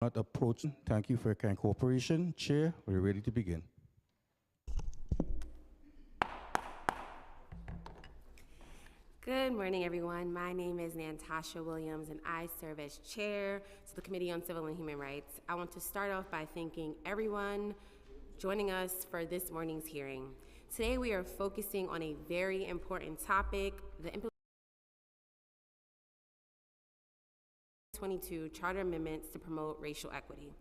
Not approaching. Thank you for your kind cooperation. Chair, we're ready to begin. Good morning, everyone. My name is Natasha Williams, and I serve as chair to the Committee on Civil and Human Rights. I want to start off by thanking everyone joining us for this morning's hearing. Today, we are focusing on a very important topic, the 2022 Charter Amendments to promote racial equity.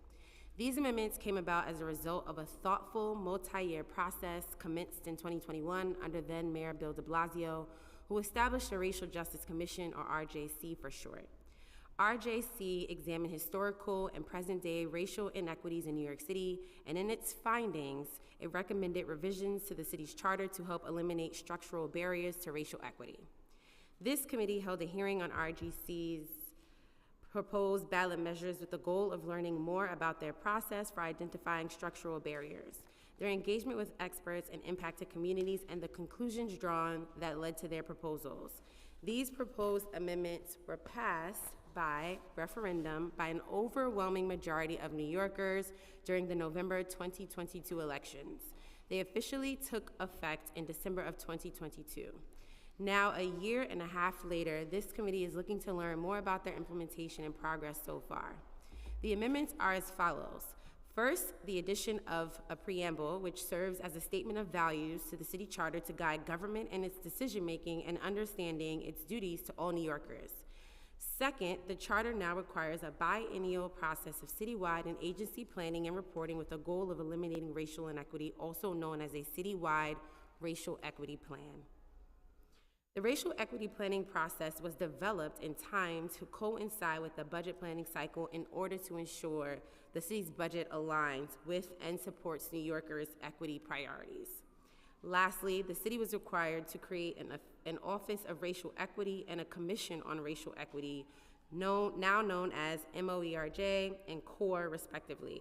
These amendments came about as a result of a thoughtful, multi-year process commenced in 2021 under then Mayor Bill de Blasio, who established the Racial Justice Commission, or RJC for short. RJC examined historical and present-day racial inequities in New York City, and in its findings, it recommended revisions to the city's charter to help eliminate structural barriers to racial equity. This committee held a hearing on RJC's proposed ballot measures with the goal of learning more about their process for identifying structural barriers, their engagement with experts and impacted communities, and the conclusions drawn that led to their proposals. These proposed amendments were passed by referendum by an overwhelming majority of New Yorkers during the November 2022 elections. They officially took effect in December of 2022. Now, a year and a half later, this committee is looking to learn more about their implementation and progress so far. The amendments are as follows. First, the addition of a preamble, which serves as a statement of values to the city charter to guide government in its decision-making and understanding its duties to all New Yorkers. Second, the charter now requires a biennial process of citywide and agency planning and reporting with the goal of eliminating racial inequity, also known as a citywide racial equity plan. The racial equity planning process was developed in time to coincide with the budget planning cycle in order to ensure the city's budget aligns with and supports New Yorkers' equity priorities. Lastly, the city was required to create an Office of Racial Equity and a Commission on Racial Equity, now known as MOERJ and CORE, respectively.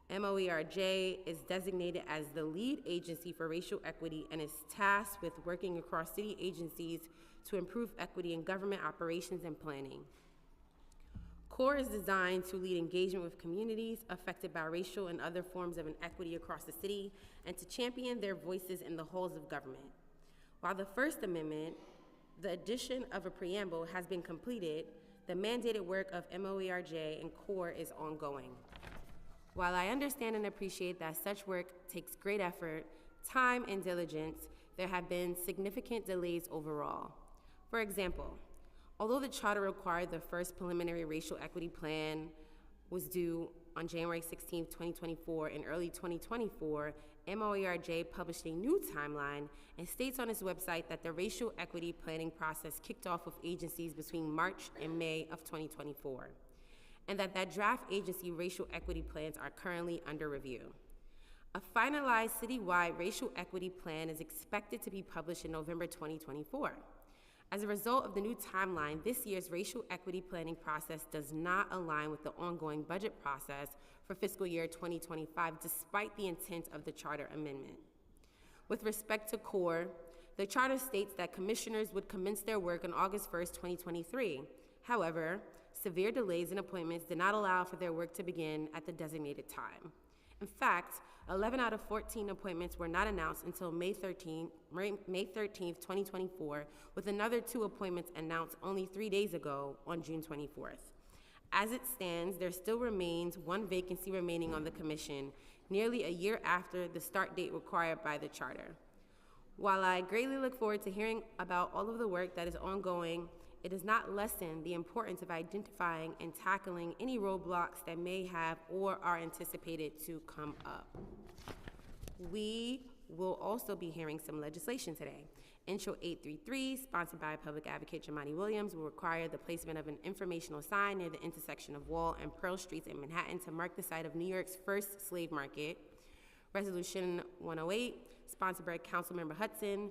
MOERJ is designated as the lead agency for racial equity and is tasked with working across city agencies to improve equity in government operations and planning. CORE is designed to lead engagement with communities affected by racial and other forms of inequity across the city and to champion their voices in the halls of government. While the First Amendment, the addition of a preamble, has been completed, the mandated work of MOERJ and CORE is ongoing. While I understand and appreciate that such work takes great effort, time, and diligence, there have been significant delays overall. For example, although the charter required the first preliminary racial equity plan was due on January 16, 2024, in early 2024, MOERJ published a new timeline and states on its website that the racial equity planning process kicked off with agencies between March and May of 2024. And that draft agency racial equity plans are currently under review. A finalized citywide racial equity plan is expected to be published in November 2024. As a result of the new timeline, this year's racial equity planning process does not align with the ongoing budget process for fiscal year 2025, despite the intent of the charter amendment. With respect to CORE, the charter states that commissioners would commence their work on August 1st, 2023. However, severe delays in appointments did not allow for their work to begin at the designated time. In fact, 11 out of 14 appointments were not announced until May 13th, 2024, with another 2 appointments announced only 3 days ago on June 24th. As it stands, there still remains 1 vacancy remaining on the commission, nearly a year after the start date required by the charter. While I greatly look forward to hearing about all of the work that is ongoing, it does not lessen the importance of identifying and tackling any roadblocks that may have or are anticipated to come up. We will also be hearing some legislation today. Intro 833, sponsored by Public Advocate Jamani Williams, will require the placement of an informational sign near the intersection of Wall and Pearl Streets in Manhattan to mark the site of New York's first slave market. Resolution 108, sponsored by Councilmember Hudson,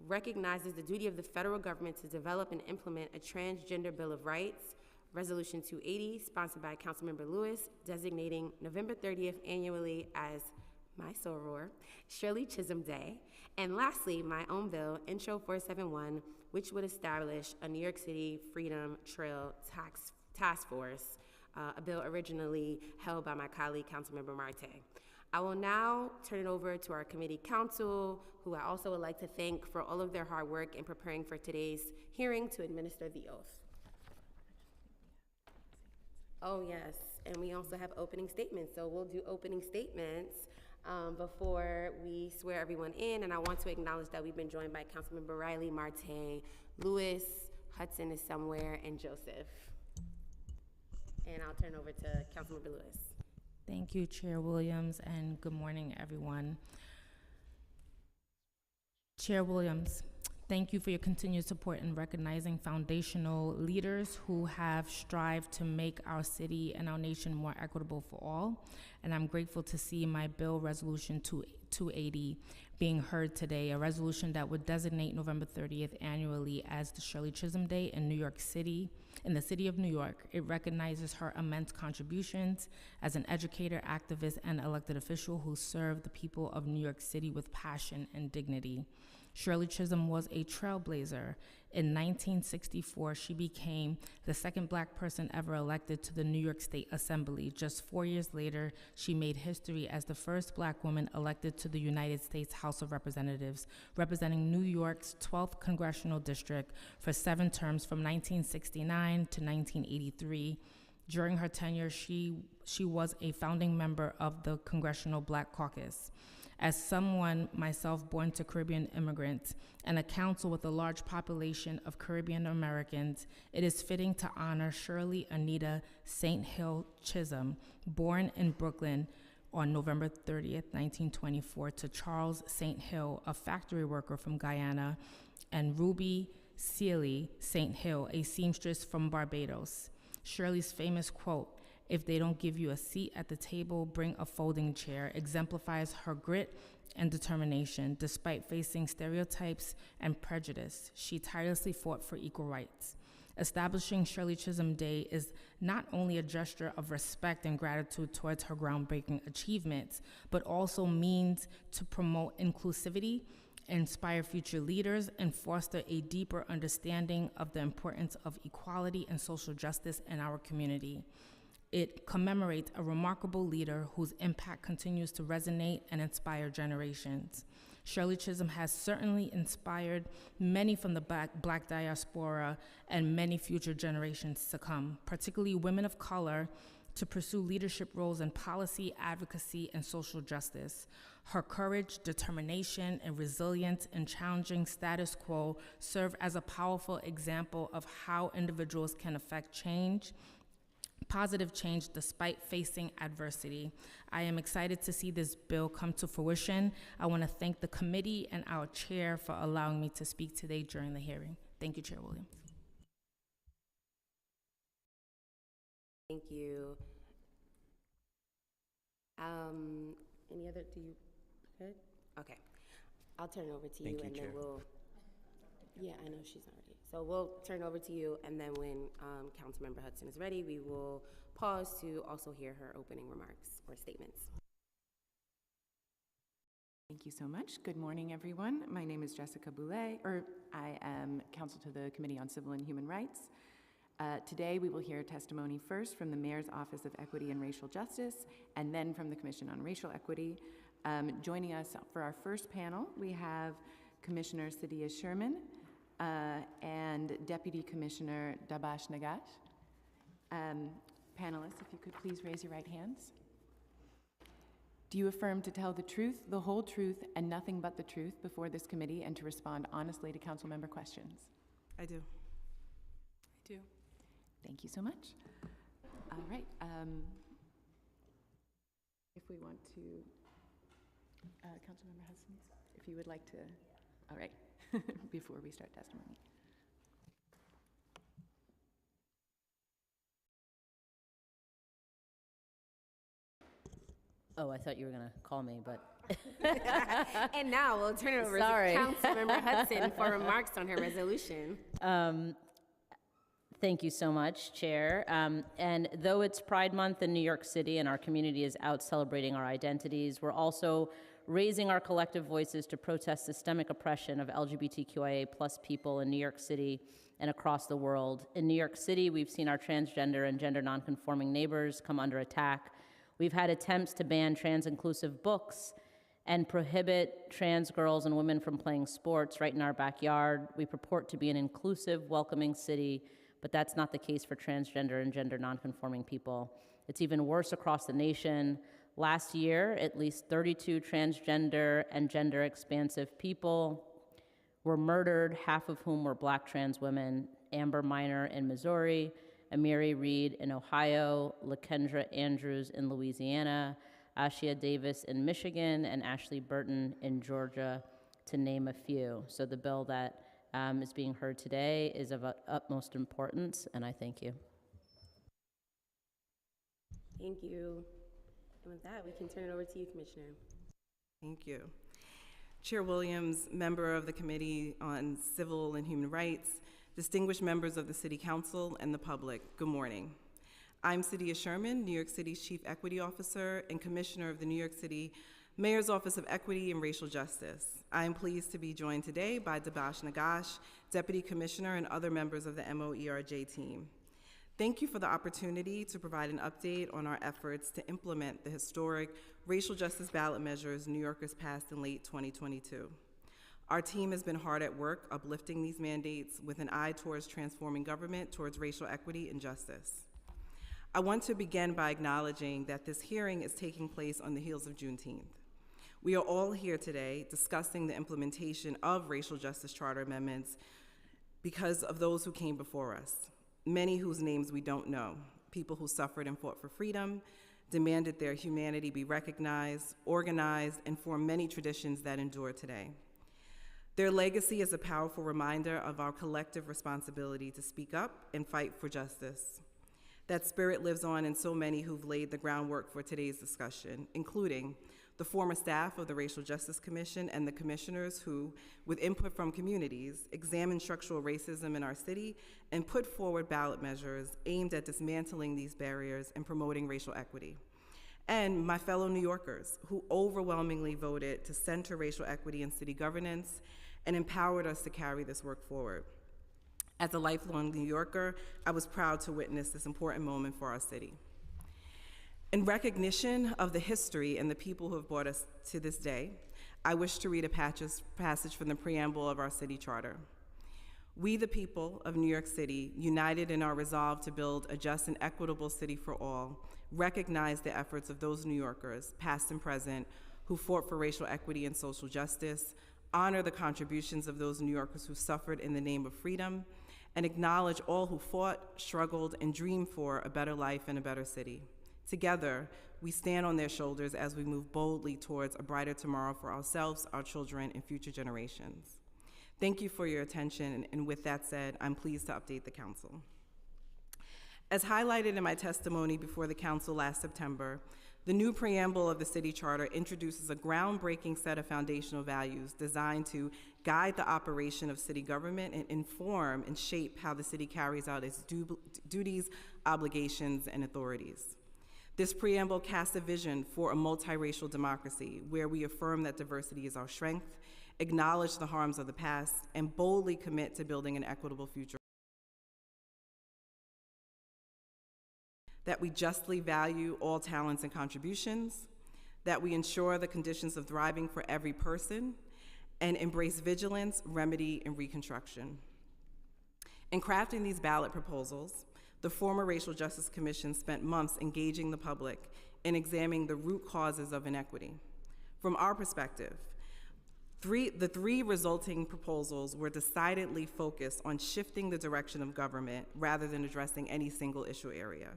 recognizes the duty of the federal government to develop and implement a Transgender Bill of Rights. Resolution 280, sponsored by Councilmember Lewis, designating November 30th annually as my soror, Shirley Chisholm Day. And lastly, my own bill, Intro 471, which would establish a New York City Freedom Trail Task Force a bill originally held by my colleague, Councilmember Marte. I will now turn it over to our committee counsel, who I also would like to thank for all of their hard work in preparing for today's hearing to administer the oath. Oh, yes, and we also have opening statements, so we'll do opening statements before we swear everyone in, and I want to acknowledge that we've been joined by Councilmember Riley, Marte, Lewis, Hudson is somewhere, and Joseph. And I'll turn over to Councilmember Lewis. Thank you, Chair Williams, and good morning, everyone. Chair Williams, thank you for your continued support in recognizing foundational leaders who have strived to make our city and our nation more equitable for all. And I'm grateful to see my bill resolution 280 being heard today, a resolution that would designate November 30th annually as the Shirley Chisholm Day in New York City. In the city of New York, it recognizes her immense contributions as an educator, activist, and elected official who served the people of New York City with passion and dignity. Shirley Chisholm was a trailblazer. In 1964, she became the second Black person ever elected to the New York State Assembly. Just 4 years later, she made history as the first Black woman elected to the United States House of Representatives, representing New York's 12th Congressional District for 7 terms from 1969 to 1983. During her tenure, she was a founding member of the Congressional Black Caucus. As someone myself born to Caribbean immigrants and a council with a large population of Caribbean Americans, it is fitting to honor Shirley Anita St. Hill Chisholm, born in Brooklyn on November 30th, 1924, to Charles St. Hill, a factory worker from Guyana, and Ruby Sealy St. Hill, a seamstress from Barbados. Shirley's famous quote, "If they don't give you a seat at the table, bring a folding chair," exemplifies her grit and determination. Despite facing stereotypes and prejudice, she tirelessly fought for equal rights. Establishing Shirley Chisholm Day is not only a gesture of respect and gratitude towards her groundbreaking achievements, but also means to promote inclusivity, inspire future leaders, and foster a deeper understanding of the importance of equality and social justice in our community. It commemorates a remarkable leader whose impact continues to resonate and inspire generations. Shirley Chisholm has certainly inspired many from the Black diaspora and many future generations to come, particularly women of color, to pursue leadership roles in policy, advocacy, and social justice. Her courage, determination, and resilience in challenging status quo serve as a powerful example of how individuals can affect change, positive change despite facing adversity. I am excited to see this bill come to fruition. I want to thank the committee and our chair for allowing me to speak today during the hearing. Thank you, Chair Williams. Thank you. Any other, do you, good? Okay. I'll turn it over to you, and then we'll, yeah, I know she's not ready. So we'll turn over to you, and then when Councilmember Hudson is ready, we will pause to also hear her opening remarks or statements. Thank you so much. Good morning, everyone. My name is Jessica Boulay, I am counsel to the Committee on Civil and Human Rights. Today, we will hear testimony first from the Mayor's Office of Equity and Racial Justice, and then from the Commission on Racial Equity. Joining us for our first panel, we have Commissioner Sadia Sherman and Deputy Commissioner Dabash Nagat. Panelists, if you could please raise your right hands. Do you affirm to tell the truth, the whole truth, and nothing but the truth before this committee, and to respond honestly to council member questions? I do. Thank you so much. All right. If we want to, Councilmember Hudson, if you would like to, all right, before we start testimony. Oh, I thought you were going to call me, but... And now we'll turn it over to Councilmember Hudson for remarks on her resolution. Thank you so much, Chair. And though it's Pride Month in New York City and our community is out celebrating our identities, we're also raising our collective voices to protest systemic oppression of LGBTQIA+ people in New York City and across the world. In New York City, we've seen our transgender and gender nonconforming neighbors come under attack. We've had attempts to ban trans-inclusive books and prohibit trans girls and women from playing sports right in our backyard. We purport to be an inclusive, welcoming city, but that's not the case for transgender and gender nonconforming people. It's even worse across the nation. Last year, at least 32 transgender and gender expansive people were murdered, half of whom were Black trans women: Amber Minor in Missouri, Amiri Reed in Ohio, LaKendra Andrews in Louisiana, Ashia Davis in Michigan, and Ashley Burton in Georgia, to name a few. So the bill that is being heard today is of utmost importance, and I thank you. Thank you. And with that, we can turn it over to you, Commissioner. Thank you. Chair Williams, member of the Committee on Civil and Human Rights, distinguished members of the City Council, and the public, good morning. I'm Sadia Sherman, New York City's Chief Equity Officer and Commissioner of the New York City Mayor's Office of Equity and Racial Justice. I am pleased to be joined today by Debash Nagash, Deputy Commissioner, and other members of the MOERJ team. Thank you for the opportunity to provide an update on our efforts to implement the historic racial justice ballot measures New Yorkers passed in late 2022. Our team has been hard at work uplifting these mandates with an eye towards transforming government towards racial equity and justice. I want to begin by acknowledging that this hearing is taking place on the heels of Juneteenth. We are all here today discussing the implementation of racial justice charter amendments because of those who came before us, many whose names we don't know, people who suffered and fought for freedom, demanded their humanity be recognized, organized, and formed many traditions that endure today. Their legacy is a powerful reminder of our collective responsibility to speak up and fight for justice. That spirit lives on in so many who've laid the groundwork for today's discussion, including the former staff of the Racial Justice Commission and the commissioners who, with input from communities, examined structural racism in our city and put forward ballot measures aimed at dismantling these barriers and promoting racial equity. And my fellow New Yorkers, who overwhelmingly voted to center racial equity in city governance and empowered us to carry this work forward. As a lifelong New Yorker, I was proud to witness this important moment for our city. In recognition of the history and the people who have brought us to this day, I wish to read a passage from the preamble of our city charter. We, the people of New York City, united in our resolve to build a just and equitable city for all, recognize the efforts of those New Yorkers, past and present, who fought for racial equity and social justice, honor the contributions of those New Yorkers who suffered in the name of freedom, and acknowledge all who fought, struggled, and dreamed for a better life and a better city. Together, we stand on their shoulders as we move boldly towards a brighter tomorrow for ourselves, our children, and future generations. Thank you for your attention, and with that said, I'm pleased to update the Council. As highlighted in my testimony before the Council last September, the new preamble of the City Charter introduces a groundbreaking set of foundational values designed to guide the operation of city government and inform and shape how the city carries out its duties, obligations, and authorities. This preamble casts a vision for a multiracial democracy where we affirm that diversity is our strength, acknowledge the harms of the past, and boldly commit to building an equitable future. That we justly value all talents and contributions, that we ensure the conditions of thriving for every person, and embrace vigilance, remedy, and reconstruction. In crafting these ballot proposals, the former Racial Justice Commission spent months engaging the public in examining the root causes of inequity. From our perspective, the three resulting proposals were decidedly focused on shifting the direction of government rather than addressing any single issue area.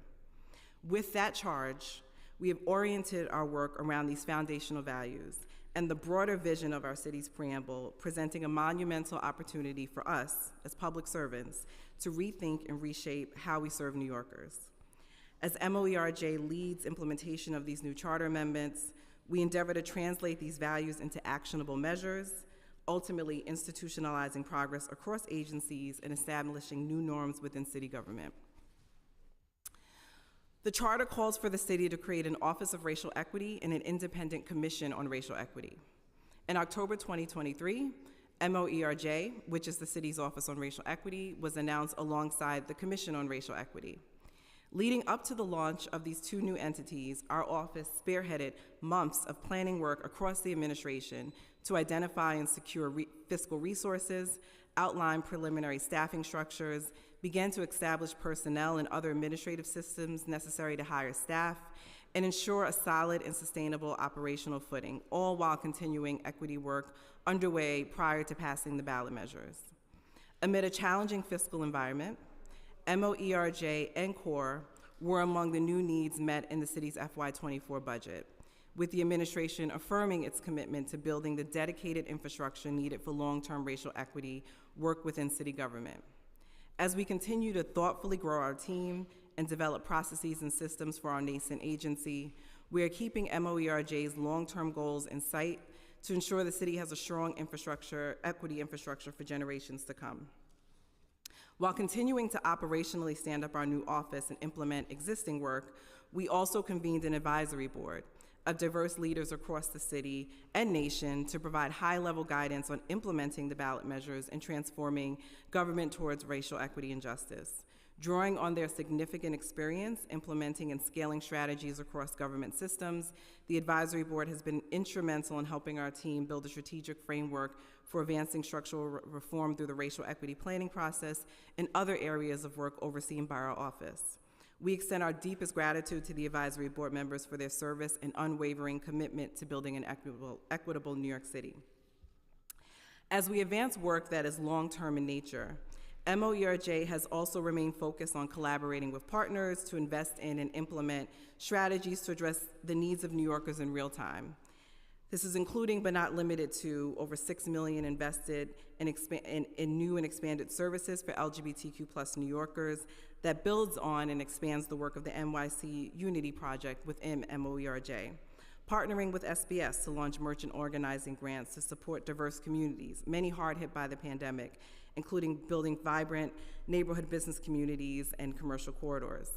With that charge, we have oriented our work around these foundational values and the broader vision of our city's preamble, presenting a monumental opportunity for us as public servants to rethink and reshape how we serve New Yorkers. As MOERJ leads implementation of these new charter amendments, we endeavor to translate these values into actionable measures, ultimately institutionalizing progress across agencies and establishing new norms within city government. The charter calls for the city to create an Office of Racial Equity and an independent commission on racial equity. In October 2023, MOERJ, which is the city's Office on Racial Equity, was announced alongside the Commission on Racial Equity. Leading up to the launch of these two new entities, our office spearheaded months of planning work across the administration to identify and secure fiscal resources, outline preliminary staffing structures, began to establish personnel and other administrative systems necessary to hire staff, and ensure a solid and sustainable operational footing, all while continuing equity work underway prior to passing the ballot measures. Amid a challenging fiscal environment, MOERJ and CORE were among the new needs met in the city's FY24 budget, with the administration affirming its commitment to building the dedicated infrastructure needed for long-term racial equity work within city government. As we continue to thoughtfully grow our team and develop processes and systems for our nascent agency, we are keeping MOERJ's long-term goals in sight to ensure the city has a strong equity infrastructure for generations to come. While continuing to operationally stand up our new office and implement existing work, we also convened an advisory board of diverse leaders across the city and nation to provide high-level guidance on implementing the ballot measures and transforming government towards racial equity and justice. Drawing on their significant experience implementing and scaling strategies across government systems, the advisory board has been instrumental in helping our team build a strategic framework for advancing structural reform through the racial equity planning process and other areas of work overseen by our office. We extend our deepest gratitude to the advisory board members for their service and unwavering commitment to building an equitable New York City. As we advance work that is long-term in nature, MOERJ has also remained focused on collaborating with partners to invest in and implement strategies to address the needs of New Yorkers in real time. This is including but not limited to over $6 million invested in new and expanded services for LGBTQ+ New Yorkers that builds on and expands the work of the NYC Unity Project within MOERJ. Partnering with SBS to launch merchant organizing grants to support diverse communities, many hard hit by the pandemic, including building vibrant neighborhood business communities and commercial corridors.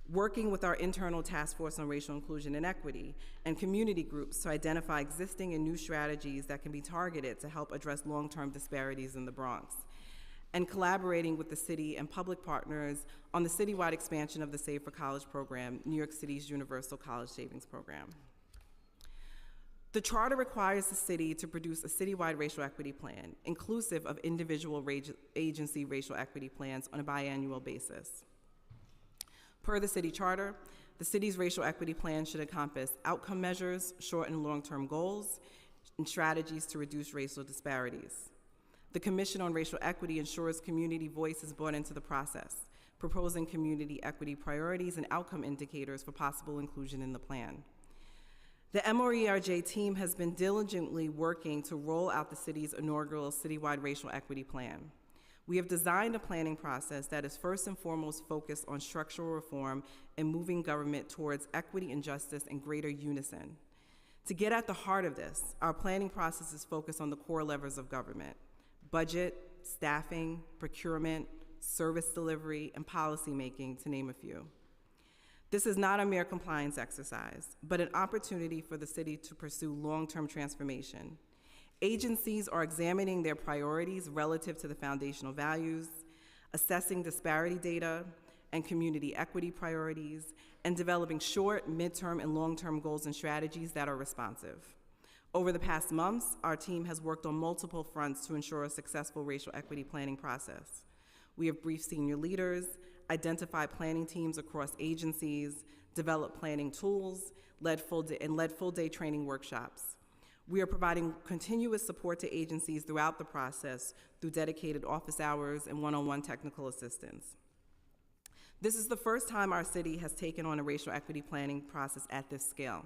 Working with our internal task force on racial inclusion and equity and community groups to identify existing and new strategies that can be targeted to help address long-term disparities in the Bronx. And collaborating with the city and public partners on the citywide expansion of the Save for College program, New York City's Universal College Savings Program. The charter requires the city to produce a citywide racial equity plan, inclusive of individual agency racial equity plans on a biannual basis. Per the city charter, the city's racial equity plan should encompass outcome measures, short and long-term goals, and strategies to reduce racial disparities. The Commission on Racial Equity ensures community voice is brought into the process, proposing community equity priorities and outcome indicators for possible inclusion in the plan. The MOERJ team has been diligently working to roll out the city's inaugural citywide racial equity plan. We have designed a planning process that is first and foremost focused on structural reform and moving government towards equity and justice in greater unison. To get at the heart of this, our planning process is focused on the core levers of government: budget, staffing, procurement, service delivery, and policymaking, to name a few. This is not a mere compliance exercise, but an opportunity for the city to pursue long-term transformation. Agencies are examining their priorities relative to the foundational values, assessing disparity data and community equity priorities, and developing short, midterm, and long-term goals and strategies that are responsive. Over the past months, our team has worked on multiple fronts to ensure a successful racial equity planning process. We have briefed senior leaders, identified planning teams across agencies, developed planning tools, led full-day training workshops. We are providing continuous support to agencies throughout the process through dedicated office hours and one-on-one technical assistance. This is the first time our city has taken on a racial equity planning process at this scale.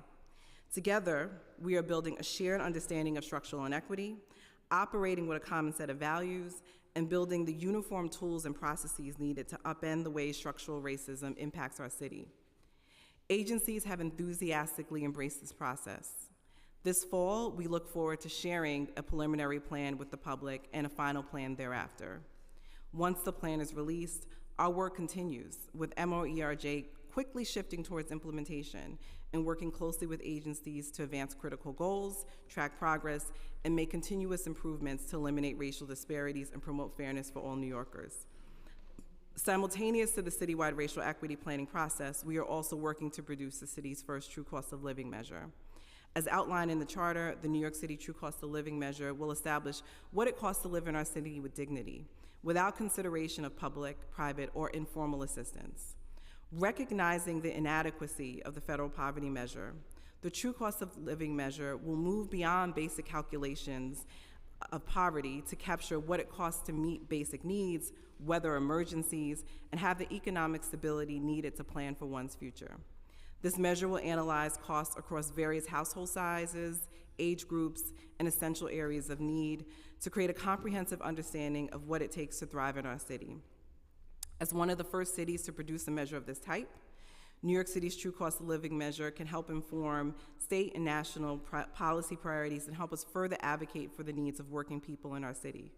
Together, we are building a shared understanding of structural inequity, operating with a common set of values, and building the uniform tools and processes needed to upend the way structural racism impacts our city. Agencies have enthusiastically embraced this process. This fall, we look forward to sharing a preliminary plan with the public and a final plan thereafter. Once the plan is released, our work continues, with MOERJ quickly shifting towards implementation and working closely with agencies to advance critical goals, track progress, and make continuous improvements to eliminate racial disparities and promote fairness for all New Yorkers. Simultaneous to the citywide racial equity planning process, we are also working to produce the city's first true cost of living measure. As outlined in the charter, the New York City True Cost of Living measure will establish what it costs to live in our city with dignity, without consideration of public, private, or informal assistance. Recognizing the inadequacy of the federal poverty measure, the True Cost of Living measure will move beyond basic calculations of poverty to capture what it costs to meet basic needs, weather emergencies, and have the economic stability needed to plan for one's future. This measure will analyze costs across various household sizes, age groups, and essential areas of need to create a comprehensive understanding of what it takes to thrive in our city. As one of the first cities to produce a measure of this type, New York City's True Cost of Living measure can help inform state and national policy priorities and help us further advocate for the needs of working people in our city.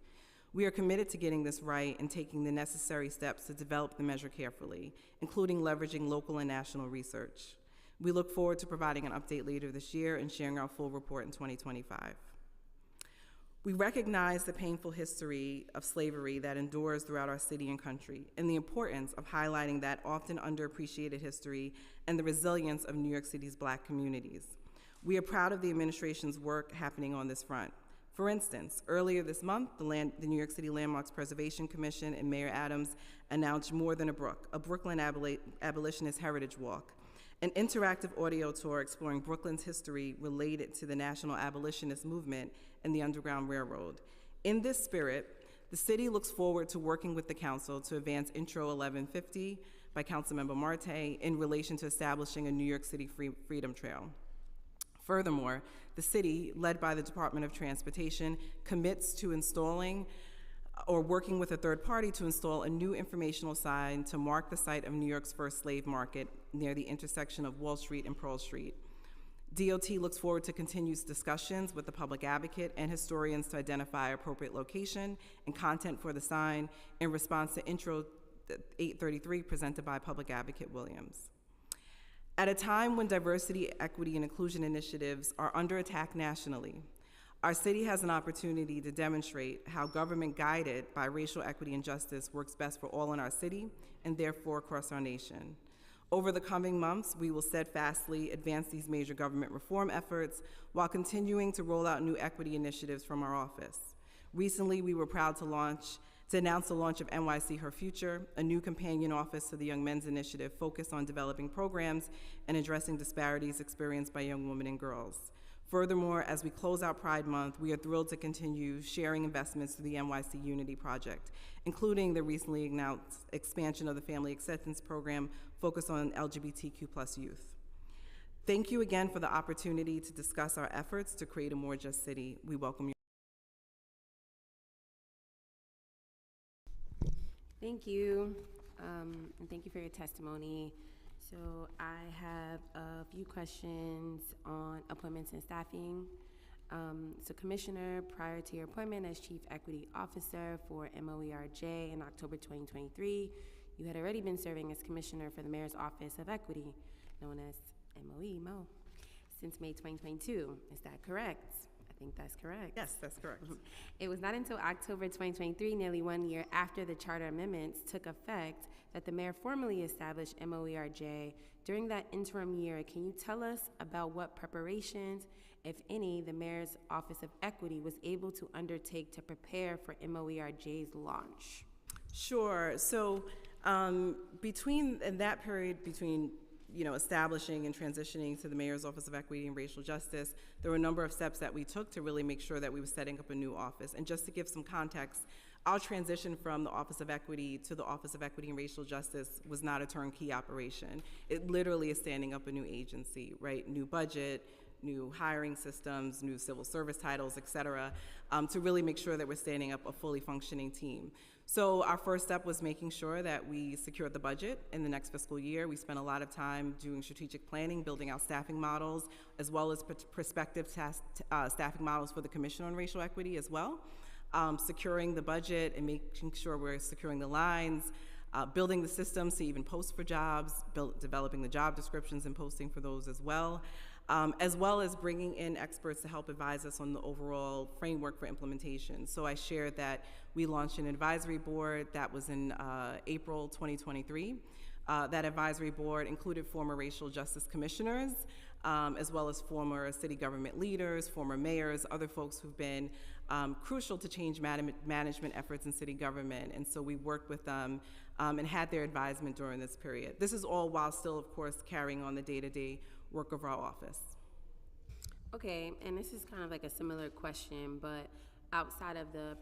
We are committed to getting this right and taking the necessary steps to develop the measure carefully, including leveraging local and national research. We look forward to providing an update later this year and sharing our full report in 2025. We recognize the painful history of slavery that endures throughout our city and country, and the importance of highlighting that often underappreciated history and the resilience of New York City's Black communities. We are proud of the administration's work happening on this front. For instance, earlier this month, the New York City Landmarks Preservation Commission and Mayor Adams announced More Than a Brook, a Brooklyn abolitionist heritage walk, an interactive audio tour exploring Brooklyn's history related to the national abolitionist movement and the Underground Railroad. In this spirit, the city looks forward to working with the council to advance Intro 1150 by Councilmember Marte in relation to establishing a New York City Freedom Trail. Furthermore, the city, led by the Department of Transportation, commits to installing or working with a third party to install a new informational sign to mark the site of New York's first slave market near the intersection of Wall Street and Pearl Street. DOT looks forward to continued discussions with the public advocate and historians to identify appropriate location and content for the sign in response to Intro 833 presented by Public Advocate Williams. At a time when diversity, equity, and inclusion initiatives are under attack nationally, our city has an opportunity to demonstrate how government guided by racial equity and justice works best for all in our city and therefore across our nation. Over the coming months, we will steadfastly advance these major government reform efforts while continuing to roll out new equity initiatives from our office. Recently, we were proud to announce the launch of NYC Her Future, a new companion office to the Young Men's Initiative focused on developing programs and addressing disparities experienced by young women and girls. Furthermore, as we close out Pride Month, we are thrilled to continue sharing investments through the NYC Unity Project, including the recently announced expansion of the Family Acceptance Program focused on LGBTQ+ youth. Thank you again for the opportunity to discuss our efforts to create a more just city. We welcome you. Thank you, and thank you for your testimony. So I have a few questions on appointments and staffing. So Commissioner, prior to your appointment as Chief Equity Officer for MOERJ in October 2023, you had already been serving as Commissioner for the Mayor's Office of Equity, known as MO, since May 2022. Is that correct? I think that's correct. Yes, that's correct. It was not until October 2023, nearly 1 year after the charter amendments took effect, that the mayor formally established MOERJ. During that interim year, can you tell us about what preparations, if any, the Mayor's Office of Equity was able to undertake to prepare for MOERJ's launch? Sure. So between that period between establishing and transitioning to the Mayor's Office of Equity and Racial Justice, there were a number of steps that we took to really make sure that we were setting up a new office. And just to give some context, our transition from the Office of Equity to the Office of Equity and Racial Justice was not a turnkey operation. It literally is standing up a new agency, right? New budget, new hiring systems, new civil service titles, et cetera, to really make sure that we're standing up a fully functioning team. So our first step was making sure that we secured the budget in the next fiscal year. We spent a lot of time doing strategic planning, building out staffing models, as well as prospective staffing models for the Commission on Racial Equity as well. Securing the budget and making sure we're securing the lines, building the systems to even post for jobs, developing the job descriptions and posting for those as well as bringing in experts to help advise us on the overall framework for implementation. So I shared that we launched an advisory board that was in April 2023. That advisory board included former racial justice commissioners, as well as former city government leaders, former mayors, other folks who've been crucial to change management efforts in city government. And so we worked with them and had their advisement during this period. This is all while still, of course, carrying on the day-to-day work of our office. Okay, and this is kind of like a similar question, but outside of the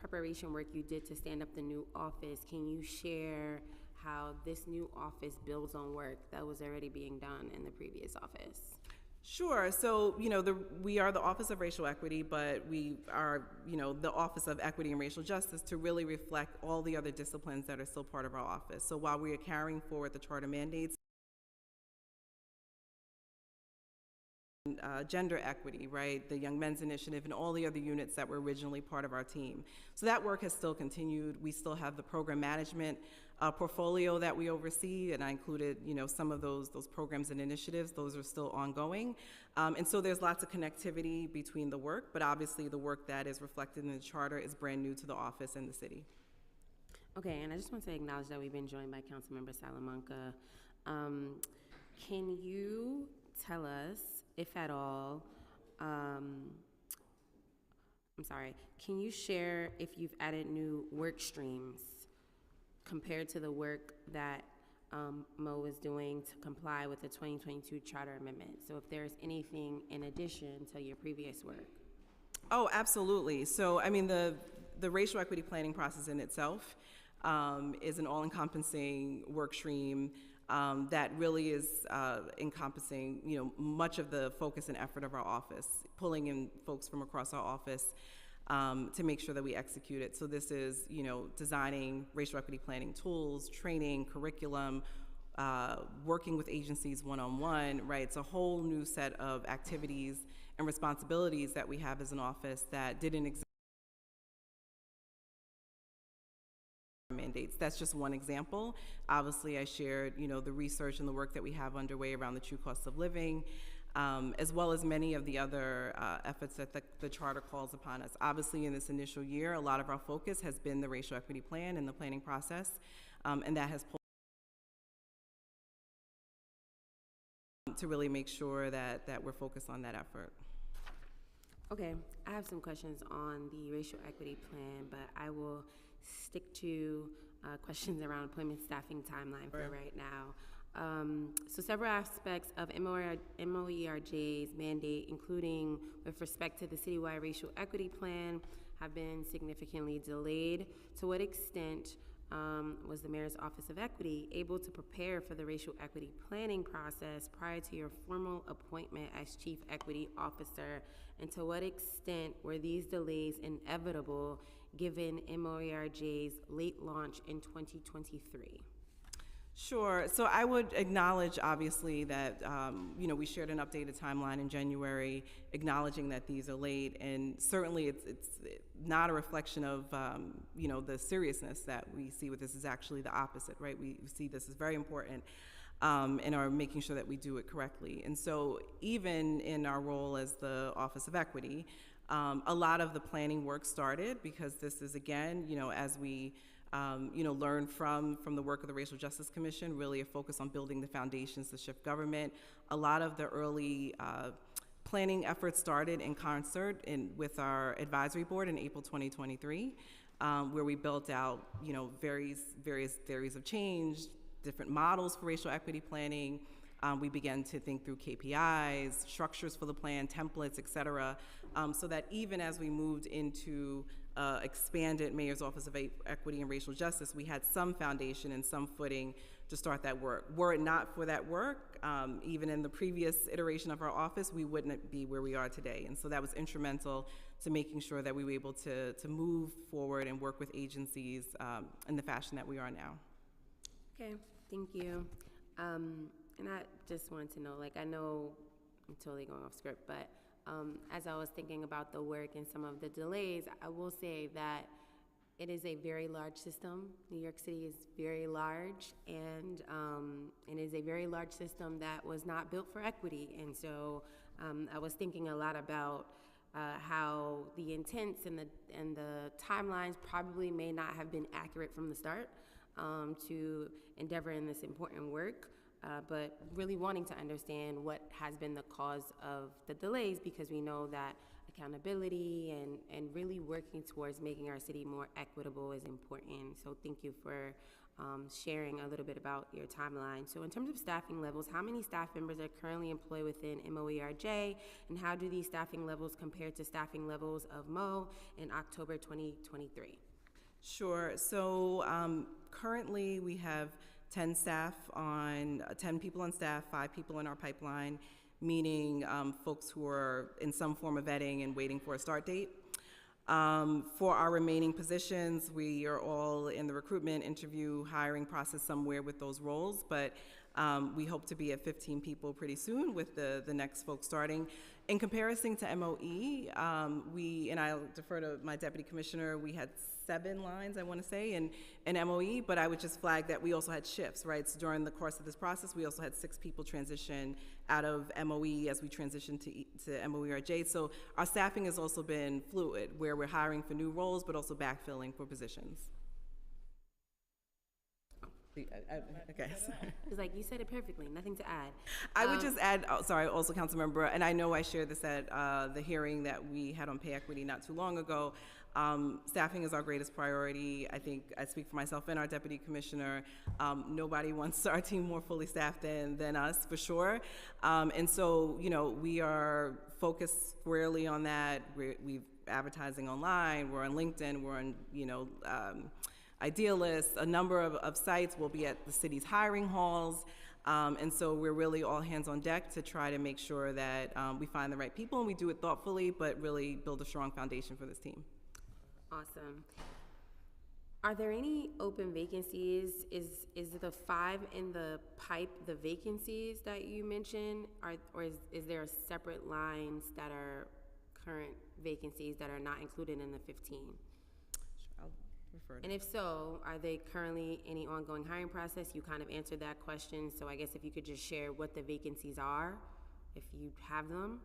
preparation work you did to stand up the new office, can you share how this new office builds on work that was already being done in the previous office? Sure. So, we are the Office of Racial Equity, but we are, the Office of Equity and Racial Justice to really reflect all the other disciplines that are still part of our office. So while we are carrying forward the charter mandates, gender equity, right, the Young Men's Initiative, and all the other units that were originally part of our team. So that work has still continued. We still have the program management portfolio that we oversee, and I included, some of those programs and initiatives. Those are still ongoing. And so there's lots of connectivity between the work, but obviously the work that is reflected in the charter is brand new to the office and the city. Okay, and I just want to acknowledge that we've been joined by Councilmember Salamanca. Can you tell us, if at all, can you share if you've added new work streams compared to the work that Mo was doing to comply with the 2022 Charter Amendment? So if there's anything in addition to your previous work. Oh, absolutely. So, the racial equity planning process in itself is an all-encompassing work stream that really is encompassing, much of the focus and effort of our office, pulling in folks from across our office to make sure that we execute it. So this is, designing racial equity planning tools, training, curriculum, working with agencies one-on-one, right? It's a whole new set of activities and responsibilities that we have as an office that didn't exist. Mandates. That's just one example. Obviously, I shared, the research and the work that we have underway around the true cost of living, as well as many of the other efforts that the charter calls upon us. Obviously, in this initial year, a lot of our focus has been the racial equity plan and the planning process, and that has pulled to really make sure that we're focused on that effort. Okay, I have some questions on the racial equity plan, but I will stick to questions around employment staffing timeline for right now. So several aspects of MOERJ's mandate, including with respect to the citywide racial equity plan, have been significantly delayed. To what extent was the Mayor's Office of Equity able to prepare for the racial equity planning process prior to your formal appointment as Chief Equity Officer? And to what extent were these delays inevitable given MOERJ's late launch in 2023? Sure. So I would acknowledge, obviously, that we shared an updated timeline in January, acknowledging that these are late, and certainly it's not a reflection of the seriousness that we see with this. Is actually the opposite, right? We see this as very important, and are making sure that we do it correctly. And so, even in our role as the Office of Equity, a lot of the planning work started because this is, again, as we learn from the work of the Racial Justice Commission, really a focus on building the foundations to shift government. A lot of the early planning efforts started in concert with our advisory board in April 2023, where we built out, various theories of change, different models for racial equity planning. We began to think through KPIs, structures for the plan, templates, et cetera, so that even as we moved into expanded Mayor's Office of Equity and Racial Justice, we had some foundation and some footing to start that work. Were it not for that work, even in the previous iteration of our office, we wouldn't be where we are today. And so that was instrumental to making sure that we were able to move forward and work with agencies in the fashion that we are now. Okay, thank you. And I just wanted to know, I know I'm totally going off script, but as I was thinking about the work and some of the delays, I will say that It is a very large system. New York City is very large, and it is a very large system that was not built for equity. And so I was thinking a lot about how the intents and the timelines probably may not have been accurate from the start to endeavor in this important work, but really wanting to understand what has been the cause of the delays, because we know that accountability and really working towards making our city more equitable is important. So thank you for sharing a little bit about your timeline. So in terms of staffing levels, how many staff members are currently employed within MOERJ, and how do these staffing levels compare to staffing levels of MO in October 2023? Sure. So currently we have 10 people on staff, 5 people in our pipeline, meaning folks who are in some form of vetting and waiting for a start date. For our remaining positions, we are all in the recruitment, interview, hiring process somewhere with those roles, but we hope to be at 15 people pretty soon with the next folks starting. In comparison to MOE, and I'll defer to my deputy commissioner, we had 7 lines, I want to say, in MOE, but I would just flag that we also had shifts, right? So during the course of this process, we also had 6 people transition out of MOE as we transitioned to MOERJ. So our staffing has also been fluid, where we're hiring for new roles, but also backfilling for positions. Okay. It's like you said it perfectly, nothing to add. I would just add, also council member, and I know I shared this at the hearing that we had on pay equity not too long ago. Staffing is our greatest priority. I think I speak for myself and our deputy commissioner. Nobody wants our team more fully staffed than us, for sure. And so, we are focused squarely on that. We're advertising online, we're on LinkedIn, we're on, Idealist, a number of sites. Will be at the city's hiring halls. And so we're really all hands on deck to try to make sure that we find the right people, and we do it thoughtfully, but really build a strong foundation for this team. Awesome. Are there any open vacancies? Is the 5 in the pipe the vacancies that you mentioned, or is there separate lines that are current vacancies that are not included in the 15? And if so, are they currently any ongoing hiring process? You kind of answered that question, so I guess if you could just share what the vacancies are, if you have them.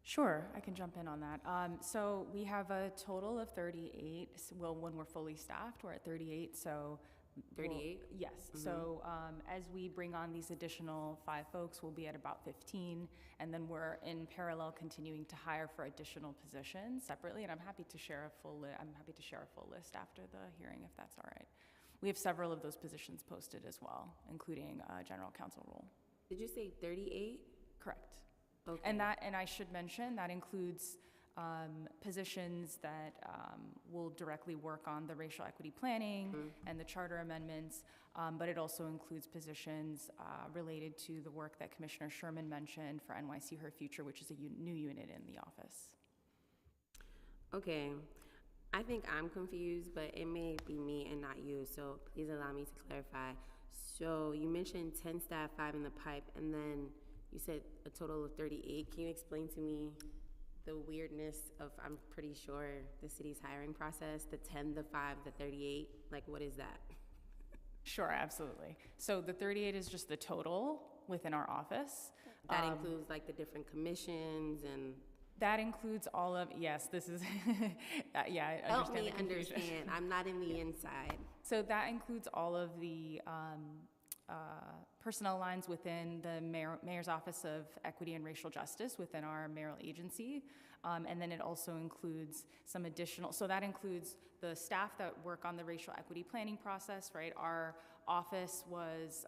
Sure, I can jump in on that. So we have a total of 38. Well, when we're fully staffed, we're at 38. So 38? Yes. Mm-hmm. So as we bring on these additional 5 folks, we'll be at about 15, and then we're in parallel continuing to hire for additional positions separately. And I'm happy to share a full list after the hearing, if that's all right. We have several of those positions posted as well, including a general counsel role. Did you say 38? Correct. Okay. And I should mention that includes positions that will directly work on the racial equity planning and the charter amendments, but it also includes positions related to the work that Commissioner Sherman mentioned for NYC Her Future, which is a new unit in the office. Okay. I think I'm confused, but it may be me and not you, so please allow me to clarify. So you mentioned 10 staff, 5 in the pipe, and then you said a total of 38. Can you explain to me the weirdness of, I'm pretty sure, the city's hiring process, the 10, the 5, the 38, like what is that? Sure, absolutely. So the 38 is just the total within our office. That includes like the different commissions and... That includes all of, yes, this is, yeah, I Help understand me the confusion. understand, I'm not in the inside. So that includes all of the personnel lines within the Mayor's Office of Equity and Racial Justice within our mayoral agency. And then it also includes some additional, so that includes the staff that work on the racial equity planning process, right? Our office was,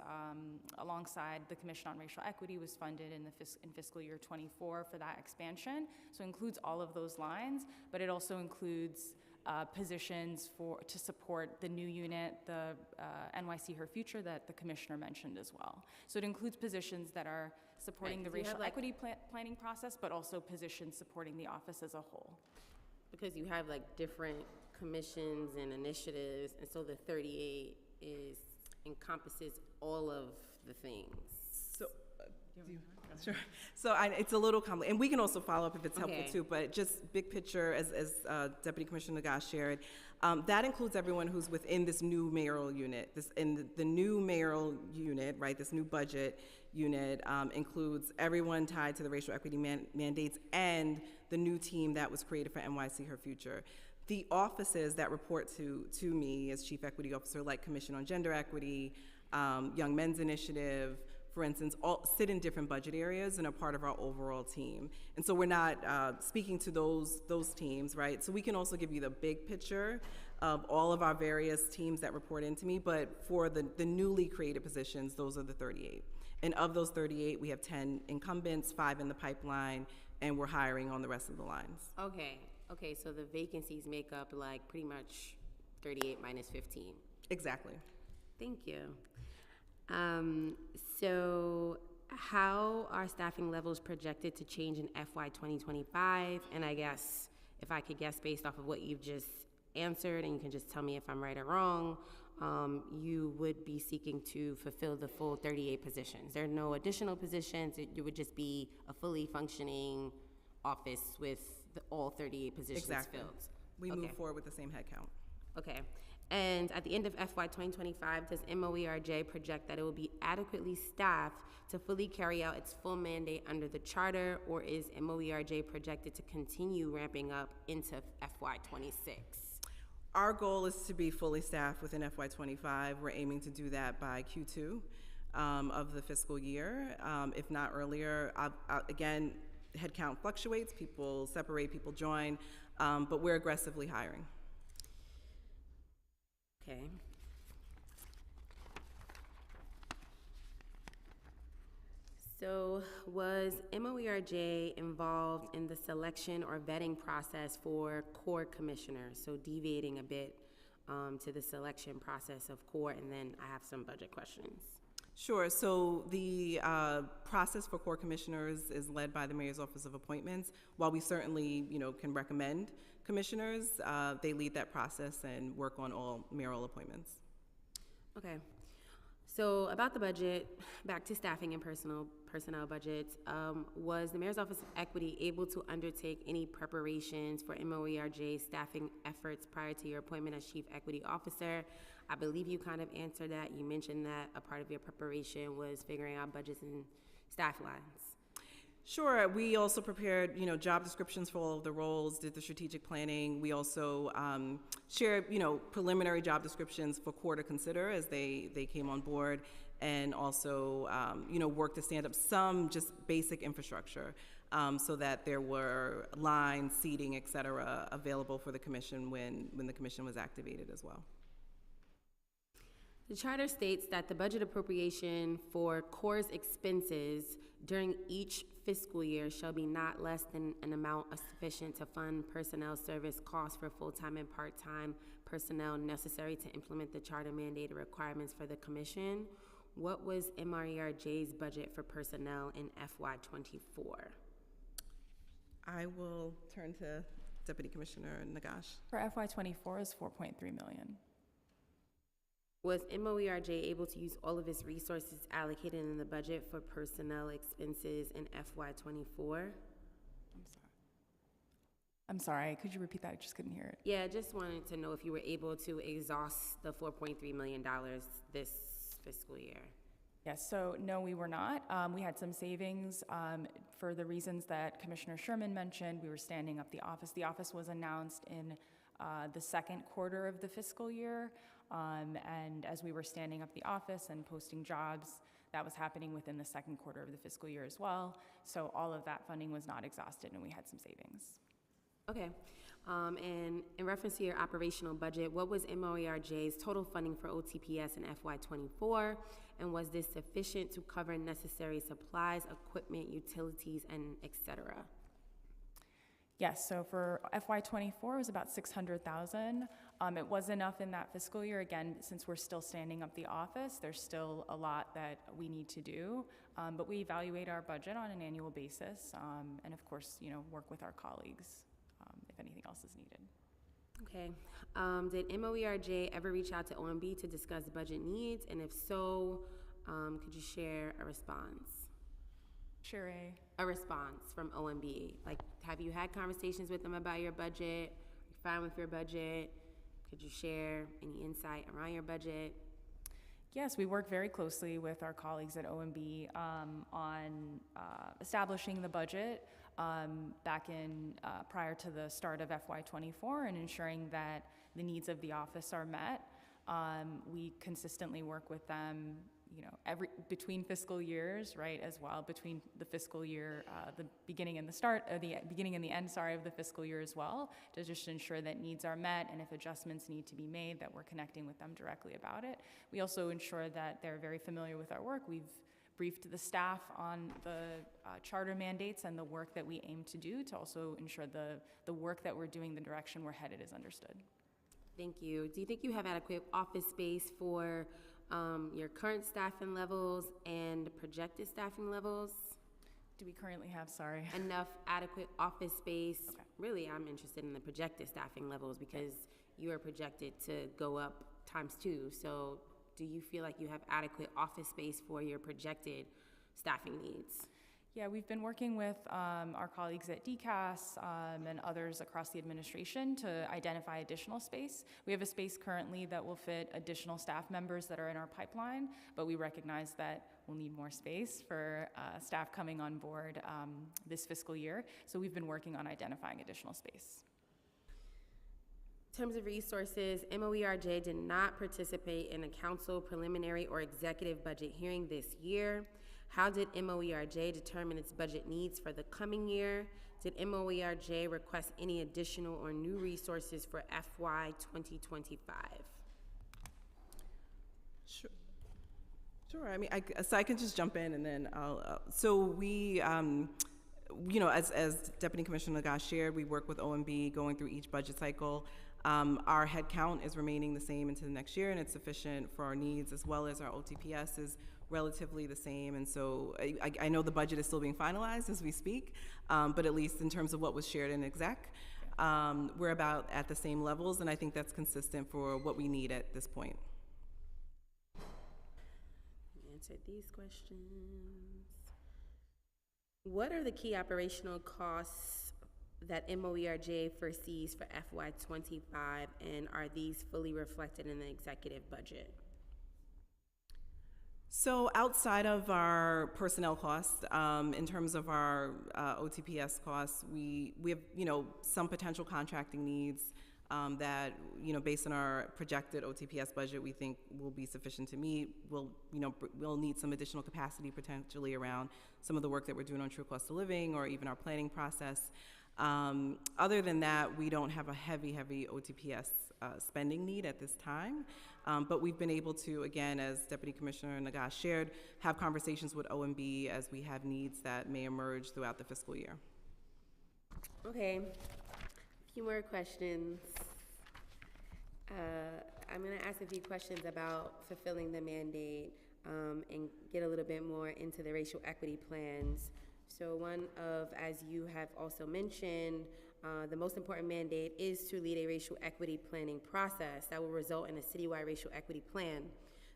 alongside the Commission on Racial Equity, was funded in fiscal year 24 for that expansion. So it includes all of those lines, but it also includes positions to support the new unit, the NYC Her Future that the commissioner mentioned as well. So it includes positions that are supporting the racial equity planning process, but also positions supporting the office as a whole. Because you have like different commissions and initiatives, and so the 38 encompasses all of the things. So, Sure. So it's a little complicated, and we can also follow up if it's helpful Okay. too, but just big picture, as Deputy Commissioner Nagash shared, that includes everyone who's within this new mayoral unit. The new mayoral unit, right, this new budget unit includes everyone tied to the racial equity mandates and the new team that was created for NYC Her Future. The offices that report to me as Chief Equity Officer, like Commission on Gender Equity, Young Men's Initiative, for instance, all sit in different budget areas and are part of our overall team. And so we're not speaking to those teams, right? So we can also give you the big picture of all of our various teams that report into me, but for the newly created positions, those are the 38. And of those 38, we have 10 incumbents, 5 in the pipeline, and we're hiring on the rest of the lines. Okay, so the vacancies make up like pretty much 38 minus 15. Exactly. Thank you. So how are staffing levels projected to change in FY 2025? And I guess if I could guess based off of what you've just answered, and you can just tell me if I'm right or wrong, you would be seeking to fulfill the full 38 positions. There are no additional positions. It would just be a fully functioning office with all 38 positions Exactly. filled. We Okay. move forward with the same head count. Okay. And at the end of FY 2025, does MOERJ project that it will be adequately staffed to fully carry out its full mandate under the charter, or is MOERJ projected to continue ramping up into FY 26? Our goal is to be fully staffed within FY 25. We're aiming to do that by Q2 of the fiscal year, if not earlier. Again, headcount fluctuates, people separate, people join, but we're aggressively hiring. Okay. So was MOERJ involved in the selection or vetting process for core commissioners? So deviating a bit to the selection process of core, and then I have some budget questions. Sure. So the process for core commissioners is led by the Mayor's Office of Appointments. While we certainly, can recommend commissioners, they lead that process and work on all mayoral appointments. Okay. So about the budget, back to staffing and personnel budgets, was the Mayor's Office of Equity able to undertake any preparations for MOERJ staffing efforts prior to your appointment as Chief Equity Officer? I believe you kind of answered that. You mentioned that a part of your preparation was figuring out budgets and staff lines. Sure. We also prepared, job descriptions for all of the roles, did the strategic planning. We also shared, preliminary job descriptions for core to consider as they came on board, and also, worked to stand up some just basic infrastructure so that there were lines, seating, et cetera, available for the commission when the commission was activated as well. The charter states that the budget appropriation for core's expenses during each fiscal year shall be not less than an amount sufficient to fund personnel service costs for full-time and part-time personnel necessary to implement the charter mandated requirements for the commission. What was MOERJ's budget for personnel in FY 24? I will turn to Deputy Commissioner Nagash. For FY 24 is 4.3 million. Was MOERJ able to use all of its resources allocated in the budget for personnel expenses in FY 24? I'm sorry, could you repeat that? I just couldn't hear it. Yeah, just wanted to know if you were able to exhaust the $4.3 million this fiscal year. Yes, so no, we were not. We had some savings for the reasons that Commissioner Sherman mentioned. We were standing up the office. The office was announced in the second quarter of the fiscal year. And as we were standing up the office and posting jobs, that was happening within the second quarter of the fiscal year as well. So all of that funding was not exhausted, and we had some savings. Okay. And in reference to your operational budget, what was MOERJ's total funding for OTPS in FY 24? And was this sufficient to cover necessary supplies, equipment, utilities, and et cetera? Yes, so for FY 24 it was about $600,000. It was enough in that fiscal year. Again, since we're still standing up the office, there's still a lot that we need to do. But we evaluate our budget on an annual basis, and of course, work with our colleagues if anything else is needed. Okay. Did MOERJ ever reach out to OMB to discuss budget needs? And if so, could you share a response? Sure. a response from OMB? Like, have you had conversations with them about your budget? Are you fine with your budget? Could you share any insight around your budget? Yes, we work very closely with our colleagues at OMB on establishing the budget back in prior to the start of FY24 and ensuring that the needs of the office are met. We consistently work with them, between fiscal years, right, as well, between the fiscal year, the beginning and the end, of the fiscal year as well, to just ensure that needs are met, and if adjustments need to be made, that we're connecting with them directly about it. We also ensure that they're very familiar with our work. We've briefed the staff on the charter mandates and the work that we aim to do to also ensure the work that we're doing, the direction we're headed is understood. Thank you. Do you think you have adequate office space for your current staffing levels and projected staffing levels? Do we currently have, sorry? Enough adequate office space? Okay. Really, I'm interested in the projected staffing levels because you are projected to go up ×2. So do you feel like you have adequate office space for your projected staffing needs? Yeah, we've been working with our colleagues at DCAS and others across the administration to identify additional space. We have a space currently that will fit additional staff members that are in our pipeline, but we recognize that we'll need more space for staff coming on board this fiscal year. So we've been working on identifying additional space. In terms of resources, MOERJ did not participate in a council preliminary or executive budget hearing this year. How did MOERJ determine its budget needs for the coming year? Did MOERJ request any additional or new resources for FY 2025? Sure. I mean, so I can just jump in and then I'll. So we, as Deputy Commissioner Nagash shared, we work with OMB going through each budget cycle. Our head count is remaining the same into the next year, and it's sufficient for our needs, as well as our OTPS is relatively the same. And so I know the budget is still being finalized as we speak, but at least in terms of what was shared in exec, we're about at the same levels, and I think that's consistent for what we need at this point. Answered these questions. What are the key operational costs that MOERJ foresees for FY25, and are these fully reflected in the executive budget? So outside of our personnel costs, in terms of our OTPS costs, we have some potential contracting needs that based on our projected OTPS budget we think will be sufficient to meet. We'll need some additional capacity potentially around some of the work that we're doing on true cost of living or even our planning process. Other than that, we don't have a heavy OTPS spending need at this time, but we've been able to, again, as Deputy Commissioner Nagash shared, have conversations with OMB as we have needs that may emerge throughout the fiscal year. Okay, a few more questions. I'm going to ask a few questions about fulfilling the mandate and get a little bit more into the racial equity plans. So one of, as you have also mentioned, the most important mandate is to lead a racial equity planning process that will result in a citywide racial equity plan.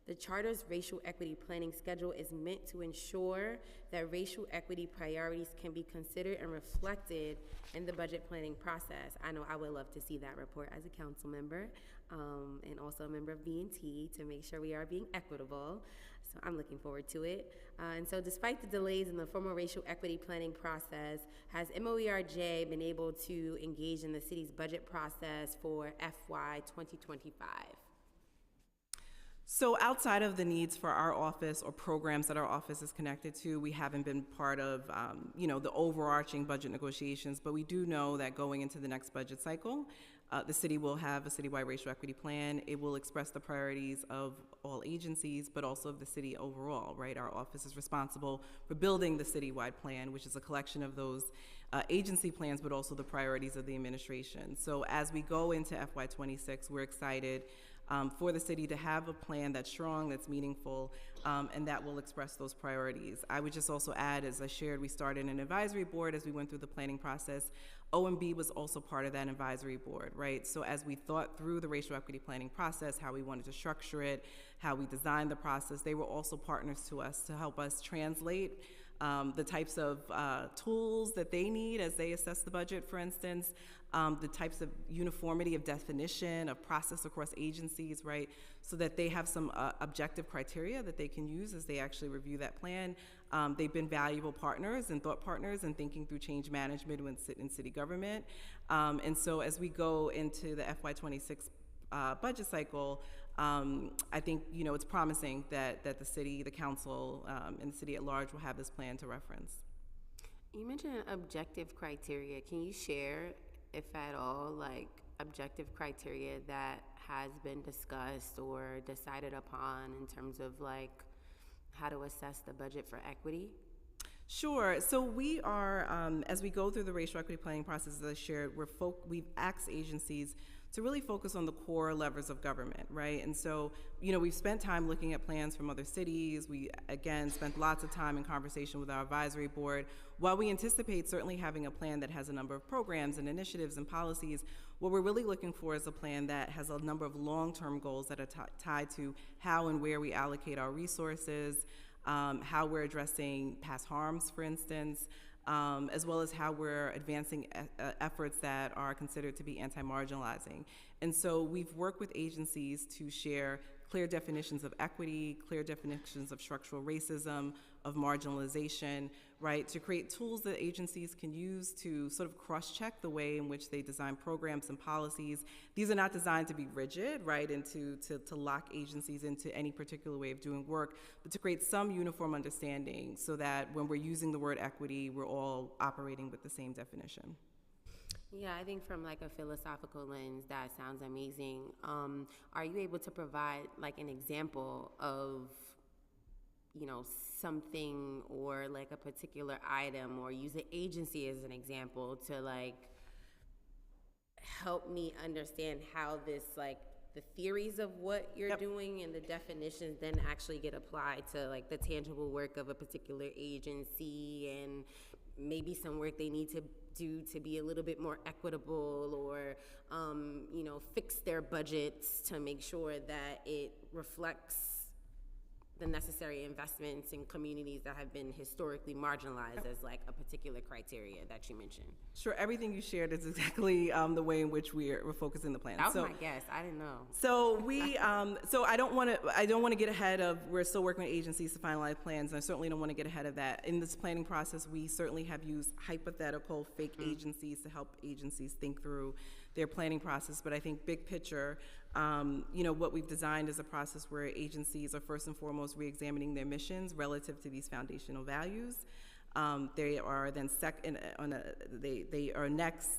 The Charter's racial equity planning schedule is meant to ensure that racial equity priorities can be considered and reflected in the budget planning process. I know I would love to see that report as a council member and also a member of B&T to make sure we are being equitable. So I'm looking forward to it. And so despite the delays in the formal racial equity planning process, has MOERJ been able to engage in the city's budget process for FY 2025? So outside of the needs for our office or programs that our office is connected to, we haven't been part of, the overarching budget negotiations, but we do know that going into the next budget cycle, the city will have a citywide racial equity plan. It will express the priorities of all agencies, but also of the city overall, right? Our office is responsible for building the citywide plan, which is a collection of those agency plans, but also the priorities of the administration. So as we go into FY26, we're excited for the city to have a plan that's strong, that's meaningful, and that will express those priorities. I would just also add, as I shared, we started an advisory board as we went through the planning process. OMB was also part of that advisory board, right? So as we thought through the racial equity planning process, how we wanted to structure it, how we designed the process, they were also partners to us to help us translate the types of tools that they need as they assess the budget, for instance, the types of uniformity of definition of process across agencies, right? So that they have some objective criteria that they can use as they actually review that plan. They've been valuable partners and thought partners in thinking through change management in city government. And so as we go into the FY26 budget cycle, I think, it's promising that the city, the council, and the city at large will have this plan to reference. You mentioned objective criteria. Can you share, if at all, like objective criteria that has been discussed or decided upon in terms of like how to assess the budget for equity? Sure. So we are, as we go through the racial equity planning process, as I shared, we've asked agencies to really focus on the core levers of government, right? And so, we've spent time looking at plans from other cities. We, again, spent lots of time in conversation with our advisory board. While we anticipate certainly having a plan that has a number of programs and initiatives and policies, what we're really looking for is a plan that has a number of long-term goals that are tied to how and where we allocate our resources, how we're addressing past harms, for instance, as well as how we're advancing efforts that are considered to be anti-marginalizing. And so we've worked with agencies to share clear definitions of equity, clear definitions of structural racism, of marginalization, right, to create tools that agencies can use to sort of cross-check the way in which they design programs and policies. These are not designed to be rigid, right, and to lock agencies into any particular way of doing work, but to create some uniform understanding so that when we're using the word equity, we're all operating with the same definition. Yeah, I think from like a philosophical lens, that sounds amazing. Are you able to provide like an example of, something or like a particular item, or use an agency as an example to like help me understand how this, like the theories of what you're doing and the definitions then actually get applied to like the tangible work of a particular agency, and maybe some work they need to do to be a little bit more equitable, or fix their budgets to make sure that it reflects the necessary investments in communities that have been historically marginalized as like a particular criteria that you mentioned? Sure, everything you shared is exactly the way in which we're focusing the plan. That was my guess. I didn't know. So we, so I don't want to get ahead of. We're still working with agencies to finalize plans, and I certainly don't want to get ahead of that. In this planning process, we certainly have used hypothetical fake agencies to help agencies think through their planning process. But I think big picture, what we've designed is a process where agencies are first and foremost re-examining their missions relative to these foundational values. They are then they are next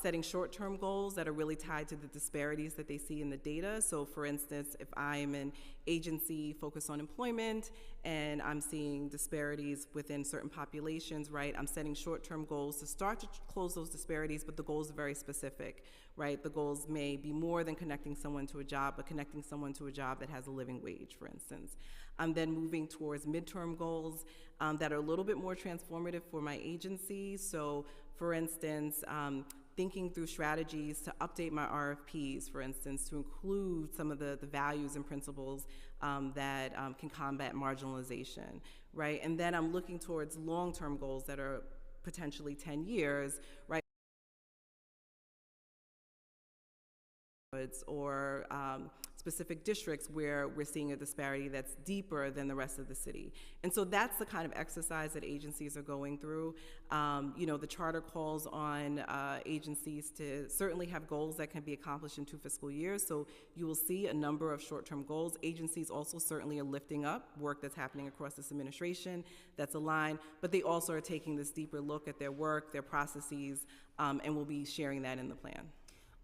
setting short-term goals that are really tied to the disparities that they see in the data. So for instance, if I'm an agency focused on employment and I'm seeing disparities within certain populations, right, I'm setting short-term goals to start to close those disparities, but the goals are very specific, right? The goals may be more than connecting someone to a job, but connecting someone to a job that has a living wage, for instance. I'm then moving towards midterm goals that are a little bit more transformative for my agency. So for instance, thinking through strategies to update my RFPs, for instance, to include some of the values and principles that can combat marginalization, right? And then I'm looking towards long-term goals that are potentially 10 years, right? Or specific districts where we're seeing a disparity that's deeper than the rest of the city. And so that's the kind of exercise that agencies are going through. The charter calls on agencies to certainly have goals that can be accomplished in 2 fiscal years. So you will see a number of short-term goals. Agencies also certainly are lifting up work that's happening across this administration that's aligned, but they also are taking this deeper look at their work, their processes, and will be sharing that in the plan.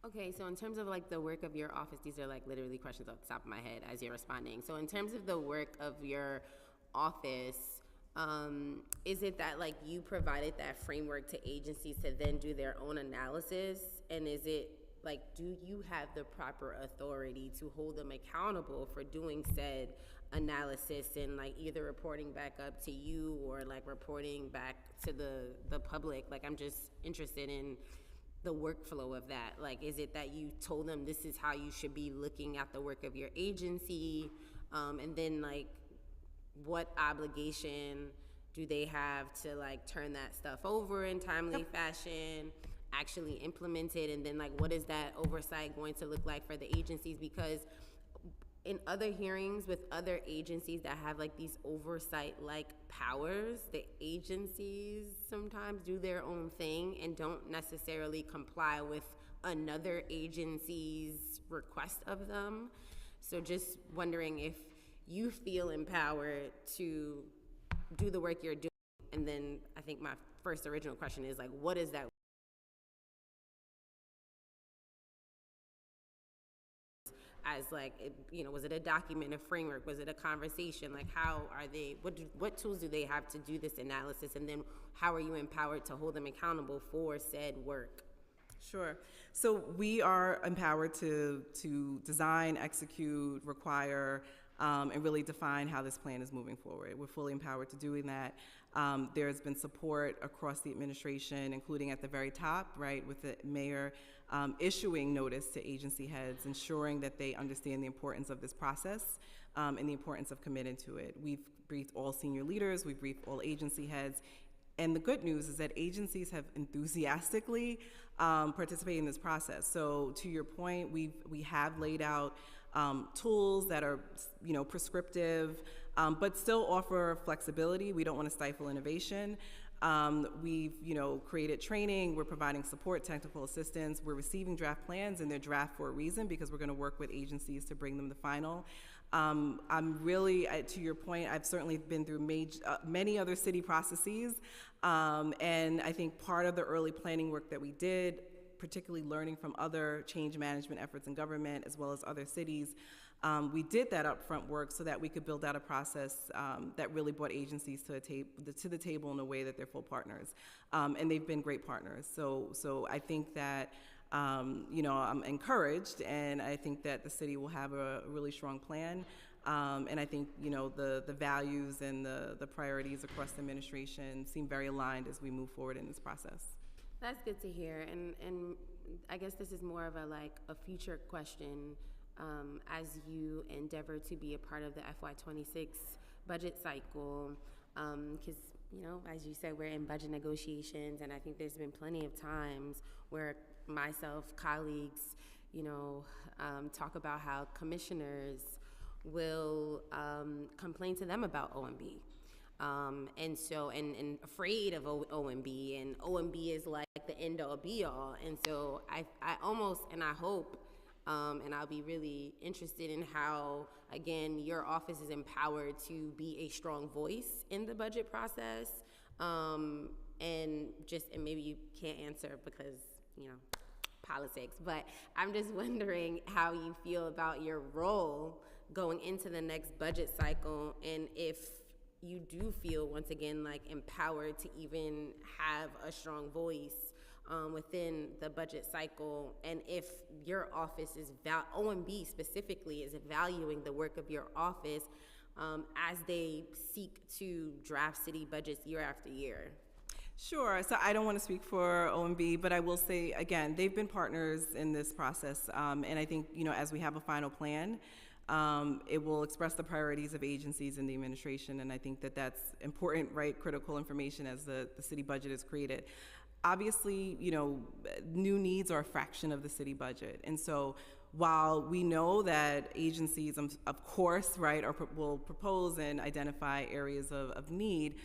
Okay, so in terms of like the work of your office, these are like literally questions off the top of my head as you're responding. So in terms of the work of your office, is it that like you provided that framework to agencies to then do their own analysis? And is it like, do you have the proper authority to hold them accountable for doing said analysis and like either reporting back up to you or like reporting back to the public? Like, I'm just interested in the workflow of that. Like, is it that you told them this is how you should be looking at the work of your agency, and then like what obligation Do they have to like turn that stuff over in timely fashion, actually implement it, and then like what is that oversight going to look like for the agencies? Because in other hearings with other agencies that have like these oversight like powers, the agencies sometimes do their own thing and don't necessarily comply with another agency's request of them. So just wondering if you feel empowered to do the work you're doing. And then I think my first original question is like, what is that? As like, was it a document, a framework? Was it a conversation? Like, how are they, what tools do they have to do this analysis? And then how are you empowered to hold them accountable for said work? Sure. So we are empowered to design, execute, require, and really define how this plan is moving forward. We're fully empowered to doing that. There's been support across the administration, including at the very top, right, with the mayor issuing notice to agency heads, ensuring that they understand the importance of this process and the importance of committing to it. We've briefed all senior leaders, we've briefed all agency heads, and the good news is that agencies have enthusiastically participated in this process. So to your point, we have laid out tools that are, prescriptive, but still offer flexibility. We don't want to stifle innovation. We've, created training. We're providing support, technical assistance. We're receiving draft plans, and they're draft for a reason because we're going to work with agencies to bring them to final. I'm really, to your point, I've certainly been through many other city processes, and I think part of the early planning work that we did, particularly learning from other change management efforts in government as well as other cities, we did that upfront work so that we could build out a process that really brought agencies to the table in a way that they're full partners, and they've been great partners. So I think that I'm encouraged, and I think that the city will have a really strong plan. And I think the values and the priorities across the administration seem very aligned as we move forward in this process. That's good to hear, and I guess this is more of a future question as you endeavor to be a part of the FY26 budget cycle, because as you said, we're in budget negotiations, and I think there's been plenty of times where myself, colleagues, talk about how commissioners will complain to them about OMB. And so, and afraid of OMB, and OMB is like the end all be all. And so I almost, and I hope, and I'll be really interested in how, again, your office is empowered to be a strong voice in the budget process. And maybe you can't answer because, politics, but I'm just wondering how you feel about your role going into the next budget cycle, and if you do feel, once again, empowered to even have a strong voice within the budget cycle, and if your office is, OMB specifically, is valuing the work of your office as they seek to draft city budgets year after year. Sure. So I don't want to speak for OMB, but I will say, again, they've been partners in this process. And I think, as we have a final plan, it will express the priorities of agencies in the administration. And I think that that's important, right? Critical information as the city budget is created. Obviously, new needs are a fraction of the city budget. And so while we know that agencies, of course, right, will propose and identify areas of need,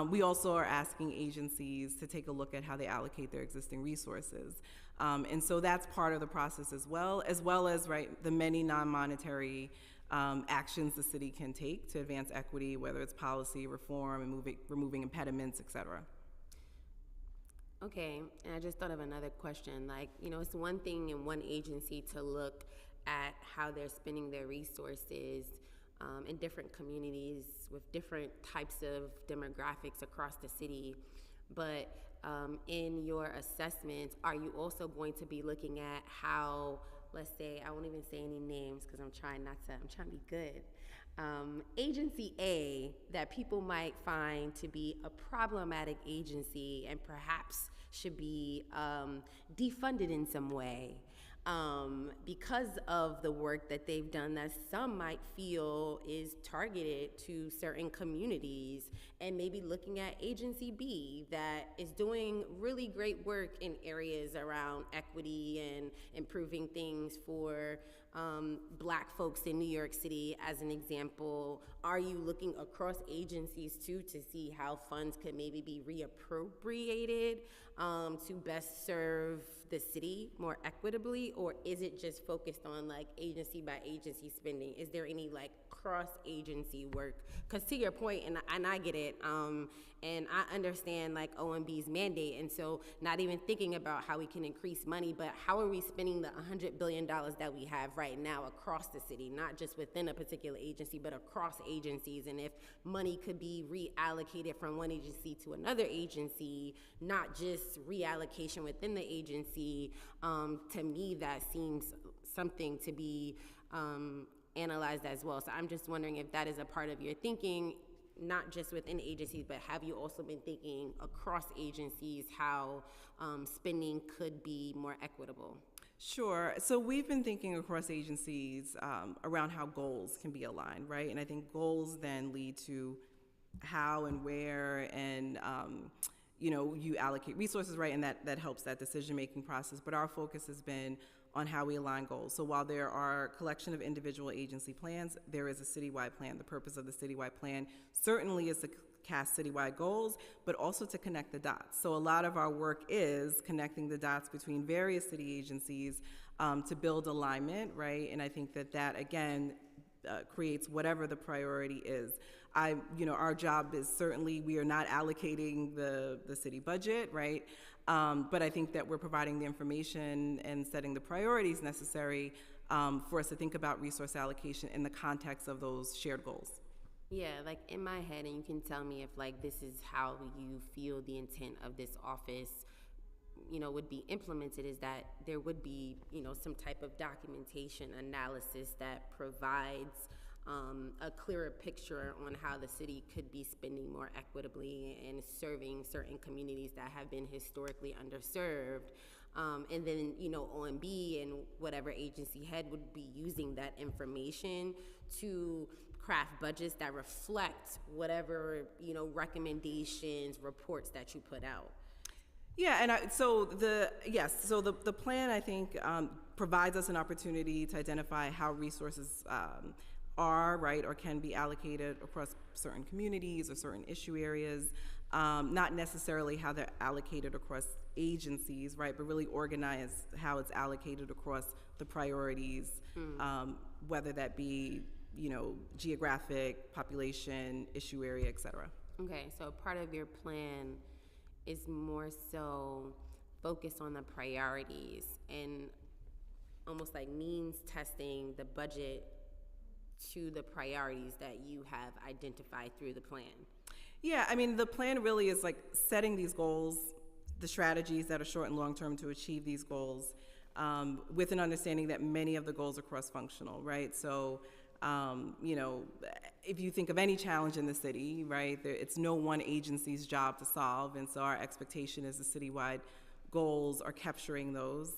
we also are asking agencies to take a look at how they allocate their existing resources. And so that's part of the process as well as, right, the many non-monetary actions the city can take to advance equity, whether it's policy, reform, and removing impediments, et cetera. Okay, and I just thought of another question. It's one thing in one agency to look at how they're spending their resources in different communities with different types of demographics across the city, but in your assessments, are you also going to be looking at how, let's say, I won't even say any names because I'm trying to be good. Agency A that people might find to be a problematic agency and perhaps should be defunded in some way. because of the work that they've done that some might feel is targeted to certain communities, and maybe looking at Agency B that is doing really great work in areas around equity and improving things for Black folks in New York City, as an example. Are you looking across agencies too to see how funds could maybe be reappropriated to best serve the city more equitably, or is it just focused on like agency by agency spending? Is there any like cross agency work? Because to your point, and I get it, and I understand like OMB's mandate, and so not even thinking about how we can increase money, but how are we spending the $100 billion that we have right now across the city, not just within a particular agency, but across agencies? And if money could be reallocated from one agency to another agency, not just reallocation within the agency, to me that seems something to be analyzed as well. So I'm just wondering if that is a part of your thinking, not just within agencies, but have you also been thinking across agencies how spending could be more equitable? Sure. So we've been thinking across agencies around how goals can be aligned, right? And I think goals then lead to how and where and you allocate resources, right? And that helps that decision-making process. But our focus has been on how we align goals. So while there are a collection of individual agency plans, there is a citywide plan. The purpose of the citywide plan certainly is to cast citywide goals, but also to connect the dots. So a lot of our work is connecting the dots between various city agencies to build alignment, right? And I think that again, creates whatever the priority is. Our job is certainly, we are not allocating the city budget, right? But I think that we're providing the information and setting the priorities necessary for us to think about resource allocation in the context of those shared goals. Yeah, like in my head, and you can tell me if like this is how you feel the intent of this office, would be implemented, is that there would be, some type of documentation analysis that provides a clearer picture on how the city could be spending more equitably and serving certain communities that have been historically underserved. And then, OMB and whatever agency head would be using that information to craft budgets that reflect whatever, recommendations, reports that you put out. Yeah, and so the plan, I think, provides us an opportunity to identify how resources are, right, or can be allocated across certain communities or certain issue areas, not necessarily how they're allocated across agencies, right, but really organize how it's allocated across the priorities, whether that be, geographic, population, issue area, et cetera. Okay, so part of your plan is more so focused on the priorities and almost like means testing the budget to the priorities that you have identified through the plan. Yeah, I mean, the plan really is like setting these goals, the strategies that are short and long term to achieve these goals, with an understanding that many of the goals are cross-functional, right? So, if you think of any challenge in the city, right, it's no one agency's job to solve, and so our expectation is the citywide goals are capturing those,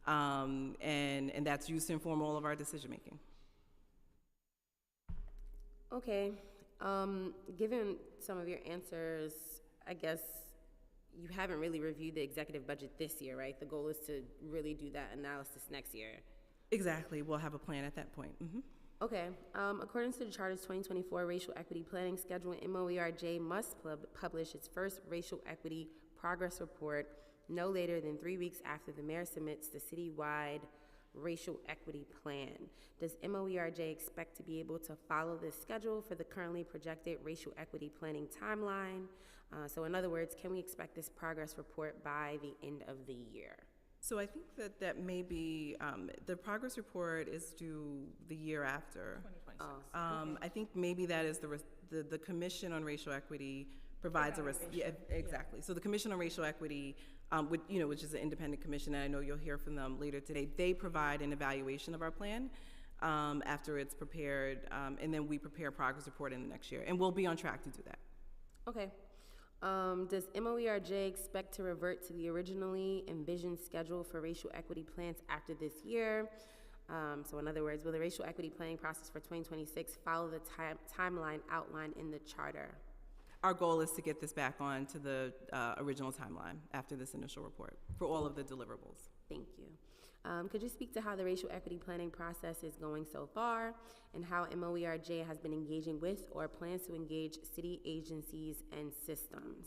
and that's used to inform all of our decision-making. Okay, given some of your answers, I guess you haven't really reviewed the executive budget this year, right? The goal is to really do that analysis next year. Exactly, we'll have a plan at that point. Mm-hmm. Okay, according to the Charter's 2024 Racial Equity Planning Schedule, MOERJ must publish its first racial equity progress report no later than 3 weeks after the mayor submits the citywide racial equity plan. Does MOERJ expect to be able to follow this schedule for the currently projected racial equity planning timeline? So in other words, can we expect this progress report by the end of the year? So I think that may be, the progress report is due the year after. 2026. Okay. I think maybe that is the Commission on Racial Equity provides exactly. So the Commission on Racial Equity, which is an independent commission, and I know you'll hear from them later today, they provide an evaluation of our plan after it's prepared, and then we prepare a progress report in the next year, and we'll be on track to do that. Okay. Does MOERJ expect to revert to the originally envisioned schedule for racial equity plans after this year? So in other words, will the racial equity planning process for 2026 follow the timeline outlined in the charter? Our goal is to get this back on to the original timeline after this initial report for all of the deliverables. Thank you. Could you speak to how the racial equity planning process is going so far and how MOERJ has been engaging with or plans to engage city agencies and systems?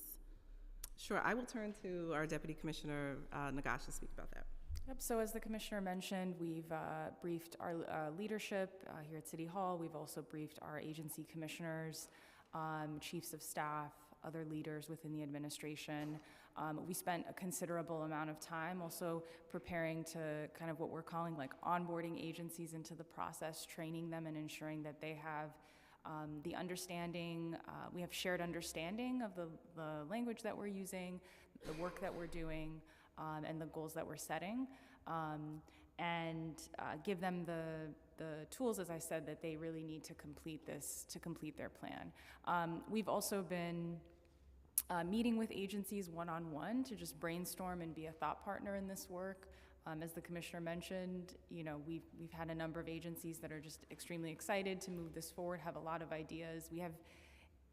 Sure, I will turn to our Deputy Commissioner Nagash to speak about that. Yep, so as the commissioner mentioned, we've briefed our leadership here at City Hall. We've also briefed our agency commissioners, chiefs of staff, other leaders within the administration. We spent a considerable amount of time also preparing to kind of what we're calling like onboarding agencies into the process, training them and ensuring that they have the understanding, we have shared understanding of the language that we're using, the work that we're doing, and the goals that we're setting, and give them the tools, as I said, that they really need to complete this, to complete their plan. We've also been meeting with agencies one-on-one to just brainstorm and be a thought partner in this work. As the commissioner mentioned, you know, we've had a number of agencies that are just extremely excited to move this forward, have a lot of ideas. We have,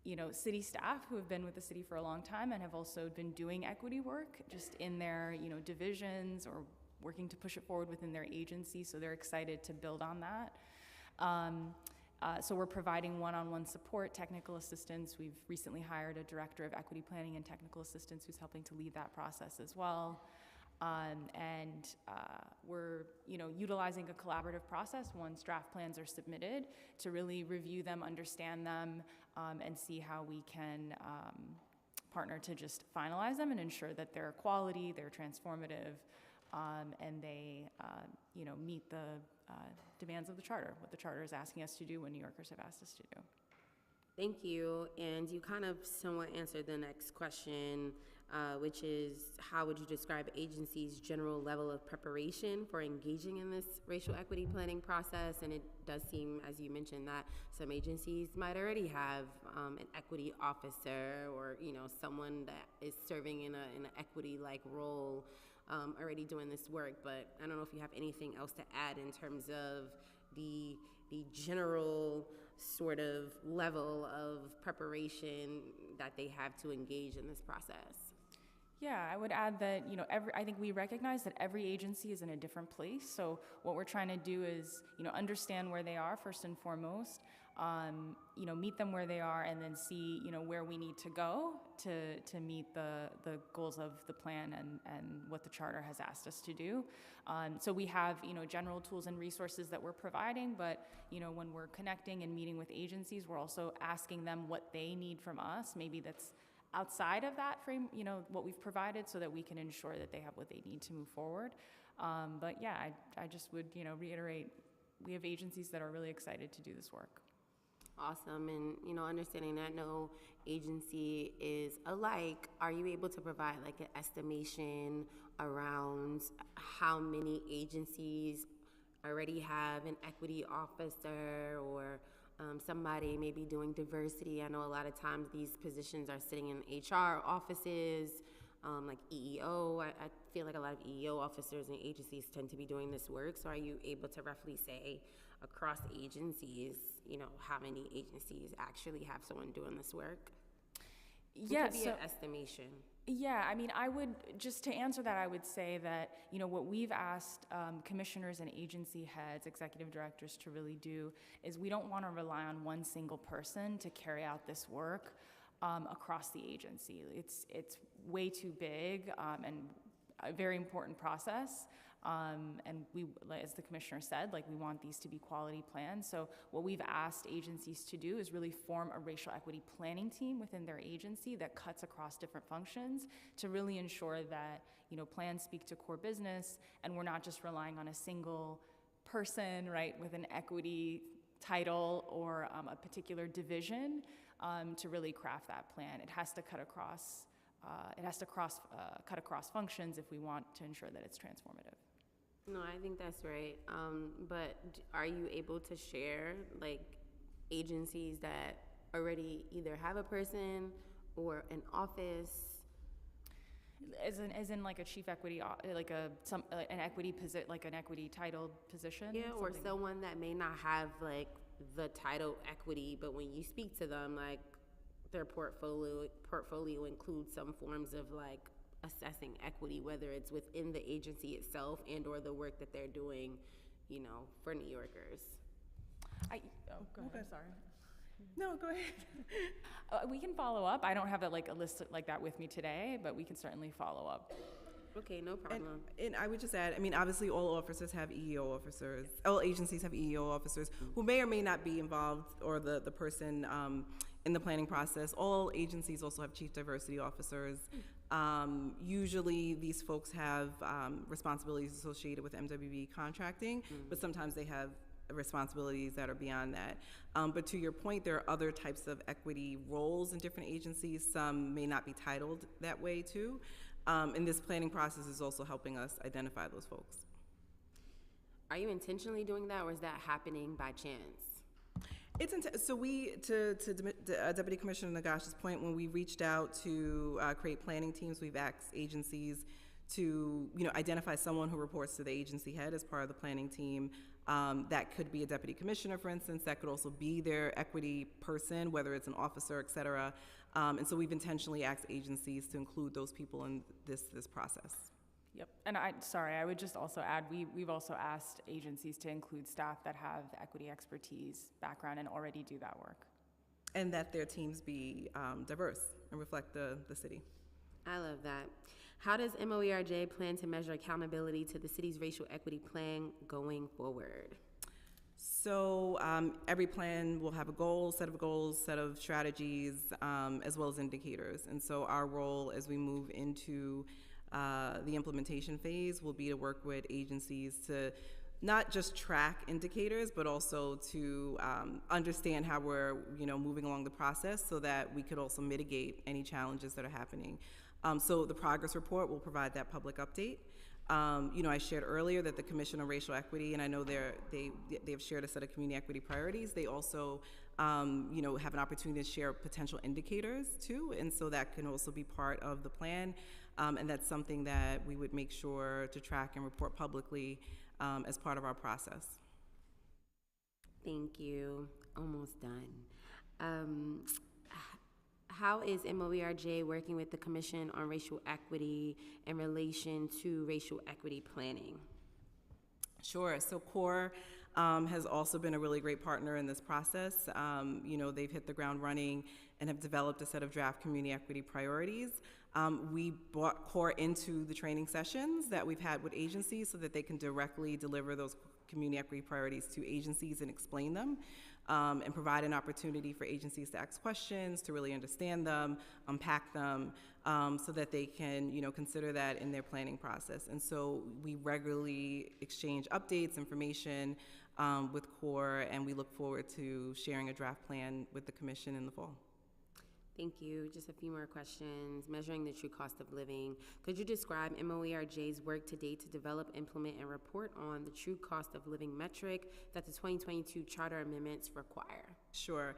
you know, city staff who have been with the city for a long time and have also been doing equity work just in their, you know, divisions or working to push it forward within their agency, so they're excited to build on that. So we're providing one-on-one support, technical assistance. We've recently hired a director of equity planning and technical assistance who's helping to lead that process as well. We're, you know, utilizing a collaborative process once draft plans are submitted to really review them, understand them, and see how we can partner to just finalize them and ensure that they're quality, they're transformative, and they, you know, meet the demands of the charter, what the charter is asking us to do, what New Yorkers have asked us to do. Thank you. And you kind of somewhat answered the next question, which is how would you describe agencies' general level of preparation for engaging in this racial equity planning process? And it does seem, as you mentioned, that some agencies might already have an equity officer or, you know, someone that is serving in an equity-like role already doing this work. But I don't know if you have anything else to add in terms of the general sort of level of preparation that they have to engage in this process. Yeah, I would add that, you know, I think we recognize that every agency is in a different place. So what we're trying to do is, you know, understand where they are first and foremost, you know, meet them where they are and then see, you know, where we need to go to meet the goals of the plan and what the charter has asked us to do. So we have, you know, general tools and resources that we're providing, but, you know, when we're connecting and meeting with agencies, we're also asking them what they need from us. Maybe that's outside of that frame, you know, what we've provided so that we can ensure that they have what they need to move forward. But yeah, I just would, you know, reiterate, we have agencies that are really excited to do this work. Awesome. And, you know, understanding that no agency is alike, are you able to provide like an estimation around how many agencies already have an equity officer or somebody maybe doing diversity? I know a lot of times these positions are sitting in HR offices, like EEO. I feel like a lot of EEO officers and agencies tend to be doing this work. So are you able to roughly say across agencies, you know, how many agencies actually have someone doing this work? Yeah, it could be an estimation. Yeah, I mean, I would, just to answer that, I would say that, you know, what we've asked commissioners and agency heads, executive directors to really do is we don't want to rely on one single person to carry out this work across the agency. It's way too big and a very important process. And we, as the commissioner said, like we want these to be quality plans. So what we've asked agencies to do is really form a racial equity planning team within their agency that cuts across different functions to really ensure that, you know, plans speak to core business and we're not just relying on a single person, right, with an equity title or a particular division to really craft that plan. It has to cut across. Cut across functions if we want to ensure that it's transformative. No, I think that's right. But are you able to share like agencies that already either have a person or an office? As in like a chief equity, like an equity like an equity titled position? Yeah, or Something- someone that may not have like the title equity, but when you speak to them, like their portfolio includes some forms of like assessing equity, whether it's within the agency itself and or the work that they're doing, you know, for New Yorkers. Go ahead, sorry. No, go ahead. We can follow up. I don't have that, like a list like that with me today, but we can certainly follow up. Okay, no problem. And I would just add, I mean, obviously all officers have EEO officers, all agencies have EEO officers who may or may not be involved, or the person in the planning process. All agencies also have chief diversity officers. Usually these folks have responsibilities associated with MWB contracting, but sometimes they have responsibilities that are beyond that. But to your point, there are other types of equity roles in different agencies. Some may not be titled that way too. And this planning process is also helping us identify those folks. Are you intentionally doing that, or is that happening by chance? So we, to Deputy Commissioner Nagash's point, when we reached out to create planning teams, we've asked agencies to, you know, identify someone who reports to the agency head as part of the planning team. That could be a deputy commissioner, for instance. That could also be their equity person, whether it's an officer, et cetera. And so we've intentionally asked agencies to include those people in this process. Yep. And I would just also add, we've also asked agencies to include staff that have equity expertise background and already do that work. And that their teams be diverse and reflect the city. I love that. How does MOERJ plan to measure accountability to the city's racial equity plan going forward? So every plan will have a goal, set of strategies, as well as indicators. And so our role as we move into the implementation phase will be to work with agencies to not just track indicators, but also to understand how we're, you know, moving along the process so that we could also mitigate any challenges that are happening. So the progress report will provide that public update. You know, I shared earlier that the Commission on Racial Equity, and I know they've shared a set of community equity priorities. They also, you know, have an opportunity to share potential indicators too, and so that can also be part of the plan. And that's something that we would make sure to track and report publicly as part of our process. Thank you. Almost done. How is MOERJ working with the Commission on Racial Equity in relation to racial equity planning? Sure. So CORE has also been a really great partner in this process. You know, they've hit the ground running and have developed a set of draft community equity priorities. We brought CORE into the training sessions that we've had with agencies so that they can directly deliver those community equity priorities to agencies and explain them, and provide an opportunity for agencies to ask questions, to really understand them, unpack them, so that they can, you know, consider that in their planning process. And so we regularly exchange updates, information with CORE, and we look forward to sharing a draft plan with the Commission in the fall. Thank you. Just a few more questions. Measuring the true cost of living. Could you describe MOERJ's work to date to develop, implement, and report on the true cost of living metric that the 2022 charter amendments require? Sure.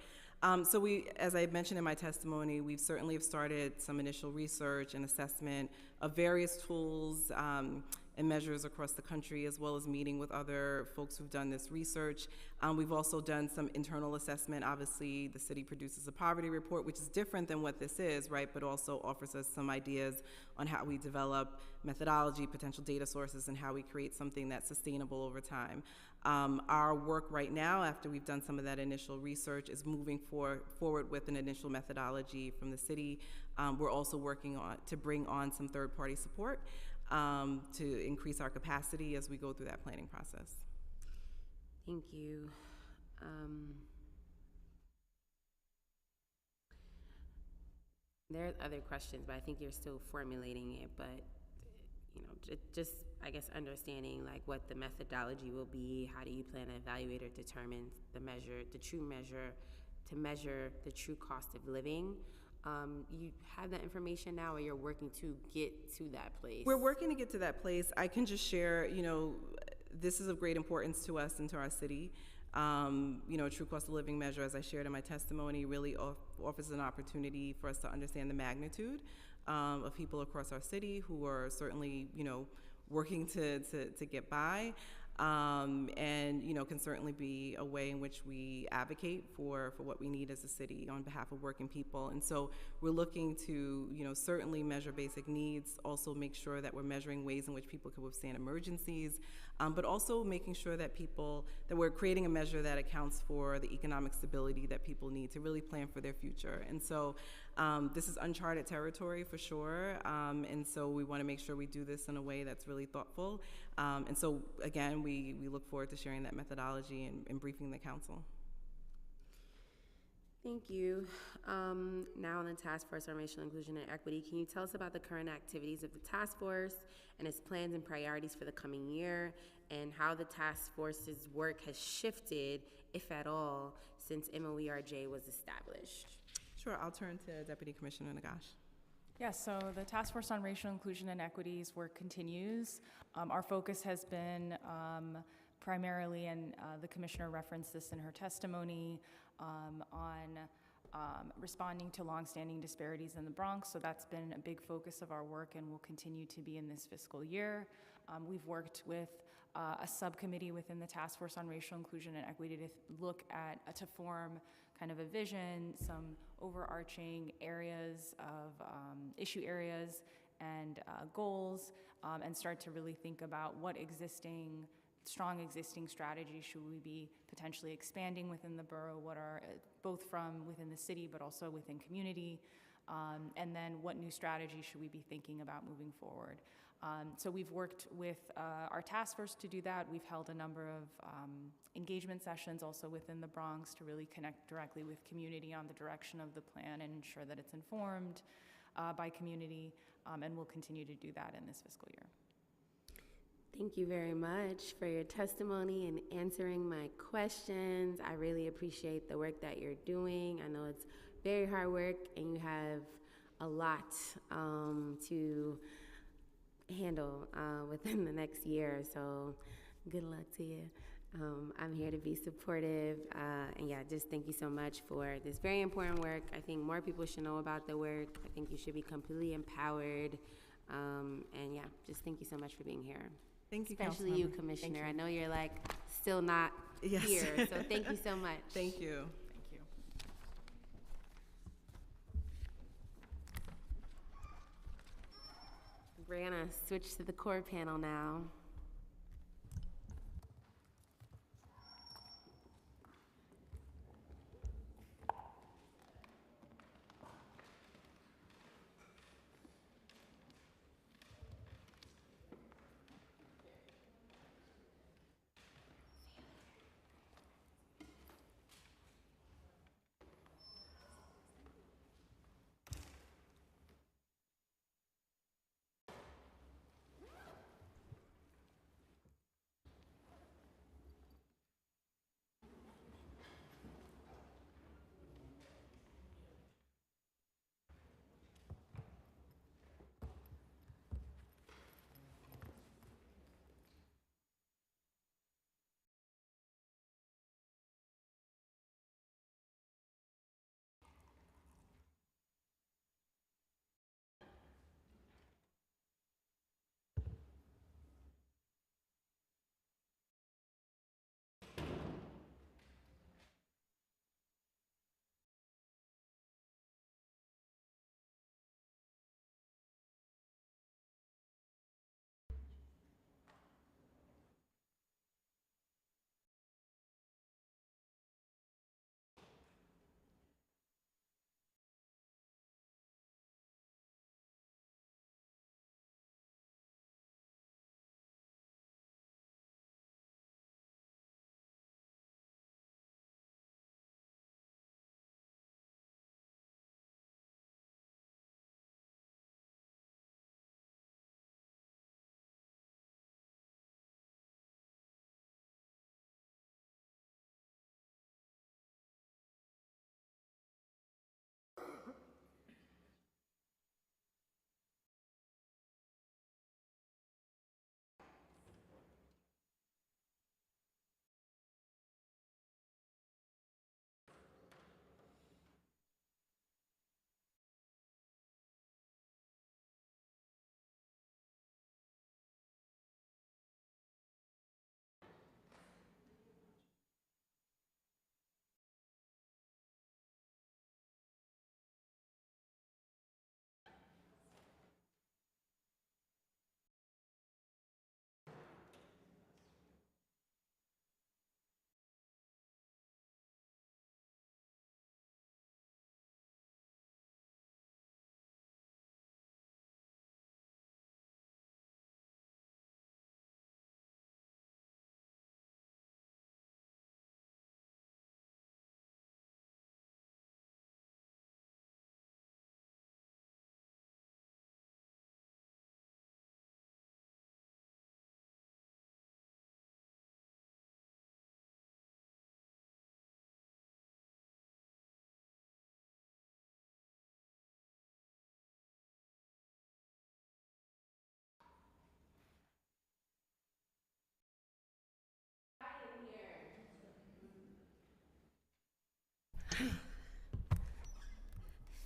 So we, as I mentioned in my testimony, we've certainly have started some initial research and assessment of various tools and measures across the country, as well as meeting with other folks who've done this research. We've also done some internal assessment. Obviously, the city produces a poverty report, which is different than what this is, right, but also offers us some ideas on how we develop methodology, potential data sources, and how we create something that's sustainable over time. Our work right now, after we've done some of that initial research, is moving forward with an initial methodology from the city. We're also working to bring on some third-party support to increase our capacity as we go through that planning process. Thank you. There are other questions, but I think you're still formulating it. But you know, just I guess understanding like what the methodology will be. How do you plan to evaluate or determine the true measure to measure the true cost of living? You have that information now, or you're working to get to that place? We're working to get to that place. I can just share, you know, this is of great importance to us and to our city. You know, true cost of living measure, as I shared in my testimony, really offers an opportunity for us to understand the magnitude of people across our city who are certainly, working to get by. And can certainly be a way in which we advocate for what we need as a city on behalf of working people. And so we're looking to certainly measure basic needs, also make sure that we're measuring ways in which people can withstand emergencies, but also making sure that we're creating a measure that accounts for the economic stability that people need to really plan for their future. And so this is uncharted territory for sure, and so we want to make sure we do this in a way that's really thoughtful. And so again, we look forward to sharing that methodology and briefing the council. Thank you. Now on the Task Force on Racial Inclusion and Equity, can you tell us about the current activities of the task force and its plans and priorities for the coming year, and how the task force's work has shifted, if at all, since MOERJ was established? Sure, I'll turn to Deputy Commissioner Nagash. Yeah, so the Task Force on Racial Inclusion and Equity's work continues. Our focus has been primarily, and the Commissioner referenced this in her testimony, on responding to longstanding disparities in the Bronx. So that's been a big focus of our work and will continue to be in this fiscal year. We've worked with a subcommittee within the Task Force on Racial Inclusion and Equity to look at, to form kind of a vision, some overarching areas of issue areas and goals, and start to really think about what strong existing strategies should we be potentially expanding within the borough, what are both from within the city but also within community, and then what new strategies should we be thinking about moving forward. So we've worked with our task force to do that. We've held a number of engagement sessions also within the Bronx to really connect directly with community on the direction of the plan and ensure that it's informed by community, and we'll continue to do that in this fiscal year. Thank you very much for your testimony and answering my questions. I really appreciate the work that you're doing. I know it's very hard work and you have a lot to handle within the next year, so good luck to you. I'm here to be supportive, and yeah, just thank you so much for this very important work. I think more people should know about the work. I think you should be completely empowered, and yeah, just thank you so much for being here. Thank you, especially you, Commissioner. You. I know you're like still not here, so thank you so much. Thank you. Thank you. We're gonna switch to the core panel now.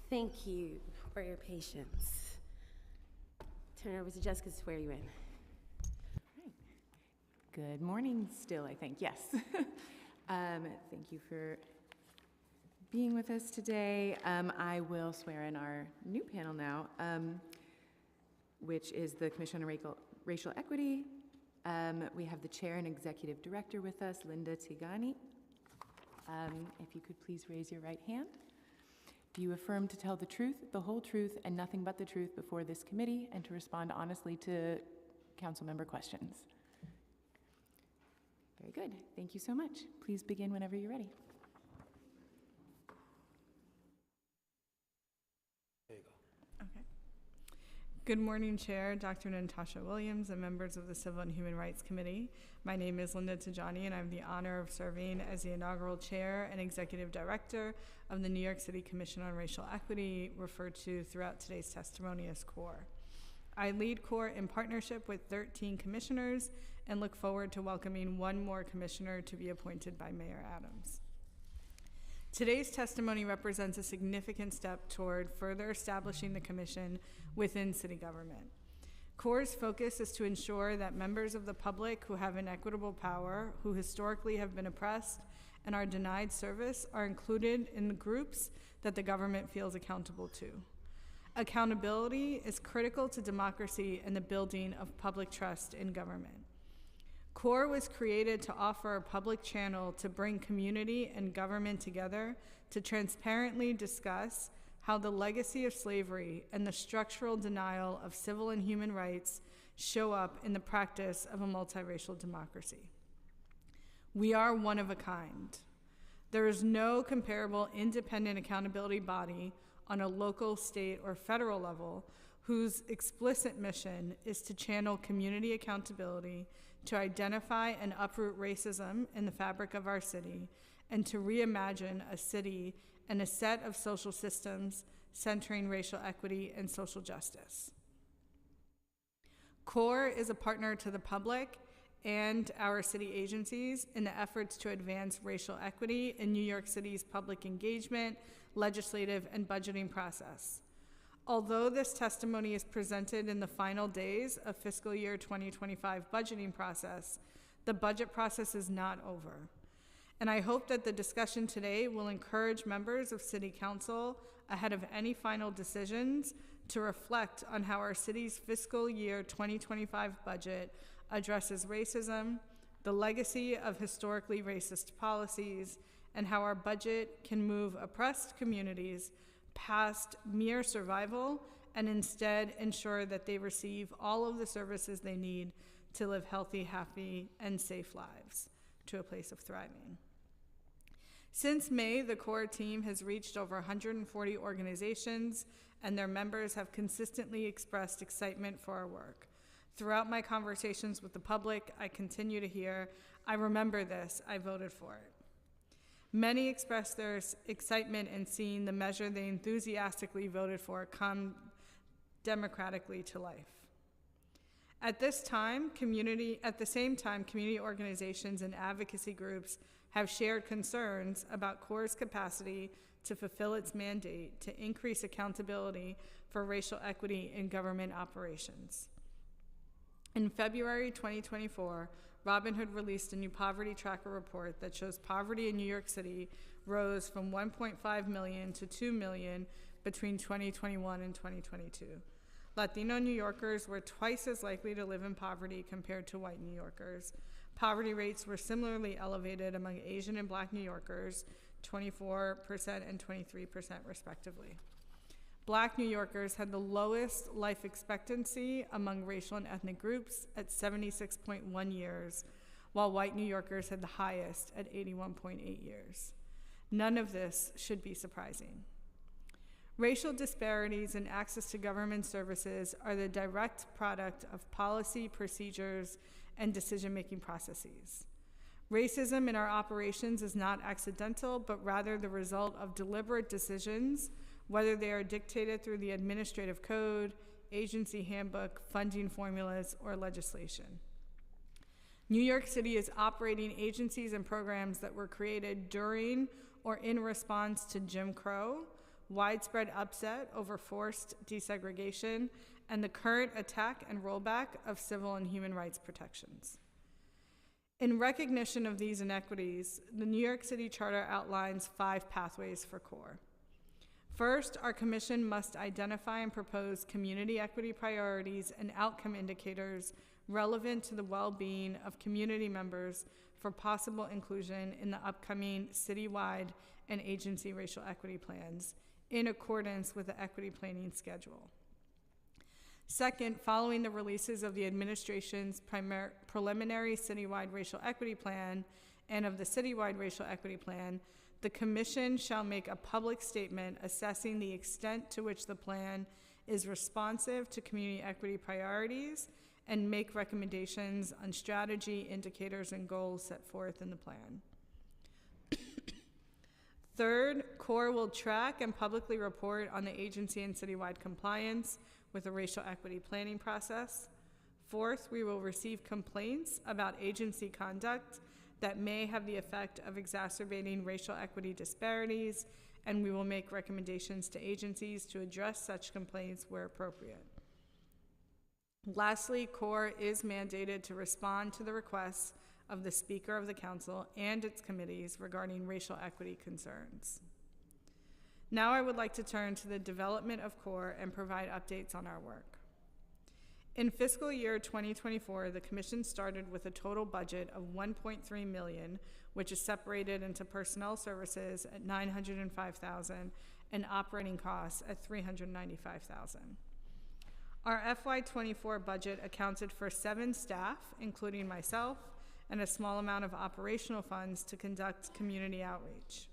Thank you for your patience. Turn it over to Jessica to swear you in. Good morning still, I think, yes. Thank you for being with us today. I will swear in our new panel now, which is the Commission on Racial Equity. We have the chair and executive director with us, Linda Tigani. If you could please raise your right hand. Do you affirm to tell the truth, the whole truth, and nothing but the truth before this committee, and to respond honestly to council member questions? Very good. Thank you so much. Please begin whenever you're ready. There you go. Okay. Good morning, Chair, Dr. Natasha Williams, and members of the Civil and Human Rights Committee. My name is Linda Tajani, and I have the honor of serving as the inaugural Chair and Executive Director of the New York City Commission on Racial Equity, referred to throughout today's testimony as CORE. I lead CORE in partnership with 13 commissioners and look forward to welcoming one more commissioner to be appointed by Mayor Adams. Today's testimony represents a significant step toward further establishing the commission within city government. CORE's focus is to ensure that members of the public who have inequitable power, who historically have been oppressed and are denied service, are included in the groups that the government feels accountable to. Accountability is critical to democracy and the building of public trust in government. CORE was created to offer a public channel to bring community and government together to transparently discuss how the legacy of slavery and the structural denial of civil and human rights show up in the practice of a multiracial democracy. We are one of a kind. There is no comparable independent accountability body on a local, state, or federal level whose explicit mission is to channel community accountability, to identify and uproot racism in the fabric of our city, and to reimagine a city and a set of social systems centering racial equity and social justice. CORE is a partner to the public and our city agencies in the efforts to advance racial equity in New York City's public engagement, legislative, and budgeting process. Although this testimony is presented in the final days of fiscal year 2025 budgeting process, the budget process is not over. And I hope that the discussion today will encourage members of City Council ahead of any final decisions to reflect on how our city's fiscal year 2025 budget addresses racism, the legacy of historically racist policies, and how our budget can move oppressed communities past mere survival and instead ensure that they receive all of the services they need to live healthy, happy, and safe lives to a place of thriving. Since May, the CORE team has reached over 140 organizations, and their members have consistently expressed excitement for our work. Throughout my conversations with the public, I continue to hear, "I remember this, I voted for it." Many expressed their excitement in seeing the measure they enthusiastically voted for come democratically to life. At the same time, community organizations and advocacy groups have shared concerns about CORE's capacity to fulfill its mandate to increase accountability for racial equity in government operations. In February 2024, Robin Hood released a new poverty tracker report that shows poverty in New York City rose from 1.5 million to 2 million between 2021 and 2022. Latino New Yorkers were twice as likely to live in poverty compared to white New Yorkers. Poverty rates were similarly elevated among Asian and Black New Yorkers, 24% and 23% respectively. Black New Yorkers had the lowest life expectancy among racial and ethnic groups at 76.1 years, while white New Yorkers had the highest at 81.8 years. None of this should be surprising. Racial disparities in access to government services are the direct product of policy, procedures, and decision-making processes. Racism in our operations is not accidental, but rather the result of deliberate decisions, whether they are dictated through the administrative code, agency handbook, funding formulas, or legislation. New York City is operating agencies and programs that were created during or in response to Jim Crow, widespread upset over forced desegregation, and the current attack and rollback of civil and human rights protections. In recognition of these inequities, the New York City Charter outlines 5 pathways for CORE. First, our commission must identify and propose community equity priorities and outcome indicators relevant to the well-being of community members for possible inclusion in the upcoming citywide and agency racial equity plans in accordance with the equity planning schedule. Second, following the releases of the administration's preliminary citywide racial equity plan and of the citywide racial equity plan, the commission shall make a public statement assessing the extent to which the plan is responsive to community equity priorities and make recommendations on strategy, indicators, and goals set forth in the plan. Third, CORE will track and publicly report on the agency and citywide compliance with the racial equity planning process. Fourth, we will receive complaints about agency conduct that may have the effect of exacerbating racial equity disparities, and we will make recommendations to agencies to address such complaints where appropriate. Lastly, CORE is mandated to respond to the requests of the Speaker of the Council and its committees regarding racial equity concerns. Now I would like to turn to the development of CORE and provide updates on our work. In fiscal year 2024, the Commission started with a total budget of $1.3 million, which is separated into personnel services at $905,000 and operating costs at $395,000. Our FY24 budget accounted for 7 staff, including myself, and a small amount of operational funds to conduct community outreach.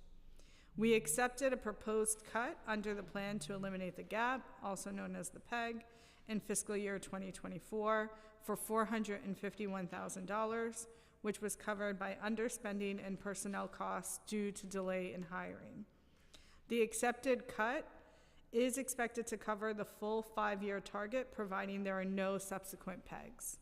We accepted a proposed cut under the plan to eliminate the gap, also known as the PEG, in fiscal year 2024 for $451,000, which was covered by underspending and personnel costs due to delay in hiring. The accepted cut is expected to cover the full 5-year target, providing there are no subsequent PEGs.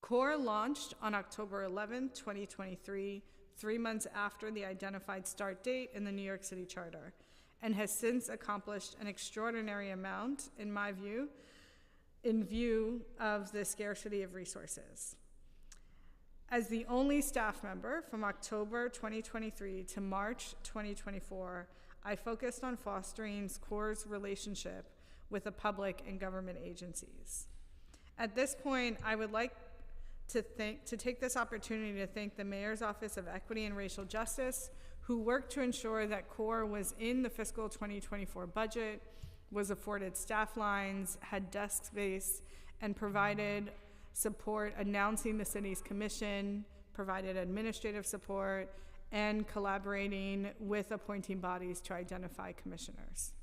CORE launched on October 11, 2023, 3 months after the identified start date in the New York City Charter, and has since accomplished an extraordinary amount, in my view, in view of the scarcity of resources. As the only staff member from October 2023 to March 2024, I focused on fostering CORE's relationship with the public and government agencies. At this point, I would like to take this opportunity to thank the Mayor's Office of Equity and Racial Justice, who worked to ensure that CORE was in the fiscal 2024 budget, was afforded staff lines, had desk space, and provided support announcing the city's commission, provided administrative support, and collaborating with appointing bodies to identify commissioners.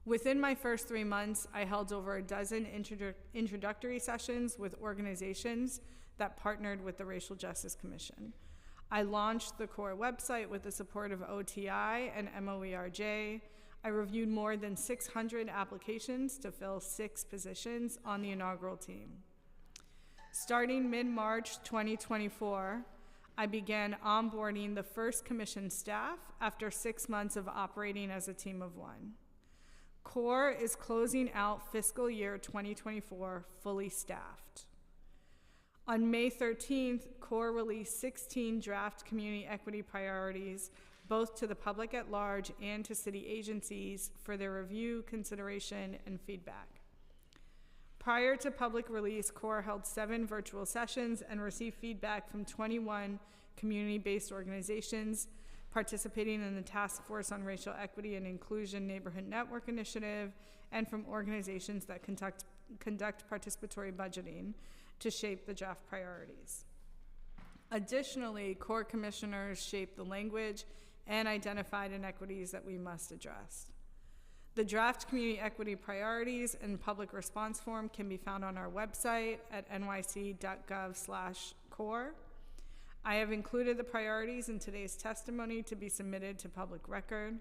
Within my first 3 months, I held over a dozen introductory sessions with organizations that partnered with the Racial Justice Commission. I launched the CORE website with the support of OTI and MOERJ. I reviewed more than 600 applications to fill 6 positions on the inaugural team. Starting mid-March 2024, I began onboarding the first commission staff after 6 months of operating as a team of 1. CORE is closing out fiscal year 2024 fully staffed. On May 13th, CORE released 16 draft community equity priorities, both to the public at large and to city agencies for their review, consideration, and feedback. Prior to public release, CORE held 7 virtual sessions and received feedback from 21 community-based organizations participating in the Task Force on Racial Equity and Inclusion Neighborhood Network Initiative, and from organizations that conduct participatory budgeting to shape the draft priorities. Additionally, CORE commissioners shaped the language and identified inequities that we must address. The draft community equity priorities and public response form can be found on our website at nyc.gov/core. I have included the priorities in today's testimony to be submitted to public record.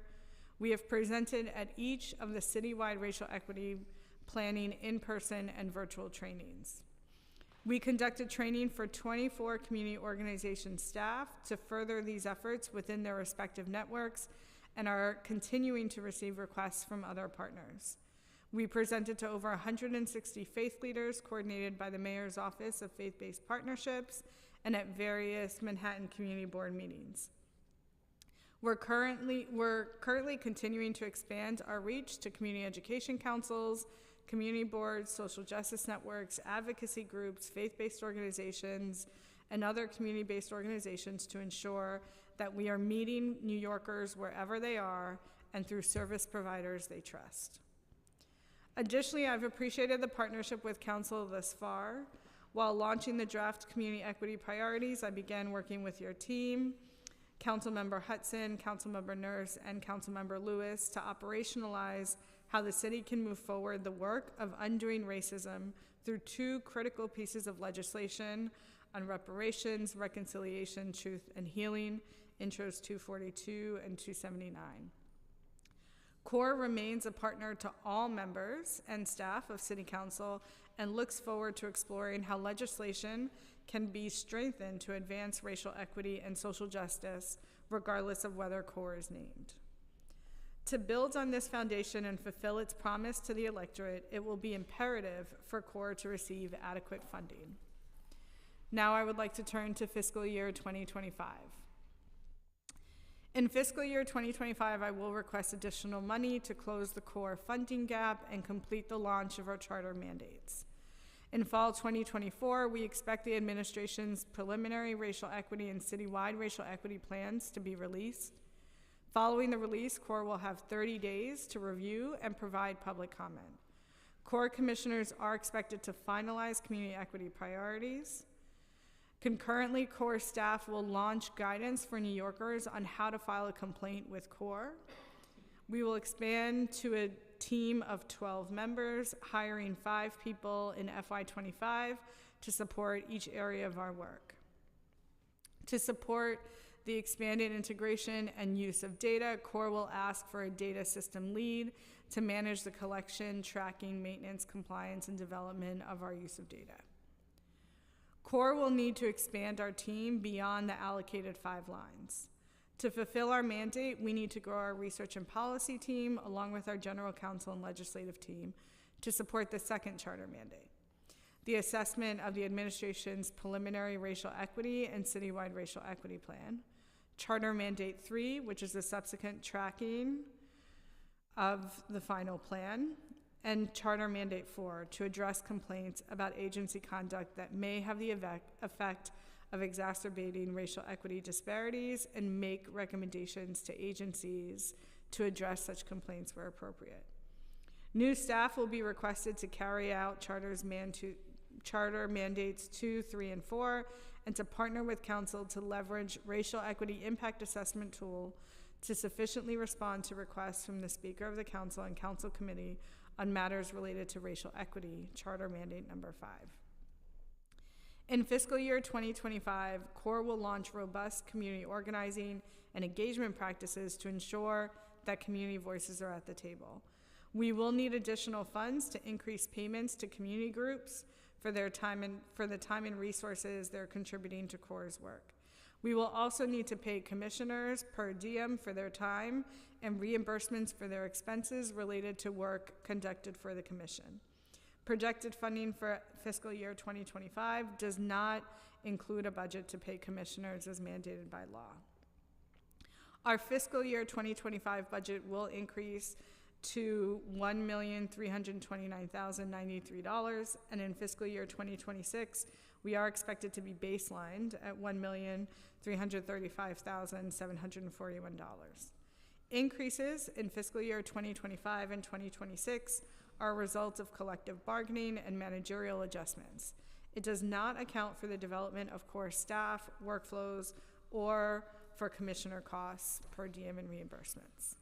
We have presented at each of the citywide racial equity planning in-person and virtual trainings. We conducted training for 24 community organization staff to further these efforts within their respective networks, and are continuing to receive requests from other partners. We presented to over 160 faith leaders coordinated by the Mayor's Office of Faith-Based Partnerships and at various Manhattan Community Board meetings. We're currently continuing to expand our reach to community education councils, community boards, social justice networks, advocacy groups, faith-based organizations, and other community-based organizations to ensure that we are meeting New Yorkers wherever they are and through service providers they trust. Additionally, I've appreciated the partnership with Council thus far. While launching the draft community equity priorities, I began working with your team, Councilmember Hudson, Councilmember Nurse, and Councilmember Lewis to operationalize how the city can move forward the work of undoing racism through two critical pieces of legislation on reparations, reconciliation, truth, and healing, Intros 242 and 279. CORE remains a partner to all members and staff of City Council and looks forward to exploring how legislation can be strengthened to advance racial equity and social justice, regardless of whether CORE is named. To build on this foundation and fulfill its promise to the electorate, it will be imperative for CORE to receive adequate funding. Now I would like to turn to fiscal year 2025. In fiscal year 2025, I will request additional money to close the CORE funding gap and complete the launch of our charter mandates. In fall 2024, we expect the administration's preliminary racial equity and citywide racial equity plans to be released. Following the release, CORE will have 30 days to review and provide public comment. CORE commissioners are expected to finalize community equity priorities. Concurrently, CORE staff will launch guidance for New Yorkers on how to file a complaint with CORE. We will expand to a team of 12 members, hiring 5 people in FY25 to support each area of our work. To support the expanded integration and use of data, CORE will ask for a data system lead to manage the collection, tracking, maintenance, compliance, and development of our use of data. CORE will need to expand our team beyond the allocated 5 lines. To fulfill our mandate, we need to grow our research and policy team along with our general counsel and legislative team to support the second charter mandate, the assessment of the administration's preliminary racial equity and citywide racial equity plan, charter mandate 3, which is the subsequent tracking of the final plan, and charter mandate 4 to address complaints about agency conduct that may have the effect of exacerbating racial equity disparities and make recommendations to agencies to address such complaints where appropriate. New staff will be requested to carry out charter mandates 2, 3, and 4, and to partner with council to leverage racial equity impact assessment tool to sufficiently respond to requests from the Speaker of the Council and Council Committee on matters related to racial equity, charter mandate number 5. In fiscal year 2025, CORE will launch robust community organizing and engagement practices to ensure that community voices are at the table. We will need additional funds to increase payments to community groups for the time and resources they're contributing to CORE's work. We will also need to pay commissioners per diem for their time and reimbursements for their expenses related to work conducted for the commission. Projected funding for fiscal year 2025 does not include a budget to pay commissioners as mandated by law. Our fiscal year 2025 budget will increase to $1,329,093, and in fiscal year 2026, we are expected to be baselined at $1,335,741. Increases in fiscal year 2025 and 2026 are a result of collective bargaining and managerial adjustments. It does not account for the development of core staff, workflows, or for commissioner costs per diem and reimbursements.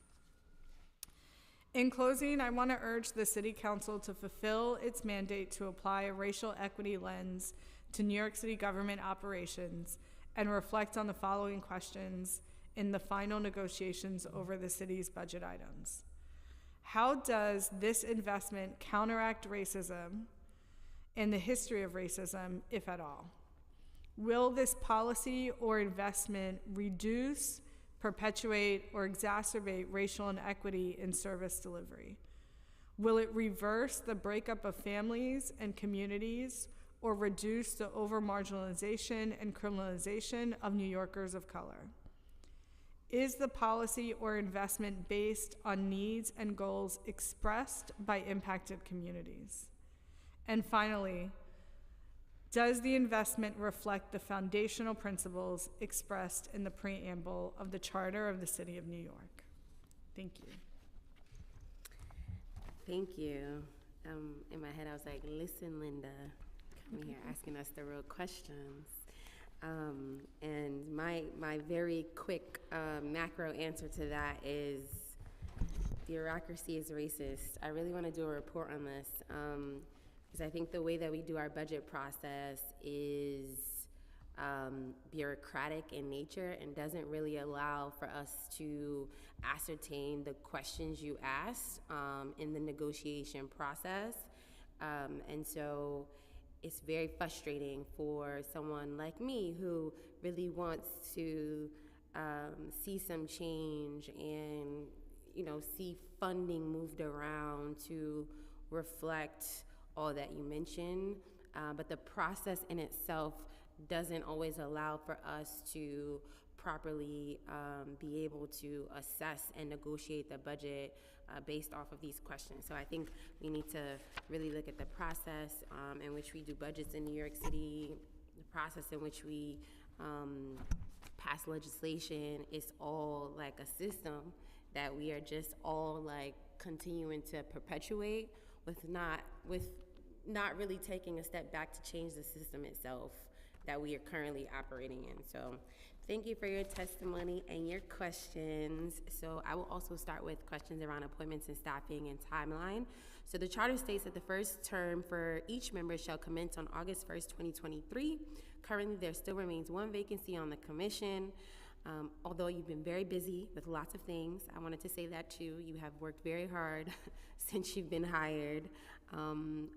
In closing, I want to urge the City Council to fulfill its mandate to apply a racial equity lens to New York City government operations and reflect on the following questions in the final negotiations over the city's budget items. How does this investment counteract racism and the history of racism, if at all? Will this policy or investment reduce, perpetuate, or exacerbate racial inequity in service delivery? Will it reverse the breakup of families and communities or reduce the over-marginalization and criminalization of New Yorkers of color? Is the policy or investment based on needs and goals expressed by impacted communities? And finally, does the investment reflect the foundational principles expressed in the preamble of the Charter of the City of New York? Thank you. Thank you. In my head, I was like, listen, Linda, coming here asking us the real questions. And my very quick macro answer to that is bureaucracy is racist. I really want to do a report on this because I think the way that we do our budget process is bureaucratic in nature and doesn't really allow for us to ascertain the questions you asked in the negotiation process. And so it's very frustrating for someone like me who really wants to see some change and, you know, see funding moved around to reflect all that you mentioned. But the process in itself doesn't always allow for us to properly be able to assess and negotiate the budget based off of these questions. So I think we need to really look at the process in which we do budgets in New York City, the process in which we pass legislation. It's all like a system that we are just all like continuing to perpetuate with not really taking a step back to change the system itself that we are currently operating in. So thank you for your testimony and your questions. So I will also start with questions around appointments and staffing and timeline. So the charter states that the first term for each member shall commence on August 1st, 2023. Currently, there still remains one vacancy on the commission. Although you've been very busy with lots of things, I wanted to say that too. You have worked very hard since you've been hired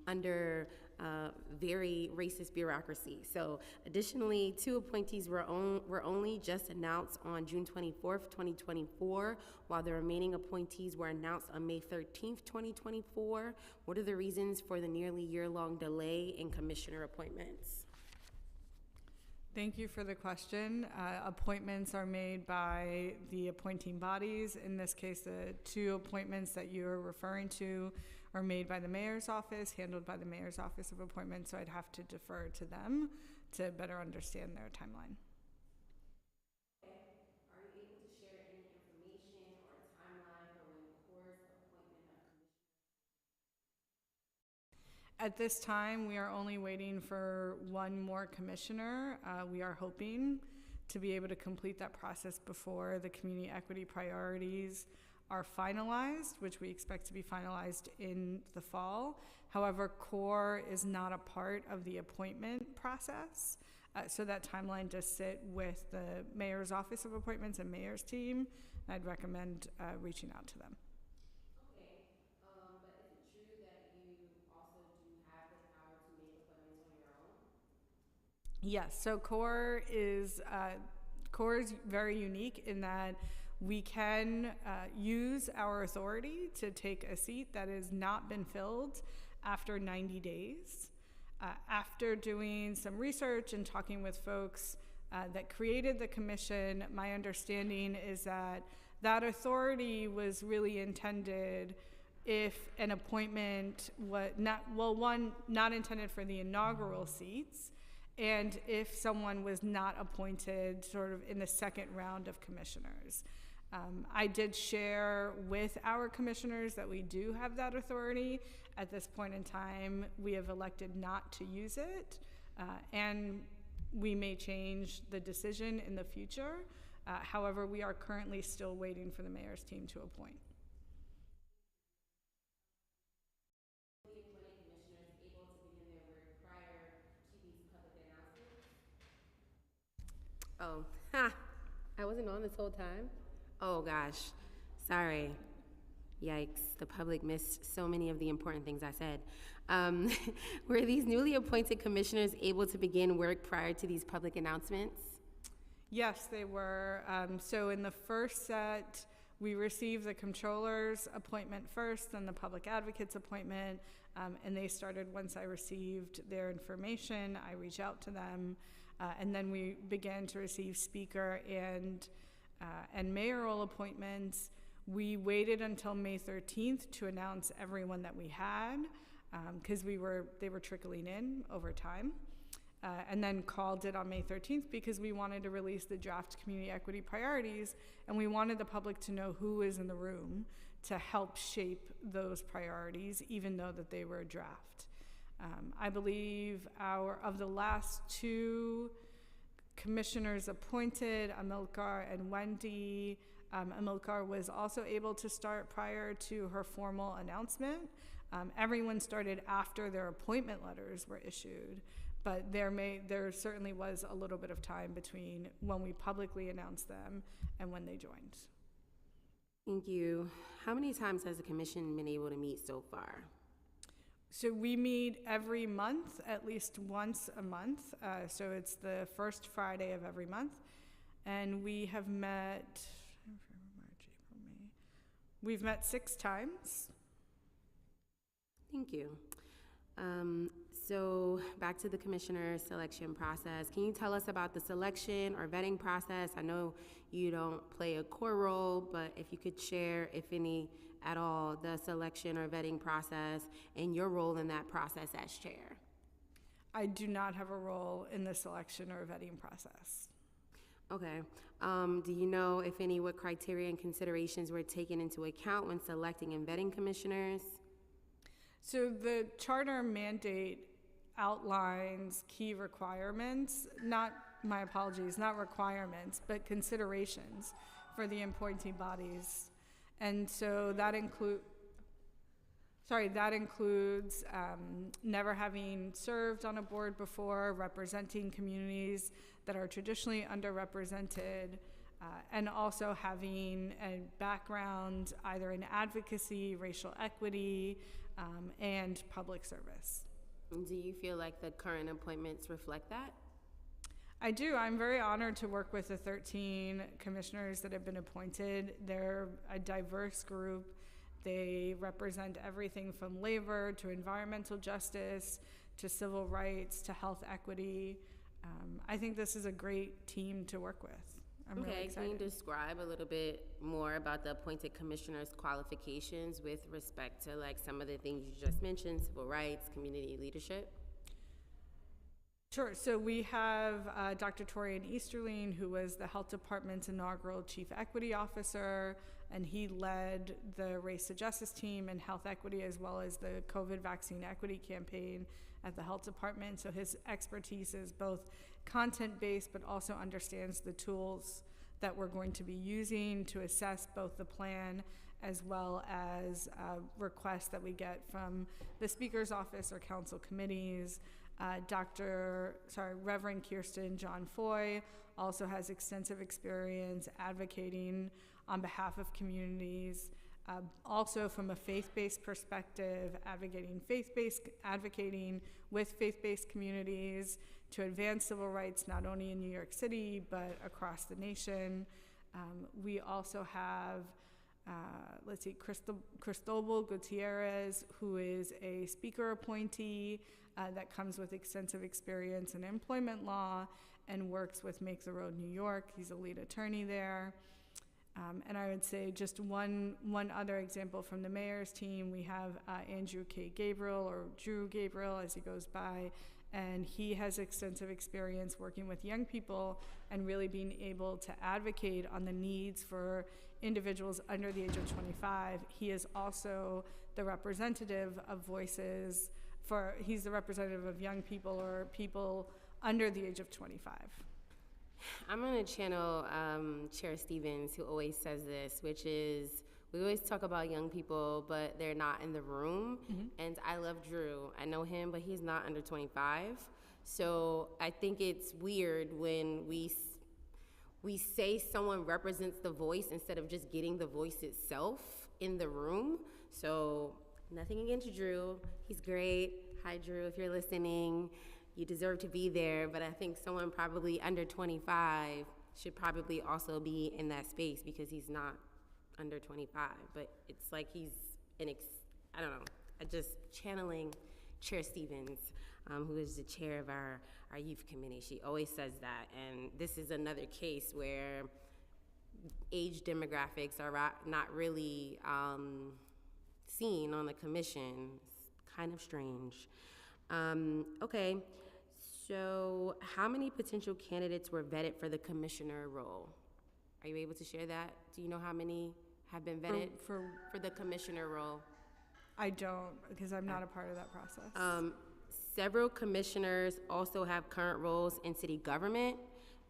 under very racist bureaucracy. So additionally, 2 appointees were only just announced on June 24th, 2024, while the remaining appointees were announced on May 13th, 2024. What are the reasons for the nearly year-long delay in commissioner appointments? Thank you for the question. Appointments are made by the appointing bodies. In this case, the 2 appointments that you are referring to are made by the mayor's office, handled by the mayor's office of appointments, so I'd have to defer to them to better understand their timeline. Okay. Are you able to share any information or timeline for when CORE's appointment of commissioners? At this time, we are only waiting for one more commissioner. We are hoping to be able to complete that process before the community equity priorities are finalized, which we expect to be finalized in the fall. However, CORE is not a part of the appointment process, so that timeline does sit with the mayor's office of appointments and mayor's team. I'd recommend reaching out to them. Okay, but is it true that you also do have the power to make appointments on your own? Yes, so CORE is very unique in that we can use our authority to take a seat that has not been filled after 90 days. After doing some research and talking with folks that created the commission, my understanding is that that authority was really intended if an appointment was not intended for the inaugural seats, and if someone was not appointed sort of in the second round of commissioners. I did share with our commissioners that we do have that authority. At this point in time, we have elected not to use it, and we may change the decision in the future. However, we are currently still waiting for the mayor's team to appoint. The appointed commissioners able to begin their work prior to these public announcements? I wasn't on this whole time? Oh gosh, sorry. Yikes, the public missed so many of the important things I said. Were these newly appointed commissioners able to begin work prior to these public announcements? Yes, they were. So in the first set, we received the controller's appointment first, then the public advocate's appointment, and they started once I received their information. I reached out to them, and then we began to receive speaker and mayoral appointments. We waited until May 13th to announce everyone that we had, because they were trickling in over time. And then called it on May 13th because we wanted to release the draft community equity priorities, and we wanted the public to know who is in the room to help shape those priorities, even though that they were a draft. I believe of the last two commissioners appointed, Amilcar and Wendy, Amilcar was also able to start prior to her formal announcement. Everyone started after their appointment letters were issued. But there certainly was a little bit of time between when we publicly announced them and when they joined. Thank you. How many times has the commission been able to meet so far? So we meet every month, at least once a month. So it's the first Friday of every month. And we have met, we've met 6 times. Thank you. So back to the commissioner selection process. Can you tell us about the selection or vetting process? I know you don't play a core role, but if you could share, if any at all, the selection or vetting process and your role in that process as chair. I do not have a role in the selection or vetting process. Okay. Do you know, if any, what criteria and considerations were taken into account when selecting and vetting commissioners? So the charter mandate outlines key requirements, not requirements, but considerations for the appointing bodies. And so that includes never having served on a board before, representing communities that are traditionally underrepresented, and also having a background either in advocacy, racial equity, and public service. Do you feel like the current appointments reflect that? I do. I'm very honored to work with the 13 commissioners that have been appointed. They're a diverse group. They represent everything from labor to environmental justice to civil rights to health equity. I think this is a great team to work with. I'm really excited. Can you describe a little bit more about the appointed commissioner's qualifications with respect to like some of the things you just mentioned, civil rights, community leadership? Sure. So we have Dr. Torian Easterling, who was the Health Department's inaugural Chief Equity Officer, and he led the Race to Justice team and health equity, as well as the COVID vaccine equity campaign at the Health Department. So his expertise is both content-based, but also understands the tools that we're going to be using to assess both the plan as well as requests that we get from the Speaker's Office or council committees. Reverend Kirsten John Foy also has extensive experience advocating on behalf of communities, also from a faith-based perspective, advocating with faith-based communities to advance civil rights not only in New York City but across the nation. We also have Cristobal Gutierrez, who is a speaker appointee that comes with extensive experience in employment law and works with Make the Road New York. He's a lead attorney there. And I would say just one other example from the mayor's team, we have Andrew K. Gabriel, or Drew Gabriel as he goes by, and he has extensive experience working with young people and really being able to advocate on the needs for individuals under the age of 25. He is also the representative of voices he's the representative of young people or people under the age of 25. I'm going to channel Chair Stevens, who always says this, which is, we always talk about young people, but they're not in the room. Mm-hmm. And I love Drew. I know him, but he's not under 25. So I think it's weird when we say someone represents the voice instead of just getting the voice itself in the room. So nothing against Drew. He's great. Hi, Drew, if you're listening. You deserve to be there, but I think someone probably under 25 should probably also be in that space because he's not under 25. But it's like he's I don't know. I just channeling Chair Stevens, who is the chair of our youth committee. She always says that, and this is another case where age demographics are not really seen on the commission. It's kind of strange. Okay, so how many potential candidates were vetted for the commissioner role? Are you able to share that? Do you know how many have been vetted for the commissioner role? I don't, because I'm not a part of that process. Several commissioners also have current roles in city government.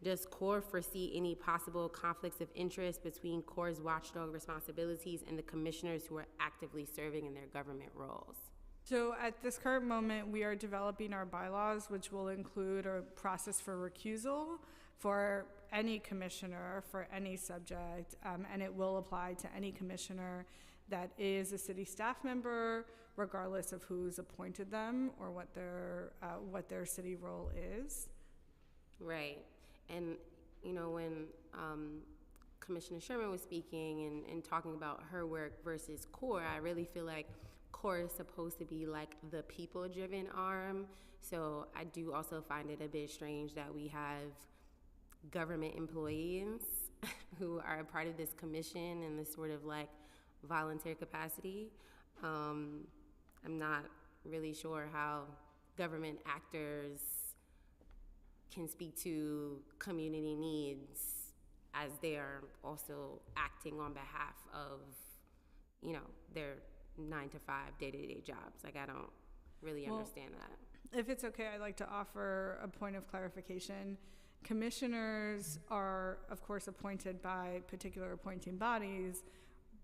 Does CORE foresee any possible conflicts of interest between CORE's watchdog responsibilities and the commissioners who are actively serving in their government roles? So at this current moment, we are developing our bylaws, which will include a process for recusal for any commissioner for any subject, and it will apply to any commissioner that is a city staff member, regardless of who's appointed them or what their city role is. Right. And, you know, when Commissioner Sherman was speaking and talking about her work versus CORE, I really feel like CORE is supposed to be like the people-driven arm. So I do also find it a bit strange that we have government employees who are a part of this commission in this sort of like volunteer capacity. I'm not really sure how government actors can speak to community needs as they are also acting on behalf of, you know, their 9-to-5 day-to-day jobs. Like, I don't really understand that. If it's okay, I'd like to offer a point of clarification. Commissioners are, of course, appointed by particular appointing bodies,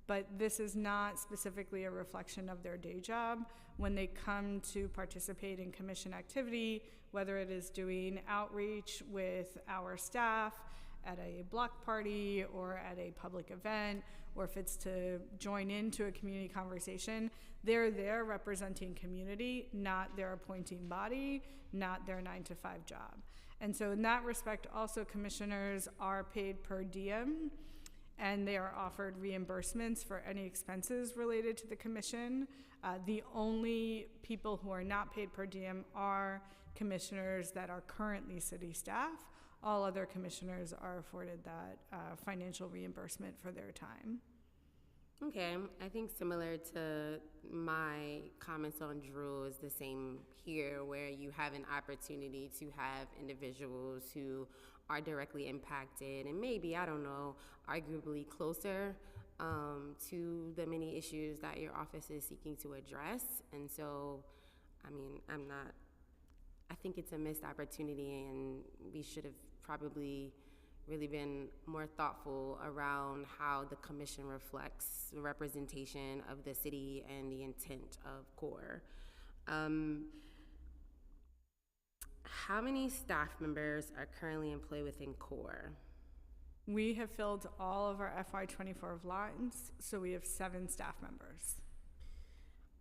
but this is not specifically a reflection of their day job. When they come to participate in commission activity, whether it is doing outreach with our staff at a block party or at a public event, or if it's to join into a community conversation, they're there representing community, not their appointing body, not their 9-to-5 job. And so in that respect, also commissioners are paid per diem, and they are offered reimbursements for any expenses related to the commission. The only people who are not paid per diem are commissioners that are currently city staff. All other commissioners are afforded that financial reimbursement for their time. Okay, I think similar to my comments on Drew is the same here, where you have an opportunity to have individuals who are directly impacted and maybe, I don't know, arguably closer to the many issues that your office is seeking to address. And so, I mean, I think it's a missed opportunity, and we should have probably really been more thoughtful around how the commission reflects the representation of the city and the intent of CORE. How many staff members are currently employed within CORE? We have filled all of our FY24 lines, so we have 7 staff members.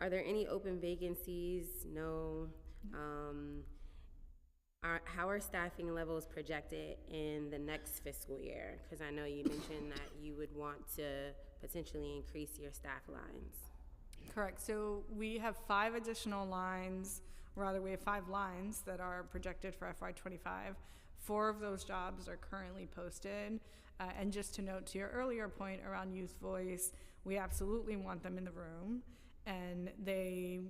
Are there any open vacancies? No. How are staffing levels projected in the next fiscal year? Because I know you mentioned that you would want to potentially increase your staff lines. Correct. So we have 5 additional lines, rather we have 5 lines that are projected for FY25. 4 of those jobs are currently posted. And just to note to your earlier point around youth voice, we absolutely want them in the room, and they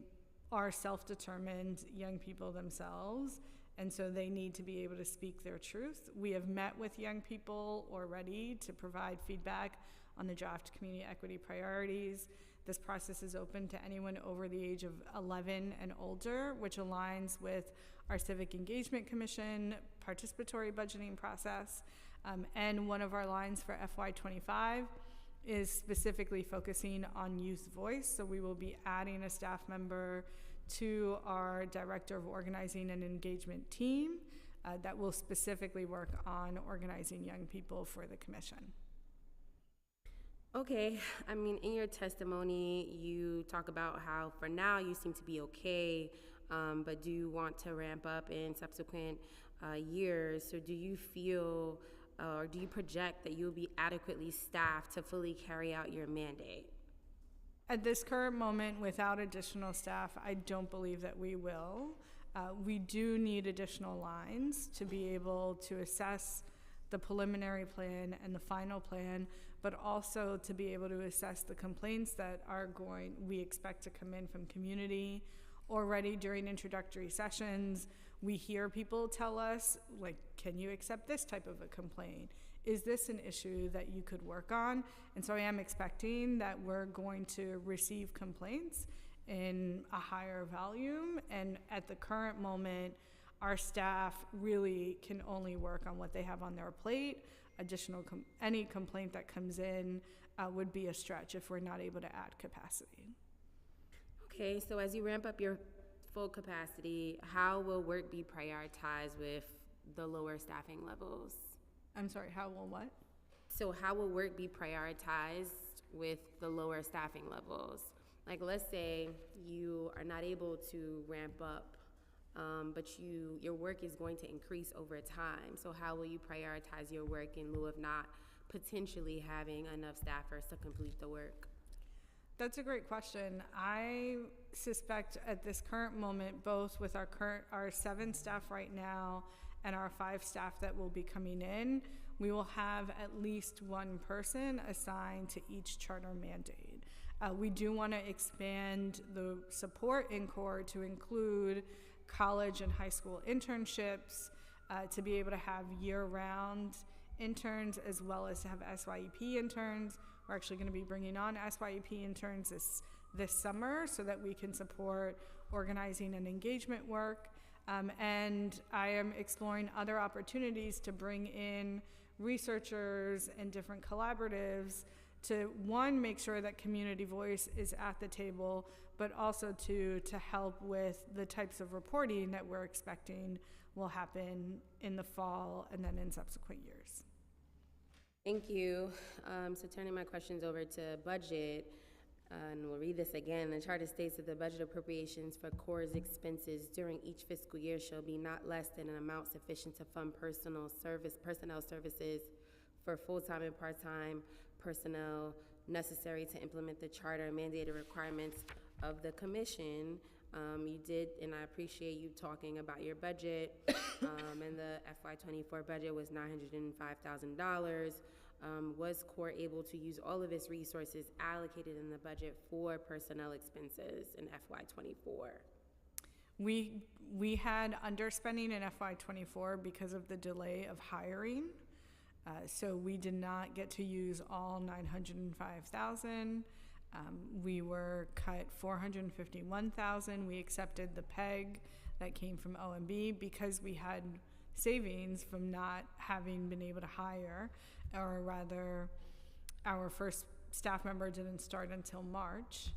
are self-determined young people themselves. And so they need to be able to speak their truth. We have met with young people already to provide feedback on the draft community equity priorities. This process is open to anyone over the age of 11 and older, which aligns with our Civic Engagement Commission participatory budgeting process. And one of our lines for FY25 is specifically focusing on youth voice. So we will be adding a staff member to our Director of Organizing and Engagement team that will specifically work on organizing young people for the commission. Okay, I mean, in your testimony, you talk about how for now you seem to be okay, but do you want to ramp up in subsequent years? So do you feel or do you project that you will be adequately staffed to fully carry out your mandate? At this current moment, without additional staff, I don't believe that we will. We do need additional lines to be able to assess the preliminary plan and the final plan, but also to be able to assess the complaints that we expect to come in from community. Already during introductory sessions, we hear people tell us, like, can you accept this type of a complaint? Is this an issue that you could work on? And so I am expecting that we're going to receive complaints in a higher volume. And at the current moment, our staff really can only work on what they have on their plate. Any complaint that comes in would be a stretch if we're not able to add capacity. Okay, so as you ramp up your full capacity, how will work be prioritized with the lower staffing levels? I'm sorry, how will what? So how will work be prioritized with the lower staffing levels? Like, let's say you are not able to ramp up, but your work is going to increase over time. So how will you prioritize your work in lieu of not potentially having enough staffers to complete the work? That's a great question. I suspect at this current moment, both with our 7 staff right now and our 5 staff that will be coming in, we will have at least one person assigned to each charter mandate. We do want to expand the support in core to include college and high school internships, to be able to have year-round interns as well as to have SYEP interns. We're actually going to be bringing on SYEP interns this summer so that we can support organizing and engagement work. And I am exploring other opportunities to bring in researchers and different collaboratives to, one, make sure that community voice is at the table, but also to help with the types of reporting that we're expecting will happen in the fall and then in subsequent years. Thank you. So turning my questions over to budget, and we'll read this again. The charter states that the budget appropriations for CORE's expenses during each fiscal year shall be not less than an amount sufficient to fund personnel services for full-time and part-time personnel necessary to implement the charter mandated requirements of the commission. You did, and I appreciate you talking about your budget, and the FY24 budget was $905,000. Was CORE able to use all of its resources allocated in the budget for personnel expenses in FY24? We had underspending in FY24 because of the delay of hiring. So we did not get to use all $905,000. We were cut $451,000. We accepted the PEG that came from OMB because we had savings from not having been able to hire, or rather, our first staff member didn't start until March.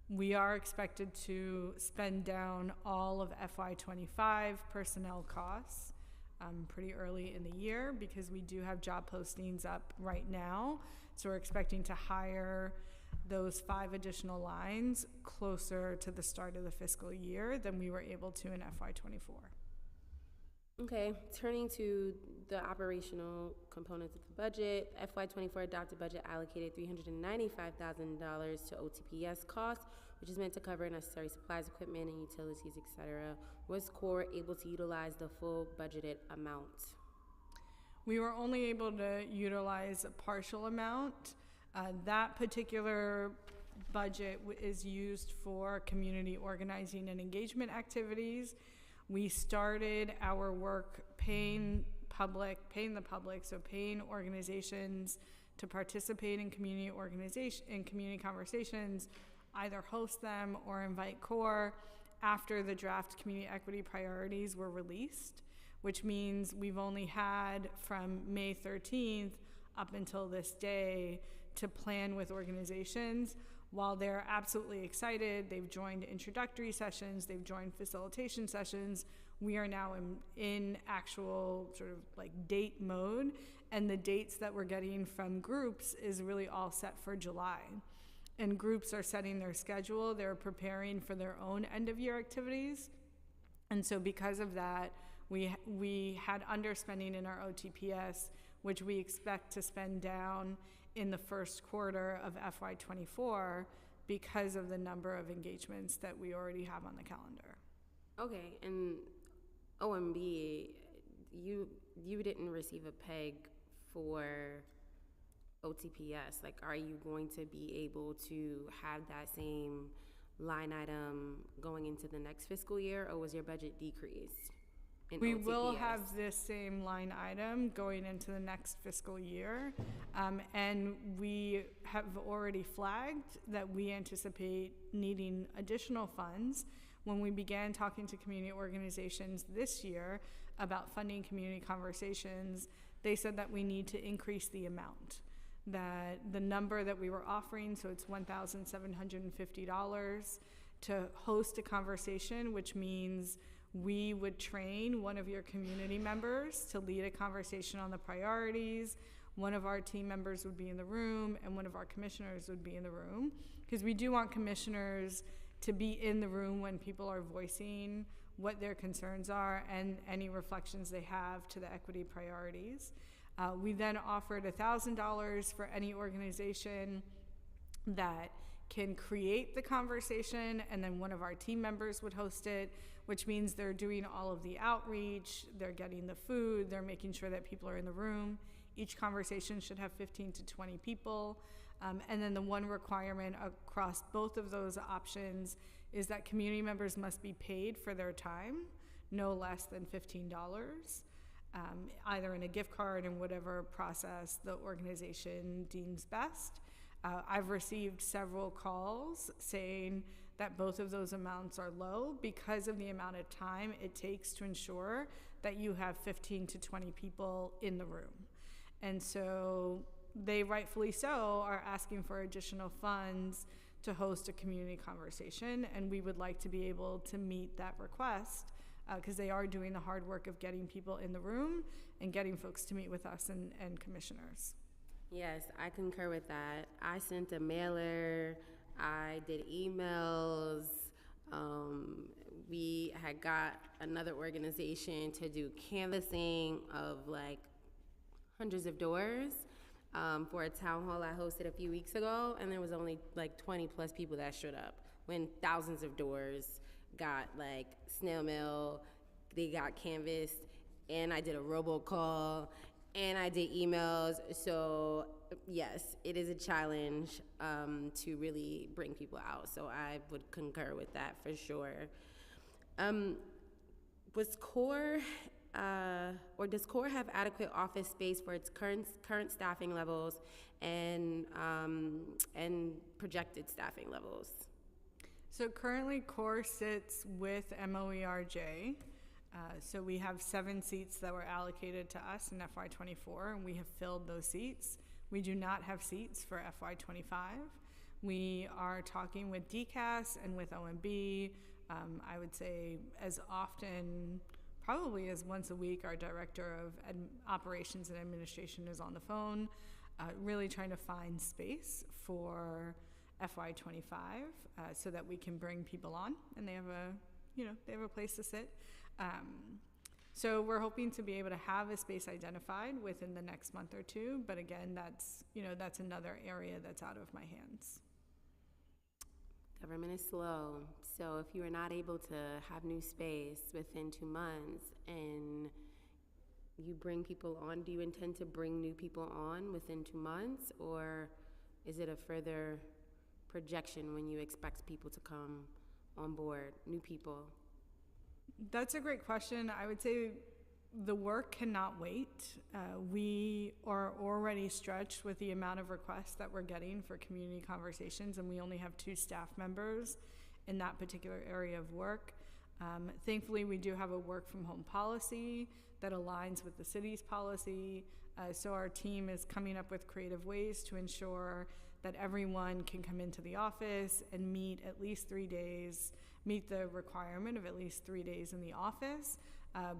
We are expected to spend down all of FY25 personnel costs pretty early in the year because we do have job postings up right now. So we're expecting to hire those 5 additional lines closer to the start of the fiscal year than we were able to in FY24. Okay, turning to the operational components of the budget, FY24 adopted budget allocated $395,000 to OTPS costs, which is meant to cover necessary supplies, equipment, and utilities, etc. Was CORE able to utilize the full budgeted amount? We were only able to utilize a partial amount. That particular budget is used for community organizing and engagement activities. We started our work paying the public, so paying organizations to participate in community conversations, either host them or invite CORE after the draft community equity priorities were released, which means we've only had from May 13th up until this day to plan with organizations. While they're absolutely excited, they've joined introductory sessions, they've joined facilitation sessions, we are now in actual sort of like date mode, and the dates that we're getting from groups is really all set for July. And groups are setting their schedule, they're preparing for their own end of year activities. And so because of that, We had underspending in our OTPS, which we expect to spend down in the first quarter of FY24 because of the number of engagements that we already have on the calendar. Okay, and OMB, you didn't receive a PEG for OTPS. Like, are you going to be able to have that same line item going into the next fiscal year, or was your budget decreased in We OTPS? will have this same line item going into the next fiscal year, and we have already flagged that we anticipate needing additional funds. When we began talking to community organizations this year about funding community conversations, they said that we need to increase the amount, that the number that we were offering, so it's $1,750 to host a conversation, which means we would train one of your community members to lead a conversation on the priorities. One of our team members would be in the room, and one of our commissioners would be in the room, because we do want commissioners to be in the room when people are voicing what their concerns are and any reflections they have to the equity priorities. We then offered $1,000 for any organization that can create the conversation, and then one of our team members would host it, which means they're doing all of the outreach, they're getting the food, they're making sure that people are in the room. Each conversation should have 15 to 20 people. And then the one requirement across both of those options is that community members must be paid for their time, no less than $15, either in a gift card and whatever process the organization deems best. I've received several calls saying that both of those amounts are low because of the amount of time it takes to ensure that you have 15 to 20 people in the room. And so they rightfully so are asking for additional funds to host a community conversation, and we would like to be able to meet that request because they are doing the hard work of getting people in the room and getting folks to meet with us and commissioners. Yes, I concur with that. I sent a mailer, I did emails, we had got another organization to do canvassing of like hundreds of doors for a town hall I hosted a few weeks ago, and there was only like 20 plus people that showed up when thousands of doors got like snail mail, they got canvassed, and I did a robocall, and I did emails. So yes, it is a challenge to really bring people out. So I would concur with that for sure. Was CORE or does CORE have adequate office space for its current staffing levels and projected staffing levels? So currently CORE sits with MOERJ. So we have 7 seats that were allocated to us in FY24, and we have filled those seats. We do not have seats for FY25. We are talking with DCAS and with OMB. I would say as often, probably as once a week, our director of operations and administration is on the phone, really trying to find space for FY25 so that we can bring people on and they have a place to sit. So we're hoping to be able to have a space identified within the next month or two, but again, that's another area that's out of my hands. Government is slow, so if you are not able to have new space within 2 months and you bring people on, do you intend to bring new people on within 2 months, or is it a further projection when you expect people to come on board, new people? That's a great question. I would say the work cannot wait. We are already stretched with the amount of requests that we're getting for community conversations, and we only have 2 staff members in that particular area of work. Thankfully, we do have a work from home policy that aligns with the city's policy. So our team is coming up with creative ways to ensure that everyone can come into the office and meet at least 3 days, meet the requirement of at least 3 days in the office.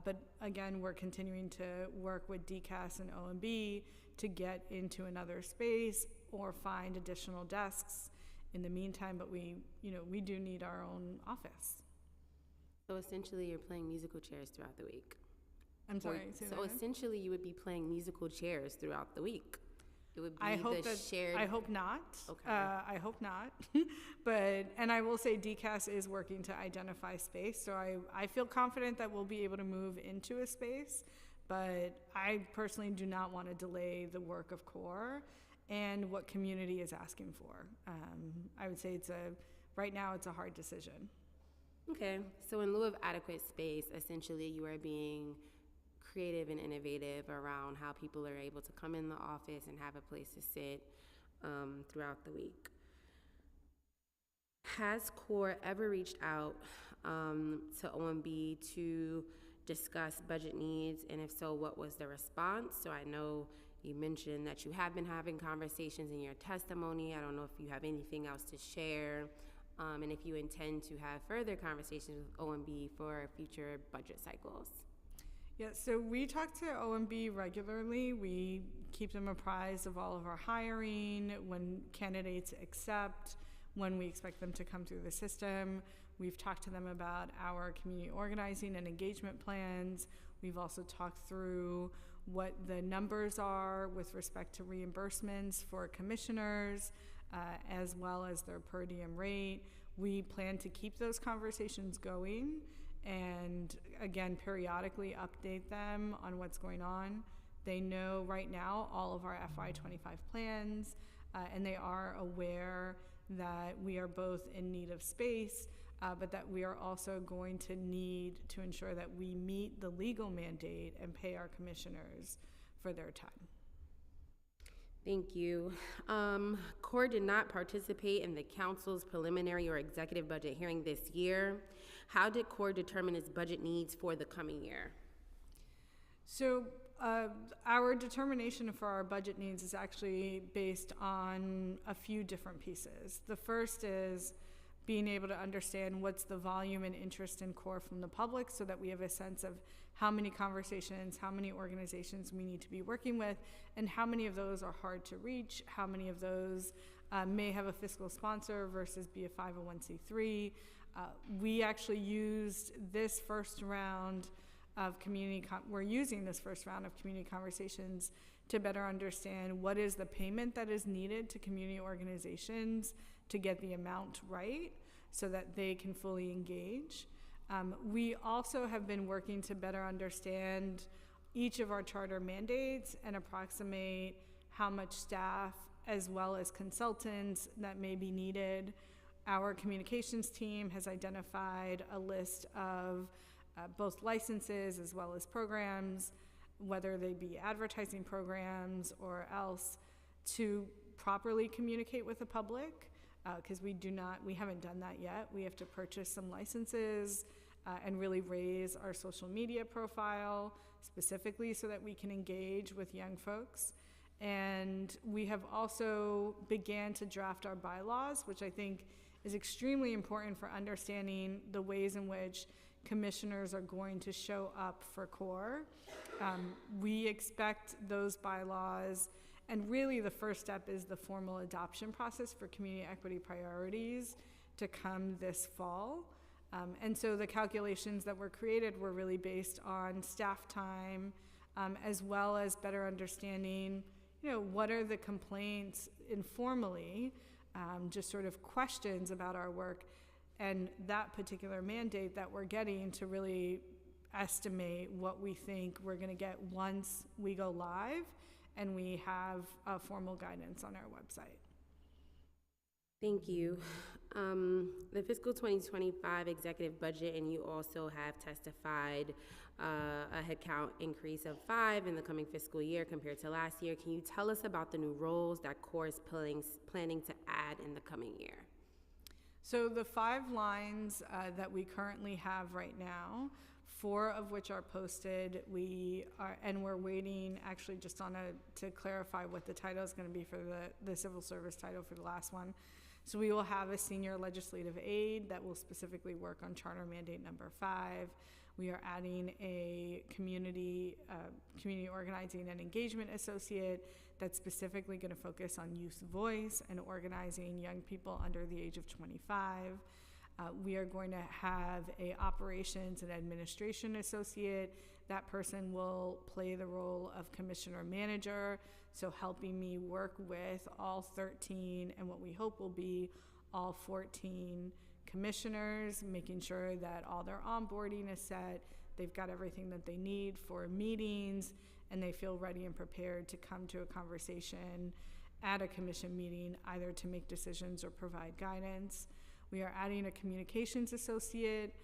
But again, we're continuing to work with DCAS and OMB to get into another space or find additional desks in the meantime, but we do need our own office. So essentially you're playing musical chairs throughout the week. I'm sorry, say that So again? essentially, you would be playing musical chairs throughout the week. It would be I hope the that, shared. I hope not. Okay. I hope not. And I will say DCAS is working to identify space, so I feel confident that we'll be able to move into a space, but I personally do not want to delay the work of CORE and what community is asking for. I would say right now it's a hard decision. Okay, so in lieu of adequate space, essentially you are being creative and innovative around how people are able to come in the office and have a place to sit throughout the week. Has CORE ever reached out to OMB to discuss budget needs, and if so, what was the response? So I know you mentioned that you have been having conversations in your testimony. I don't know if you have anything else to share, and if you intend to have further conversations with OMB for future budget cycles. Yeah, so we talk to OMB regularly. We keep them apprised of all of our hiring, when candidates accept, when we expect them to come through the system. We've talked to them about our community organizing and engagement plans. We've also talked through what the numbers are with respect to reimbursements for commissioners, as well as their per diem rate. We plan to keep those conversations going and, again, periodically update them on what's going on. They know right now all of our FY25 plans, and they are aware that we are both in need of space, but that we are also going to need to ensure that we meet the legal mandate and pay our commissioners for their time. Thank you. CORE did not participate in the council's preliminary or executive budget hearing this year. How did CORE determine its budget needs for the coming year? So our determination for our budget needs is actually based on a few different pieces. The first is being able to understand what's the volume and interest in CORE from the public, so that we have a sense of how many conversations, how many organizations we need to be working with, and how many of those are hard to reach, how many of those may have a fiscal sponsor versus be a 501c3. We actually used this first round of we're using this first round of community conversations to better understand what is the payment that is needed to community organizations to get the amount right so that they can fully engage. We also have been working to better understand each of our charter mandates and approximate how much staff as well as consultants that may be needed. Our communications team has identified a list of both licenses as well as programs, whether they be advertising programs or else, to properly communicate with the public, because we haven't done that yet. We have to purchase some licenses and really raise our social media profile specifically so that we can engage with young folks. And we have also began to draft our bylaws, which I think is extremely important for understanding the ways in which commissioners are going to show up for CORE. We expect those bylaws, and really the first step is the formal adoption process for community equity priorities to come this fall. And so the calculations that were created were really based on staff time, as well as better understanding, what are the complaints informally, just sort of questions about our work, and that particular mandate that we're getting to really estimate what we think we're going to get once we go live and we have formal guidance on our website. Thank you. The fiscal 2025 executive budget, and you also have testified a headcount increase of 5 in the coming fiscal year compared to last year. Can you tell us about the new roles that CORE is planning to add in the coming year? So the 5 lines that we currently have right now, 4 of which are posted, and we're waiting actually just to clarify what the title is going to be for the civil service title for the last one. So we will have a senior legislative aide that will specifically work on charter mandate number 5. We are adding a community organizing and engagement associate that's specifically going to focus on youth voice and organizing young people under the age of 25. We are going to have a operations and administration associate. That person will play the role of commissioner manager, so helping me work with all 13 and what we hope will be all 14 commissioners, making sure that all their onboarding is set, they've got everything that they need for meetings, and they feel ready and prepared to come to a conversation at a commission meeting, either to make decisions or provide guidance. We are adding a communications associate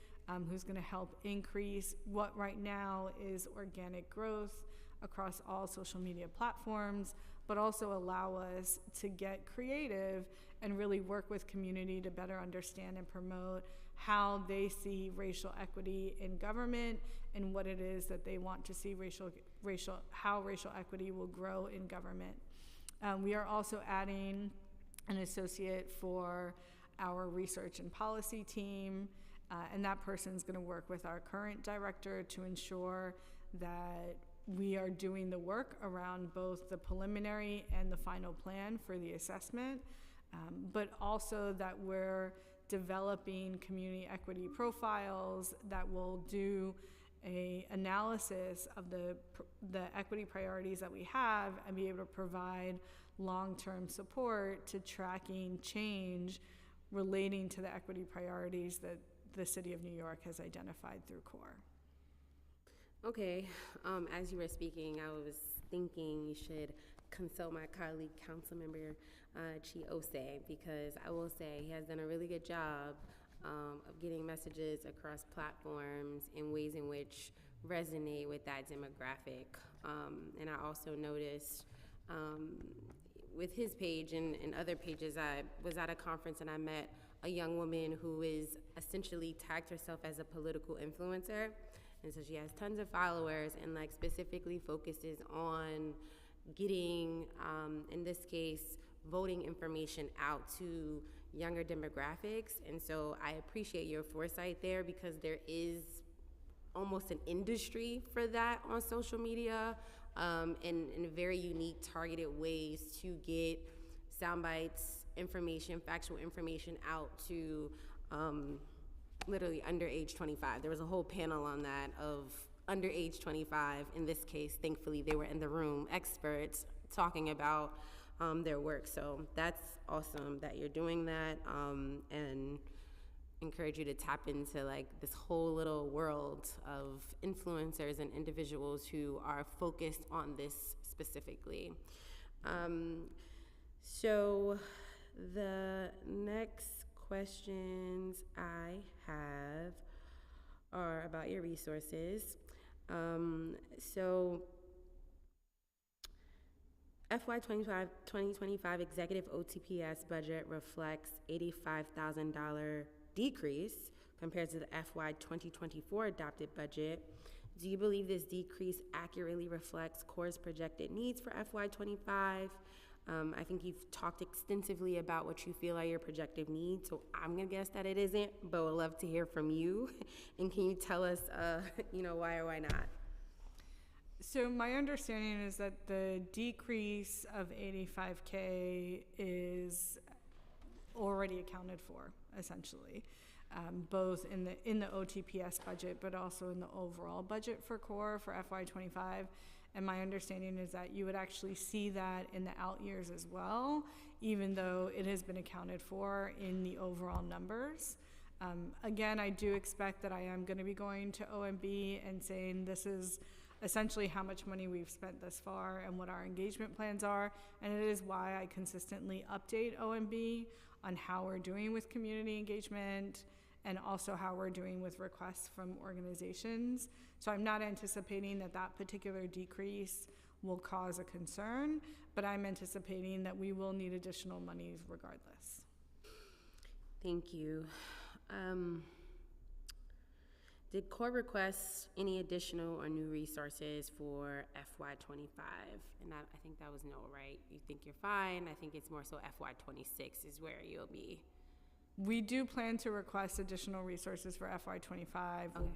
who's going to help increase what right now is organic growth across all social media platforms, but also allow us to get creative and really work with community to better understand and promote how they see racial equity in government and what it is that they want to see how racial equity will grow in government. We are also adding an associate for our research and policy team, and that person's going to work with our current director to ensure that we are doing the work around both the preliminary and the final plan for the assessment, but also that we're developing community equity profiles that will do a analysis of the equity priorities that we have and be able to provide long-term support to tracking change relating to the equity priorities that the City of New York has identified through CORE. Okay, as you were speaking, I was thinking you should consult my colleague, Councilmember Chiose, because I will say he has done a really good job of getting messages across platforms in ways in which resonate with that demographic. And I also noticed with his page and other pages, I was at a conference and I met a young woman who is essentially tagged herself as a political influencer. And so she has tons of followers and like specifically focuses on getting, in this case, voting information out to younger demographics. And so I appreciate your foresight there, because there is almost an industry for that on social media, in very unique, targeted ways to get sound bites, information, factual information out to literally under age 25. There was a whole panel on that of under age 25. In this case, thankfully, they were in the room, experts talking about their work. So that's awesome that you're doing that, and encourage you to tap into like this whole little world of influencers and individuals who are focused on this specifically. So the next questions I have are about your resources. So FY 2025 executive OTPS budget reflects $85,000 decrease compared to the FY 2024 adopted budget. Do you believe this decrease accurately reflects CORE's projected needs for FY 25? I think you've talked extensively about what you feel are your projected needs, so I'm gonna guess that it isn't, but would love to hear from you. And can you tell us, why or why not? So my understanding is that the decrease of $85K is already accounted for, essentially, both in the OTPS budget, but also in the overall budget for CORE for FY25. And my understanding is that you would actually see that in the out years as well, even though it has been accounted for in the overall numbers. Again, I do expect that I am going to be going to OMB and saying this is essentially how much money we've spent thus far and what our engagement plans are. And it is why I consistently update OMB on how we're doing with community engagement and also how we're doing with requests from organizations. So I'm not anticipating that that particular decrease will cause a concern, but I'm anticipating that we will need additional monies regardless. Thank you. Did CORE request any additional or new resources for FY25? And I think that was no, right? You think you're fine. I think it's more so FY26 is where you'll be. We do plan to request additional resources for FY25. Okay.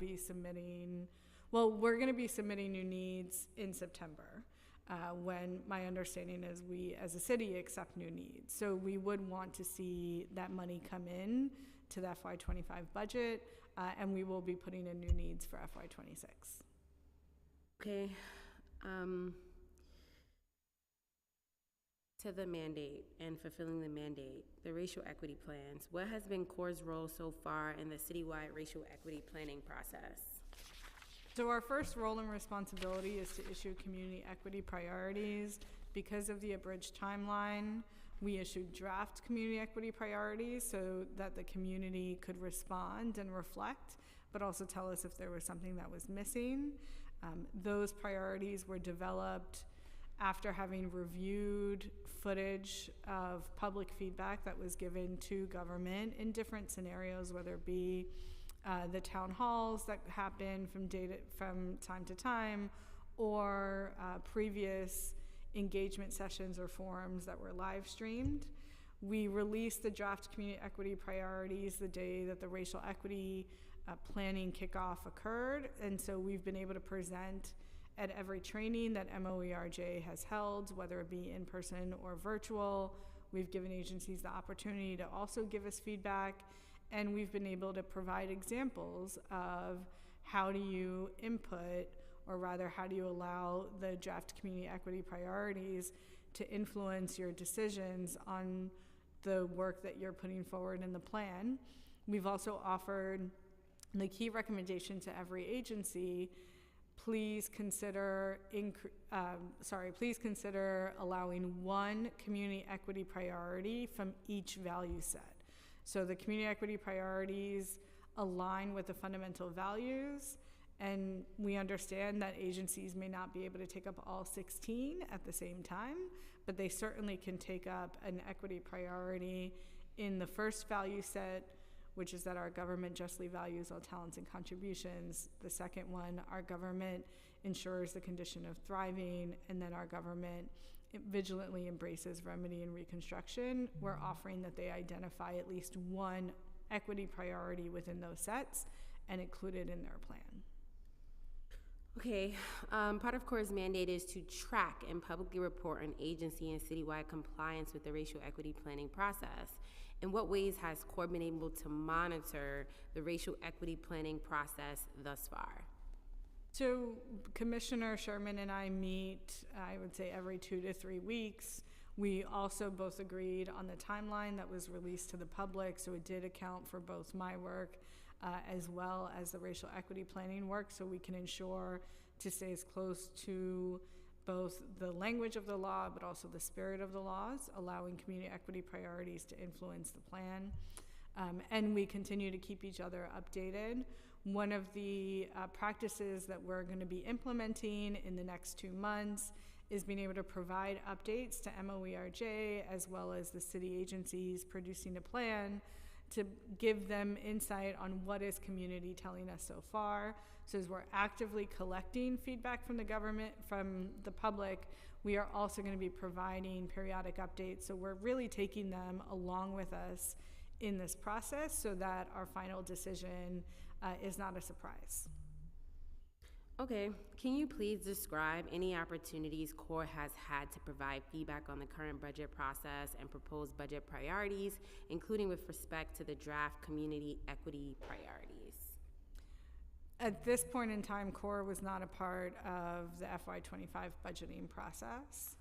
We're going to be submitting new needs in September, when my understanding is we as a city accept new needs. So we would want to see that money come in to the FY25 budget, and we will be putting in new needs for FY26. Okay. To the mandate and fulfilling the mandate, the racial equity plans. What has been CORE's role so far in the citywide racial equity planning process? So our first role and responsibility is to issue community equity priorities. Because of the abridged timeline, we issued draft community equity priorities so that the community could respond and reflect, but also tell us if there was something that was missing. Those priorities were developed after having reviewed footage of public feedback that was given to government in different scenarios, whether it be the town halls that happen from time to time, or previous engagement sessions or forums that were live streamed. We released the draft community equity priorities the day that the racial equity planning kickoff occurred, and so we've been able to present at every training that MOERJ has held, whether it be in person or virtual. We've given agencies the opportunity to also give us feedback, and we've been able to provide examples of how do you input, or rather how do you allow the draft community equity priorities to influence your decisions on the work that you're putting forward in the plan. We've also offered the key recommendation to every agency: please consider allowing one community equity priority from each value set. So the community equity priorities align with the fundamental values, and we understand that agencies may not be able to take up all 16 at the same time, but they certainly can take up an equity priority in the first value set, which is that our government justly values all talents and contributions. The second one, our government ensures the condition of thriving, and then our government vigilantly embraces remedy and reconstruction. We're offering that they identify at least one equity priority within those sets and include it in their plan. Okay, part of CORE's mandate is to track and publicly report on agency and citywide compliance with the racial equity planning process. In what ways has CORE been able to monitor the racial equity planning process thus far? So Commissioner Sherman and I meet, I would say, every 2 to 3 weeks. We also both agreed on the timeline that was released to the public, so it did account for both my work as well as the racial equity planning work, so we can ensure to stay as close to both the language of the law but also the spirit of the laws, allowing community equity priorities to influence the plan. And we continue to keep each other updated. One of the practices that we're going to be implementing in the next 2 months is being able to provide updates to MOERJ as well as the city agencies producing a plan to give them insight on what is community telling us so far. So as we're actively collecting feedback from the government, from the public, we are also going to be providing periodic updates. So we're really taking them along with us in this process so that our final decision is not a surprise. Okay, can you please describe any opportunities CORE has had to provide feedback on the current budget process and proposed budget priorities, including with respect to the draft community equity priorities? At this point in time, CORE was not a part of the FY25 budgeting process.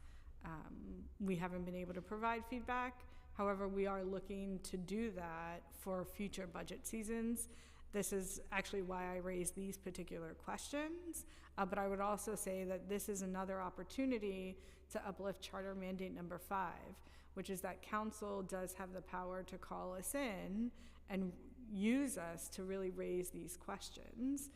We haven't been able to provide feedback. However, we are looking to do that for future budget seasons. This is actually why I raised these particular questions, but I would also say that this is another opportunity to uplift Charter Mandate number 5, which is that council does have the power to call us in and use us to really raise these questions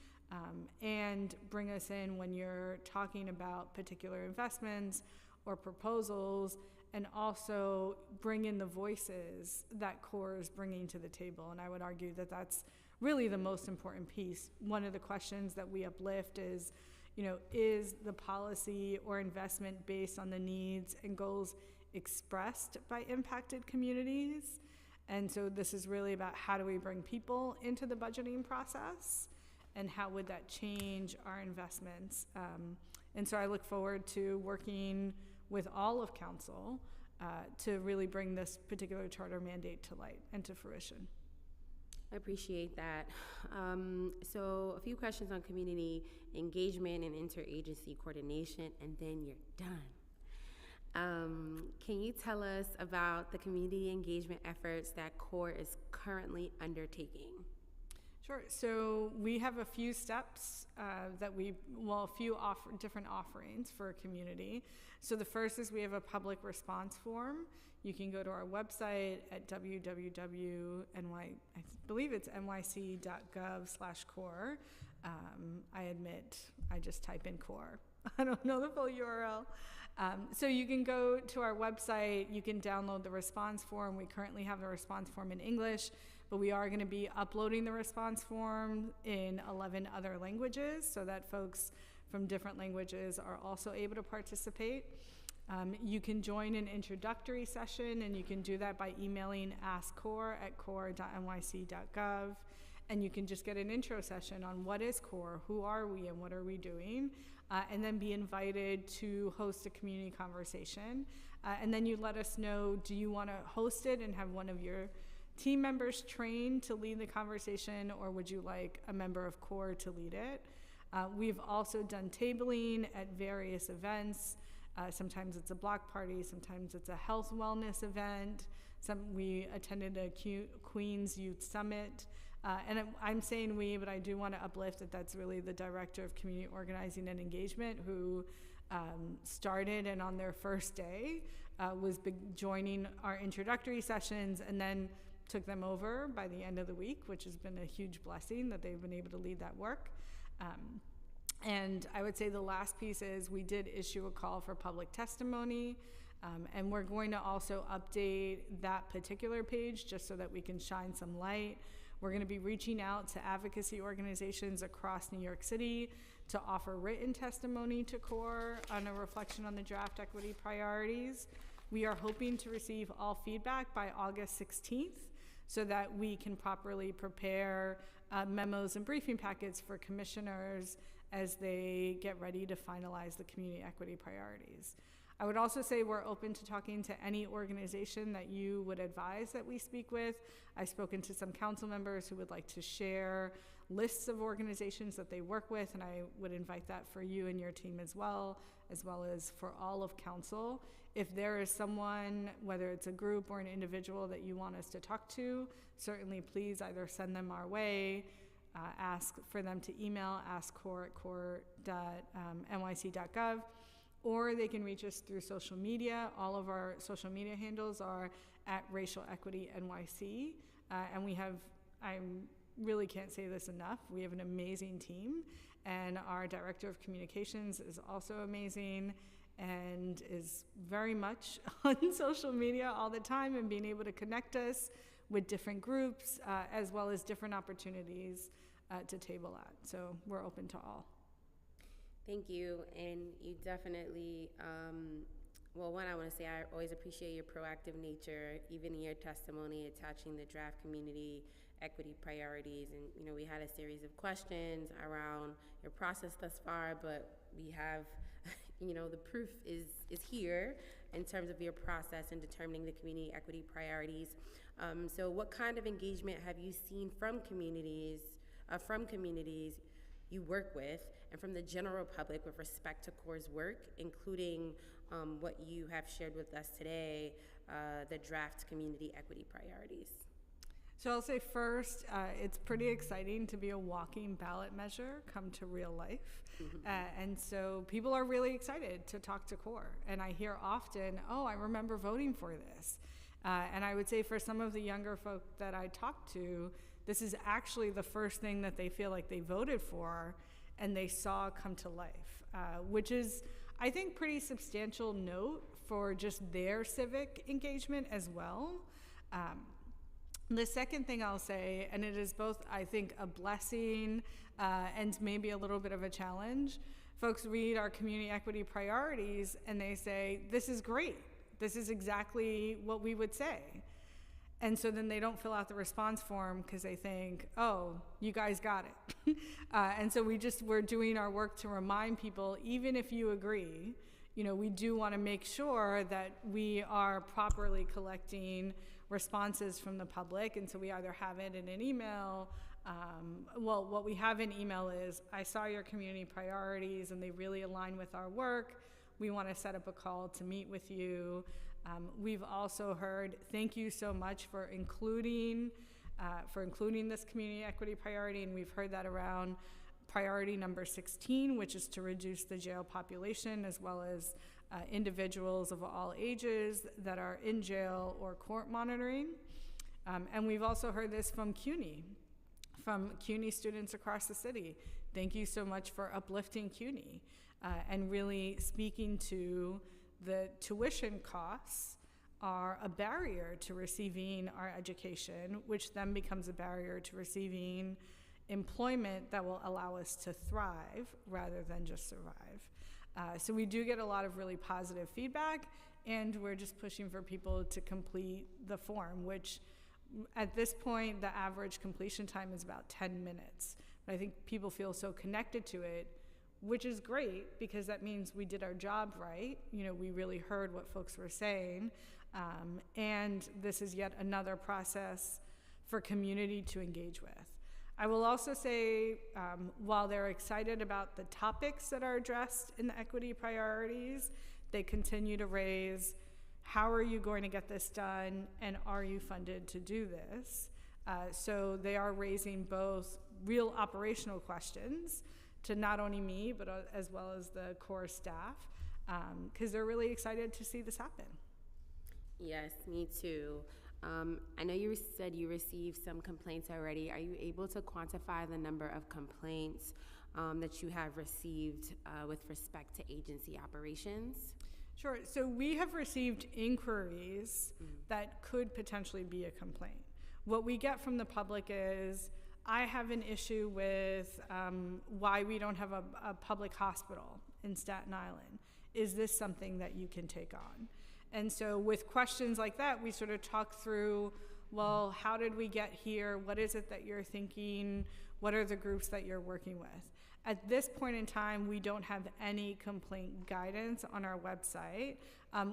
and bring us in when you're talking about particular investments or proposals, and also bring in the voices that CORE is bringing to the table. And I would argue that that's really the most important piece. One of the questions that we uplift is, is the policy or investment based on the needs and goals expressed by impacted communities? And so this is really about how do we bring people into the budgeting process and how would that change our investments? And so I look forward to working with all of council to really bring this particular charter mandate to light and to fruition. I appreciate that. So a few questions on community engagement and interagency coordination, and then you're done. Can you tell us about the community engagement efforts that CORE is currently undertaking? Sure. So we have a few steps different offerings for a community. So the first is we have a public response form. You can go to our website at nyc.gov/core. I admit, I just type in core. I don't know the full URL. So you can go to our website, you can download the response form. We currently have the response form in English, but we are going to be uploading the response form in 11 other languages so that folks from different languages are also able to participate. You can join an introductory session, and you can do that by emailing askcore@core.nyc.gov. And you can just get an intro session on what is CORE, who are we, and what are we doing, and then be invited to host a community conversation. And then you let us know, do you want to host it and have one of your team members trained to lead the conversation, or would you like a member of CORE to lead it? We've also done tabling at various events. Sometimes it's a block party, sometimes it's a health wellness event. We attended a Queens Youth Summit. And I'm saying we, but I do want to uplift that that's really the Director of Community Organizing and Engagement who started, and on their first day was joining our introductory sessions and then took them over by the end of the week, which has been a huge blessing that they've been able to lead that work. And I would say the last piece is we did issue a call for public testimony, and we're going to also update that particular page just so that we can shine some light. We're going to be reaching out to advocacy organizations across New York City to offer written testimony to CORE on a reflection on the draft equity priorities. We are hoping to receive all feedback by August 16th so that we can properly prepare memos and briefing packets for commissioners as they get ready to finalize the community equity priorities. I would also say we're open to talking to any organization that you would advise that we speak with. I've spoken to some council members who would like to share lists of organizations that they work with, and I would invite that for you and your team as well as for all of council. If there is someone, whether it's a group or an individual that you want us to talk to, certainly please either send them our way, ask for them to email askcore@core.nyc.gov, or they can reach us through social media. All of our social media handles are @RacialEquityNYC, and we have, I really can't say this enough, we have an amazing team, and our Director of Communications is also amazing and is very much on social media all the time and being able to connect us with different groups as well as different opportunities to table at. So we're open to all. Thank you, and you definitely, well, one, I want to say I always appreciate your proactive nature, even in your testimony, attaching the draft community equity priorities. And, you know, we had a series of questions around your process thus far, but we have, you know, the proof is here in terms of your process in determining the community equity priorities. So what kind of engagement have you seen from communities you work with and from the general public with respect to CORE's work, including what you have shared with us today, the draft community equity priorities? So I'll say first, it's pretty exciting to be a walking ballot measure come to real life. And so people are really excited to talk to CORE. And I hear often, oh, I remember voting for this. And I would say for some of the younger folk that I talk to, this is actually the first thing that they feel like they voted for and they saw come to life, which is, I think, pretty substantial note for just their civic engagement as well. The second thing I'll say, and it is both, I think, a blessing and maybe a little bit of a challenge, folks read our community equity priorities and they say, this is great. This is exactly what we would say. And so then they don't fill out the response form because they think, oh, you guys got it. And so we're doing our work to remind people, even if you agree, you know, we do want to make sure that we are properly collecting responses from the public, and so we either have it in an email. Well, what we have in email is, I saw your community priorities and they really align with our work. We want to set up a call to meet with you. We've also heard, thank you so much for including this community equity priority, and we've heard that around priority number 16, which is to reduce the jail population, as well as individuals of all ages that are in jail or court monitoring. And we've also heard this from CUNY students across the city. Thank you so much for uplifting CUNY and really speaking to the tuition costs are a barrier to receiving our education, which then becomes a barrier to receiving employment that will allow us to thrive rather than just survive. So we do get a lot of really positive feedback, and we're just pushing for people to complete the form, which at this point, the average completion time is about 10 minutes. But I think people feel so connected to it, which is great because that means we did our job right. You know, we really heard what folks were saying. And this is yet another process for community to engage with. I will also say, while they're excited about the topics that are addressed in the equity priorities, they continue to raise, how are you going to get this done, and are you funded to do this? So they are raising both real operational questions to not only me, but as well as the core staff, because they're really excited to see this happen. Yes, me too. I know you said you received some complaints already. Are you able to quantify the number of complaints that you have received with respect to agency operations? Sure. So we have received inquiries that could potentially be a complaint. What we get from the public is, I have an issue with why we don't have a public hospital in Staten Island. Is this something that you can take on? And so with questions like that, we sort of talk through, well, how did we get here? What is it that you're thinking? What are the groups that you're working with? At this point in time, we don't have any complaint guidance on our website.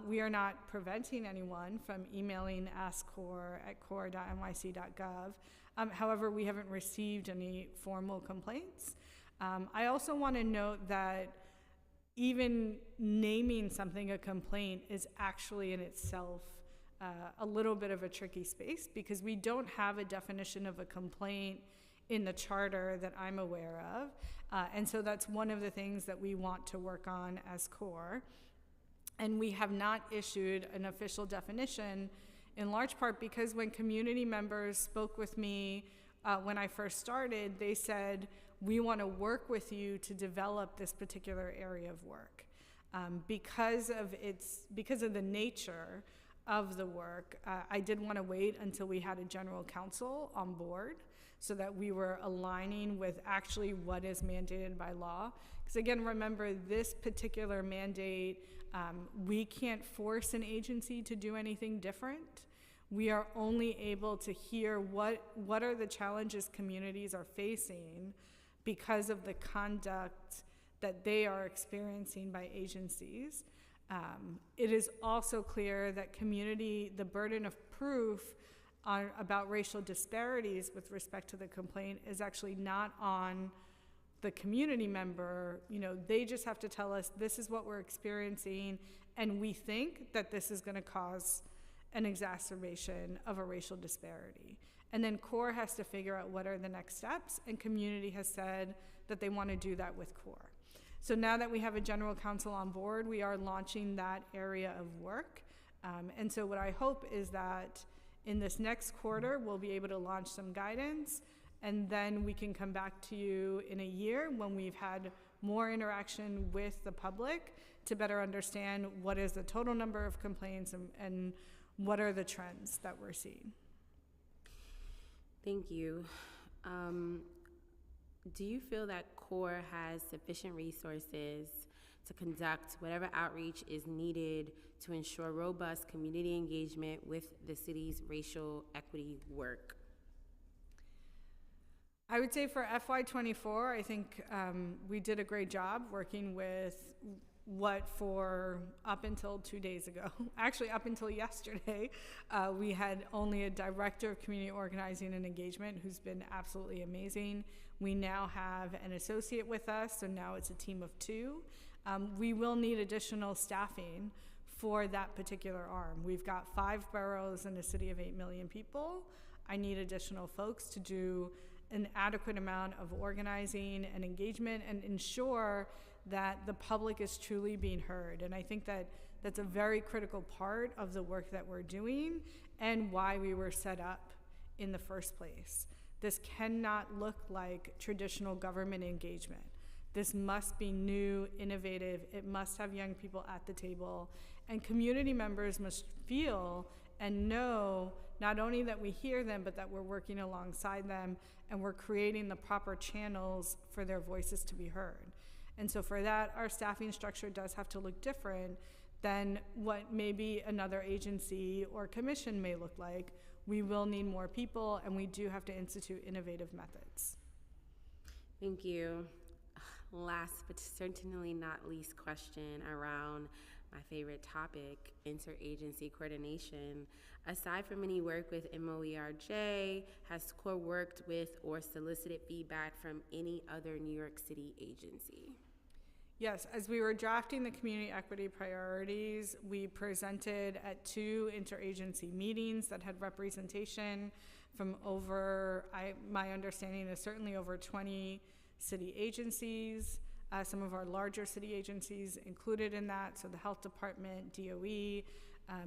We are not preventing anyone from emailing askcore@core.nyc.gov. However, we haven't received any formal complaints. I also want to note that even naming something a complaint is actually in itself a little bit of a tricky space, because we don't have a definition of a complaint in the charter that I'm aware of. And so that's one of the things that we want to work on as CORE. And we have not issued an official definition, in large part because when community members spoke with me when I first started, they said, we want to work with you to develop this particular area of work. Because of the nature of the work, I did want to wait until we had a general counsel on board so that we were aligning with actually what is mandated by law. Because again, remember, this particular mandate, we can't force an agency to do anything different. We are only able to hear what are the challenges communities are facing because of the conduct that they are experiencing by agencies. It is also clear that the burden of proof about racial disparities with respect to the complaint is actually not on the community member. You know, they just have to tell us, this is what we're experiencing, and we think that this is going to cause an exacerbation of a racial disparity. And then CORE has to figure out what are the next steps, and community has said that they want to do that with CORE. So now that we have a general counsel on board, we are launching that area of work. And so what I hope is that in this next quarter, we'll be able to launch some guidance, and then we can come back to you in a year when we've had more interaction with the public to better understand what is the total number of complaints and what are the trends that we're seeing. Thank you. Do you feel that CORE has sufficient resources to conduct whatever outreach is needed to ensure robust community engagement with the city's racial equity work? I would say for FY24, I think we did a great job working with what for up until 2 days ago, actually up until yesterday, we had only a director of community organizing and engagement who's been absolutely amazing. We now have an associate with us, so now it's a team of 2. We will need additional staffing for that particular arm. We've got 5 boroughs in a city of 8 million people. I need additional folks to do an adequate amount of organizing and engagement and ensure that the public is truly being heard. And I think that that's a very critical part of the work that we're doing and why we were set up in the first place. This cannot look like traditional government engagement. This must be new, innovative. It must have young people at the table. And community members must feel and know not only that we hear them, but that we're working alongside them and we're creating the proper channels for their voices to be heard. And so for that, our staffing structure does have to look different than what maybe another agency or commission may look like. We will need more people, and we do have to institute innovative methods. Thank you. Last but certainly not least question around my favorite topic, interagency coordination. Aside from any work with MOERJ, has SCORE worked with or solicited feedback from any other New York City agency? Yes, as we were drafting the community equity priorities, we presented at 2 interagency meetings that had representation from my understanding is certainly over 20 city agencies, some of our larger city agencies included in that, so the health department, DOE,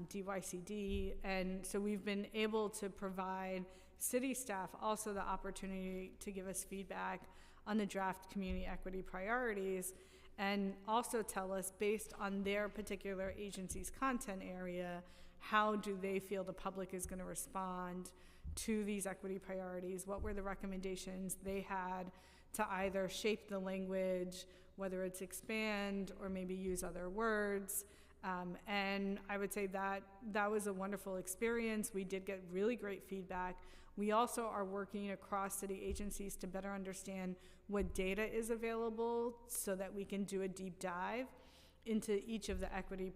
DYCD, and so we've been able to provide city staff also the opportunity to give us feedback on the draft community equity priorities and also tell us, based on their particular agency's content area, how do they feel the public is going to respond to these equity priorities? What were the recommendations they had to either shape the language, whether it's expand or maybe use other words? And I would say that that was a wonderful experience. We did get really great feedback. We also are working across city agencies to better understand what data is available so that we can do a deep dive into each of the equity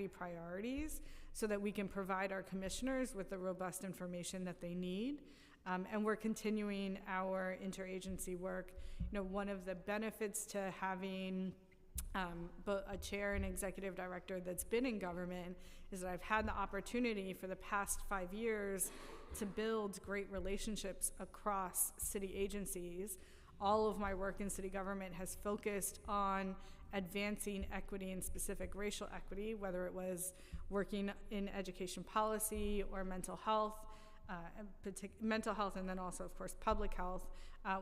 priorities so that we can provide our commissioners with the robust information that they need. And we're continuing our interagency work. You know, one of the benefits to having both a chair and executive director that's been in government is that I've had the opportunity for the past 5 years to build great relationships across city agencies. All of my work in city government has focused on advancing equity and specific racial equity, whether it was working in education policy or mental health, and then also, of course, public health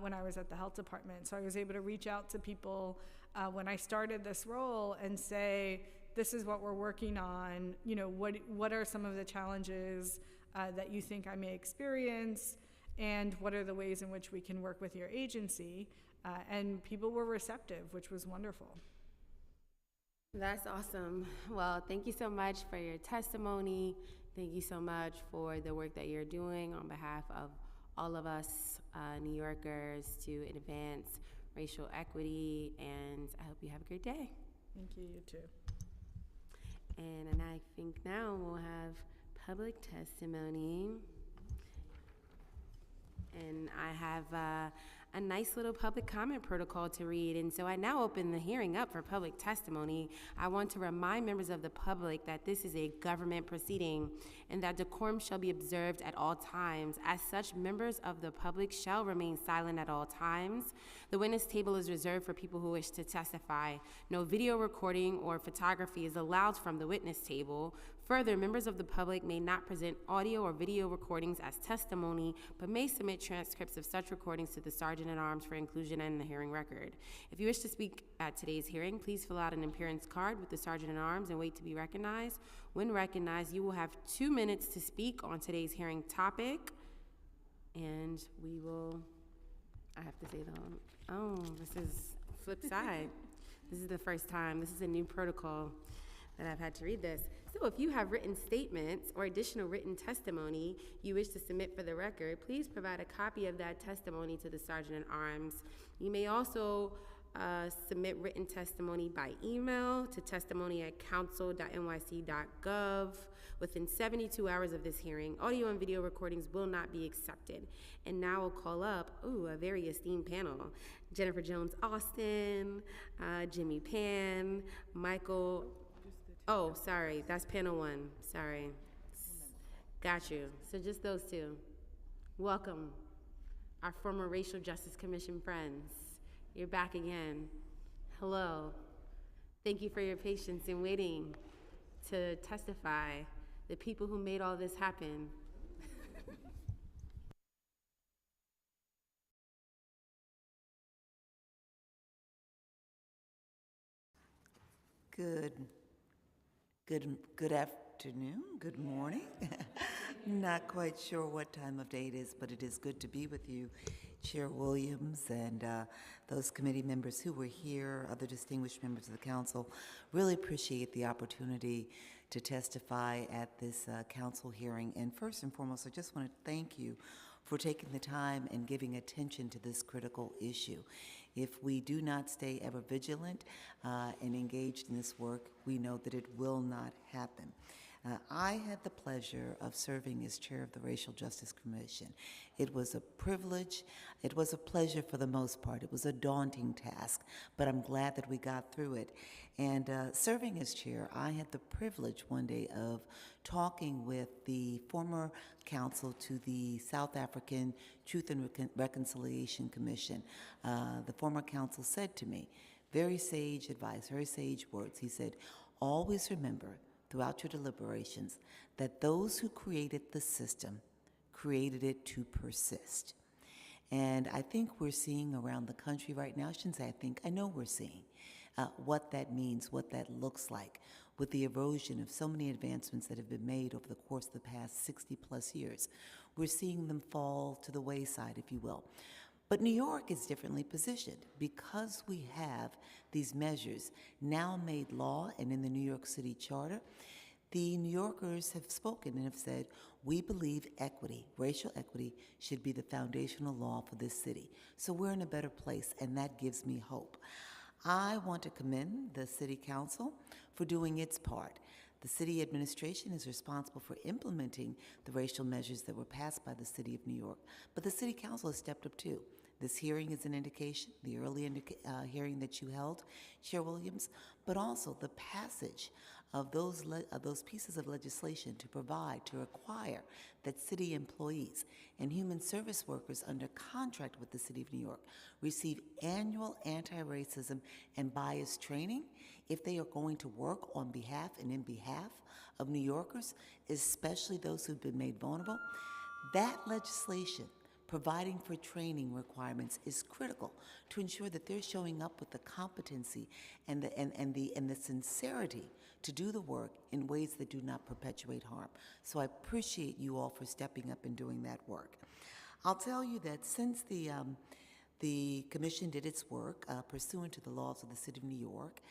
when I was at the health department. So I was able to reach out to people when I started this role and say, this is what we're working on. You know, what are some of the challenges that you think I may experience, and what are the ways in which we can work with your agency? And people were receptive, which was wonderful. That's awesome. Well, thank you so much for your testimony. Thank you so much for the work that you're doing on behalf of all of us New Yorkers to advance racial equity, and I hope you have a great day. Thank you, you too. And I think now we'll have public testimony. And I have a nice little public comment protocol to read. And so I now open the hearing up for public testimony. I want to remind members of the public that this is a government proceeding and that decorum shall be observed at all times. As such, members of the public shall remain silent at all times. The witness table is reserved for people who wish to testify. No video recording or photography is allowed from the witness table. Further, members of the public may not present audio or video recordings as testimony, but may submit transcripts of such recordings to the Sergeant-at-Arms for inclusion in the hearing record. If you wish to speak at today's hearing, please fill out an appearance card with the Sergeant-at-Arms and wait to be recognized. When recognized, you will have 2 minutes to speak on today's hearing topic. And we will, I have to say this is flip side. This is the first time. This is a new protocol that I've had to read this. So if you have written statements or additional written testimony you wish to submit for the record, please provide a copy of that testimony to the Sergeant-at-Arms. You may also Submit written testimony by email to testimony@council.nyc.gov within 72 hours of this hearing. Audio and video recordings will not be accepted. And now I'll call up, a very esteemed panel. Jennifer Jones-Austin, Jimmy Pan, Michael, sorry, that's panel one, sorry. Got you, so just those two. Welcome, our former Racial Justice Commission friends. You're back again. Hello. Thank you for your patience in waiting to testify. The people who made all this happen. Good afternoon, good morning. Not quite sure what time of day it is, but it is good to be with you, Chair Williams, and those committee members who were here, other distinguished members of the council. Really appreciate the opportunity to testify at this council hearing. And first and foremost, I just want to thank you for taking the time and giving attention to this critical issue. If we do not stay ever vigilant and engaged in this work, we know that it will not happen. I had the pleasure of serving as chair of the Racial Justice Commission. It was a privilege. It was a pleasure for the most part. It was a daunting task, but I'm glad that we got through it. And serving as chair, I had the privilege one day of talking with the former counsel to the South African Truth and Reconciliation Commission. The former counsel said to me, very sage advice, very sage words. He said, always remember throughout your deliberations that those who created the system created it to persist. And I think we're seeing around the country right now, I shouldn't say I think, I know we're seeing what that means, what that looks like with the erosion of so many advancements that have been made over the course of the past 60 plus years. We're seeing them fall to the wayside, if you will. But New York is differently positioned because we have these measures now made law and in the New York City Charter. The New Yorkers have spoken and have said, we believe equity, racial equity, should be the foundational law for this city. So we're in a better place, and that gives me hope. I want to commend the City Council for doing its part. The city administration is responsible for implementing the racial measures that were passed by the City of New York, but the City Council has stepped up too. This hearing is an indication, the early hearing that you held, Chair Williams, but also the passage of those pieces of legislation to provide, to require that city employees and human service workers under contract with the City of New York receive annual anti-racism and bias training if they are going to work on behalf and in behalf of New Yorkers, especially those who've been made vulnerable. That legislation providing for training requirements is critical to ensure that they're showing up with the competency and the sincerity to do the work in ways that do not perpetuate harm. So I appreciate you all for stepping up and doing that work. I'll tell you that since the commission did its work pursuant to the laws of the City of New York,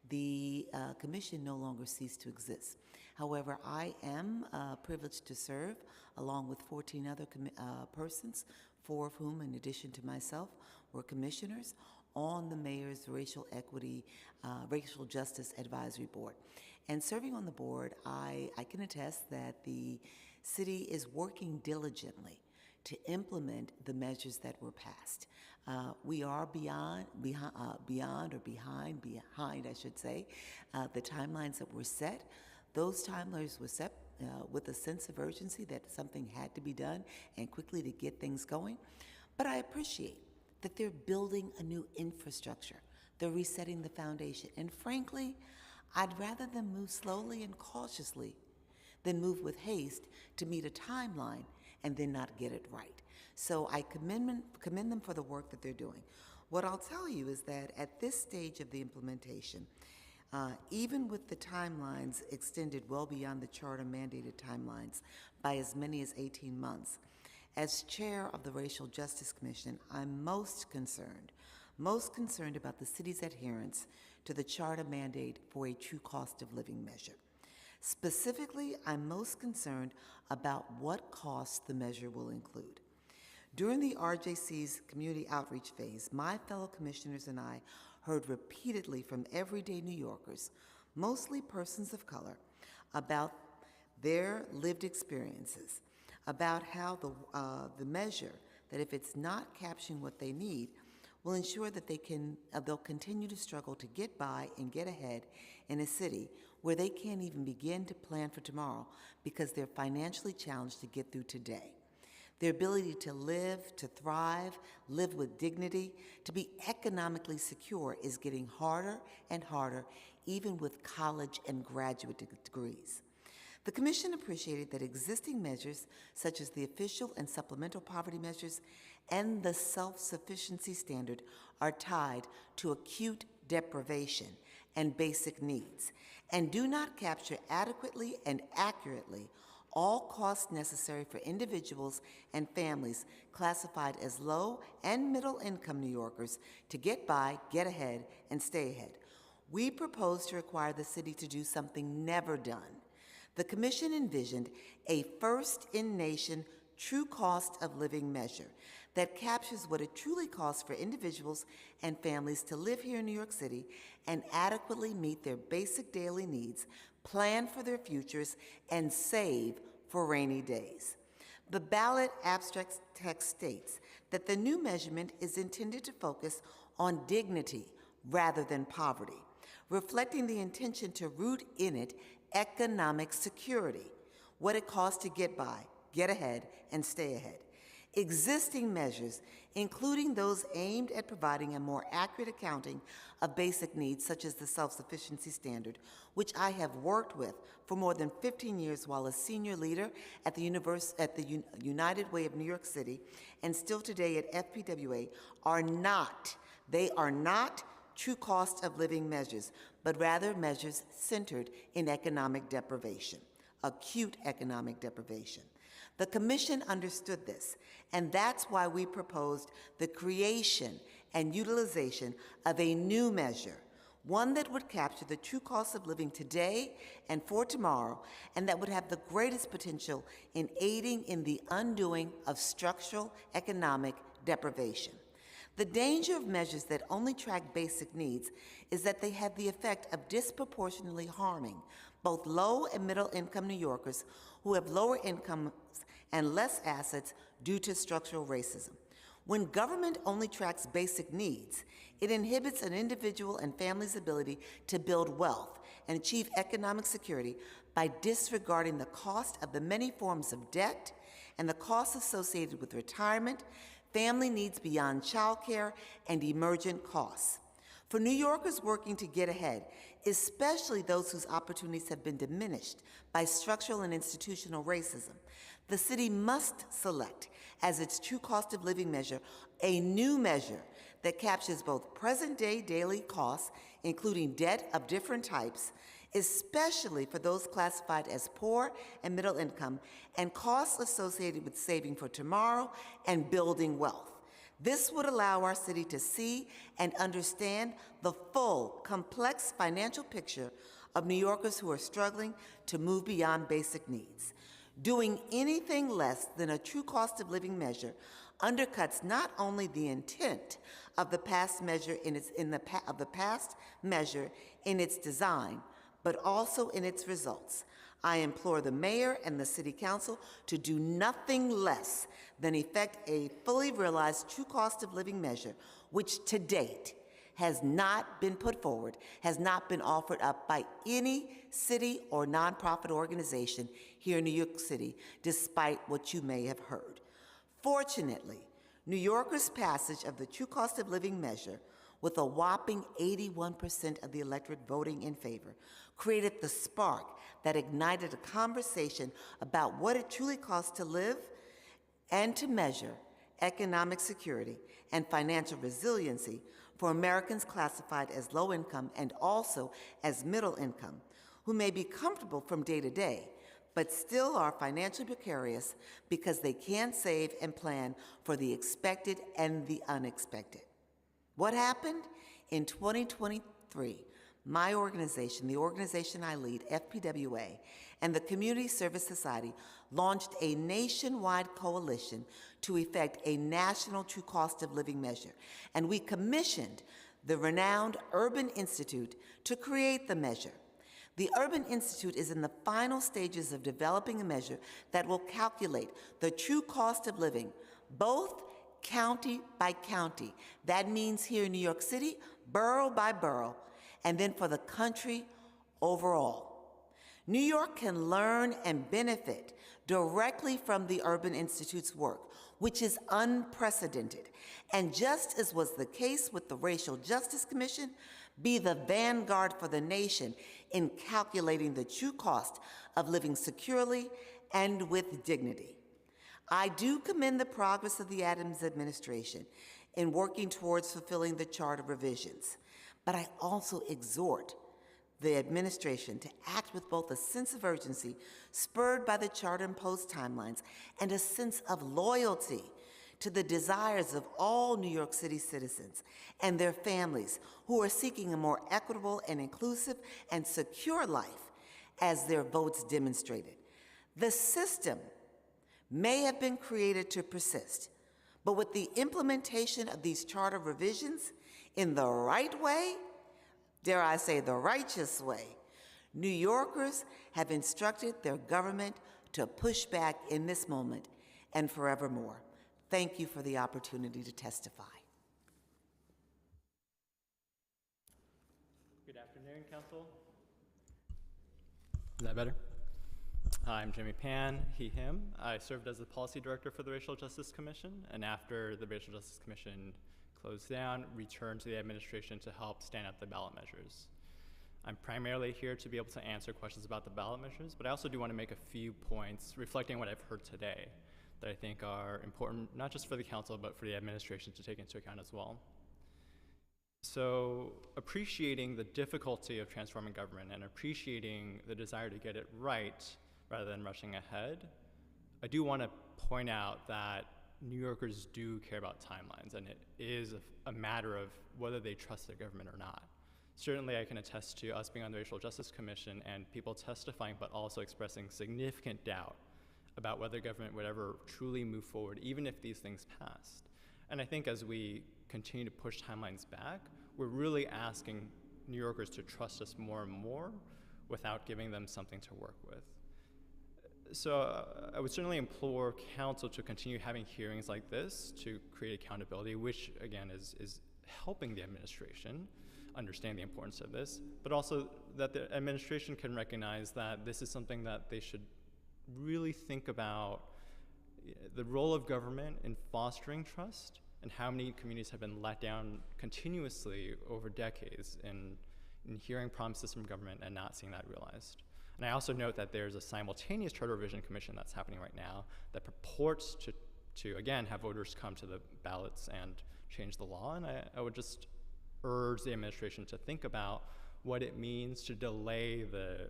the commission no longer ceased to exist. However, I am privileged to serve along with 14 other persons, 4 of whom, in addition to myself, were commissioners on the mayor's racial justice advisory board. And serving on the board, I can attest that the city is working diligently to implement the measures that were passed. We are behind, I should say, the timelines that were set. Those timelines were set with a sense of urgency that something had to be done and quickly to get things going. But I appreciate that they're building a new infrastructure. They're resetting the foundation. And frankly, I'd rather them move slowly and cautiously than move with haste to meet a timeline and then not get it right. So I commend them for the work that they're doing. What I'll tell you is that at this stage of the implementation, even with the timelines extended well beyond the charter mandated timelines by as many as 18 months, as chair of the Racial Justice Commission, I'm most concerned about the city's adherence to the charter mandate for a true cost of living measure. Specifically, I'm most concerned about what costs the measure will include. During the RJC's community outreach phase, my fellow commissioners and I heard repeatedly from everyday New Yorkers, mostly persons of color, about their lived experiences, about how the measure, that if it's not capturing what they need, will ensure that they'll continue to struggle to get by and get ahead in a city where they can't even begin to plan for tomorrow because they're financially challenged to get through today. Their ability to live, to thrive, live with dignity, to be economically secure is getting harder and harder, even with college and graduate degrees. The Commission appreciated that existing measures, such as the official and supplemental poverty measures and the self-sufficiency standard, are tied to acute deprivation and basic needs, and do not capture adequately and accurately all costs necessary for individuals and families classified as low and middle income New Yorkers to get by, get ahead, and stay ahead. We propose to require the city to do something never done. The Commission envisioned a first-in-nation true cost of living measure that captures what it truly costs for individuals and families to live here in New York City and adequately meet their basic daily needs, plan for their futures, and save for rainy days. The ballot abstract text states that the new measurement is intended to focus on dignity rather than poverty, reflecting the intention to root in it economic security, what it costs to get by, get ahead, and stay ahead. Existing measures, including those aimed at providing a more accurate accounting of basic needs, such as the self-sufficiency standard, which I have worked with for more than 15 years while a senior leader at the United Way of New York City, and still today at FPWA, are not true cost of living measures, but rather measures centered in economic deprivation, acute economic deprivation. The Commission understood this, and that's why we proposed the creation and utilization of a new measure, one that would capture the true cost of living today and for tomorrow, and that would have the greatest potential in aiding in the undoing of structural economic deprivation. The danger of measures that only track basic needs is that they have the effect of disproportionately harming both low and middle income New Yorkers who have lower incomes and less assets due to structural racism. When government only tracks basic needs, it inhibits an individual and family's ability to build wealth and achieve economic security by disregarding the cost of the many forms of debt and the costs associated with retirement, family needs beyond childcare, and emergent costs. For New Yorkers working to get ahead, especially those whose opportunities have been diminished by structural and institutional racism, the city must select as its true cost of living measure a new measure that captures both present-day daily costs, including debt of different types, especially for those classified as poor and middle income, and costs associated with saving for tomorrow and building wealth. This would allow our city to see and understand the full, complex financial picture of New Yorkers who are struggling to move beyond basic needs. Doing anything less than a true cost of living measure undercuts not only the intent of the past measure in its design, but also in its results. I implore the mayor and the city council to do nothing less than effect a fully realized true cost of living measure, which to date has not been put forward, has not been offered up by any city or nonprofit organization here in New York City, despite what you may have heard. Fortunately, New Yorkers' passage of the true cost of living measure, with a whopping 81% of the electorate voting in favor, created the spark that ignited a conversation about what it truly costs to live and to measure economic security and financial resiliency for Americans classified as low income and also as middle income, who may be comfortable from day to day, but still are financially precarious because they can't save and plan for the expected and the unexpected. What happened? In 2023, my organization, the organization I lead, FPWA, and the Community Service Society launched a nationwide coalition to effect a national true cost of living measure. And we commissioned the renowned Urban Institute, to create the measure. The Urban Institute is in the final stages of developing a measure that will calculate the true cost of living, both county by county. That means here in New York City, borough by borough, and then for the country overall. New York can learn and benefit directly from the Urban Institute's work, which is unprecedented, and just as was the case with the Racial Justice Commission, be the vanguard for the nation in calculating the true cost of living securely and with dignity. I do commend the progress of the Adams administration in working towards fulfilling the charter revisions, but I also exhort the administration to act with both a sense of urgency spurred by the charter-imposed timelines and a sense of loyalty to the desires of all New York City citizens and their families who are seeking a more equitable and inclusive and secure life, as their votes demonstrated. The system may have been created to persist, but with the implementation of these charter revisions in the right way, dare I say the righteous way, New Yorkers have instructed their government to push back in this moment and forevermore. Thank you for the opportunity to testify. Good afternoon, Council. Is that better? Hi, I'm Jimmy Pan, he, him. I served as the Policy Director for the Racial Justice Commission, and after the Racial Justice Commission closed down, returned to the administration to help stand up the ballot measures. I'm primarily here to be able to answer questions about the ballot measures, but I also do want to make a few points reflecting what I've heard today that I think are important, not just for the council, but for the administration to take into account as well. So appreciating the difficulty of transforming government and appreciating the desire to get it right rather than rushing ahead, I do want to point out that New Yorkers do care about timelines, and it is a matter of whether they trust their government or not. Certainly, I can attest to us being on the Racial Justice Commission and people testifying, but also expressing significant doubt about whether government would ever truly move forward, even if these things passed. And I think as we continue to push timelines back, we're really asking New Yorkers to trust us more and more without giving them something to work with. So I would certainly implore council to continue having hearings like this to create accountability, which again is helping the administration understand the importance of this, but also that the administration can recognize that this is something that they should really think about the role of government in fostering trust and how many communities have been let down continuously over decades in hearing promises from government and not seeing that realized. And I also note that there's a simultaneous charter revision commission that's happening right now that purports to again, have voters come to the ballots and change the law. And I would just urge the administration to think about what it means to delay the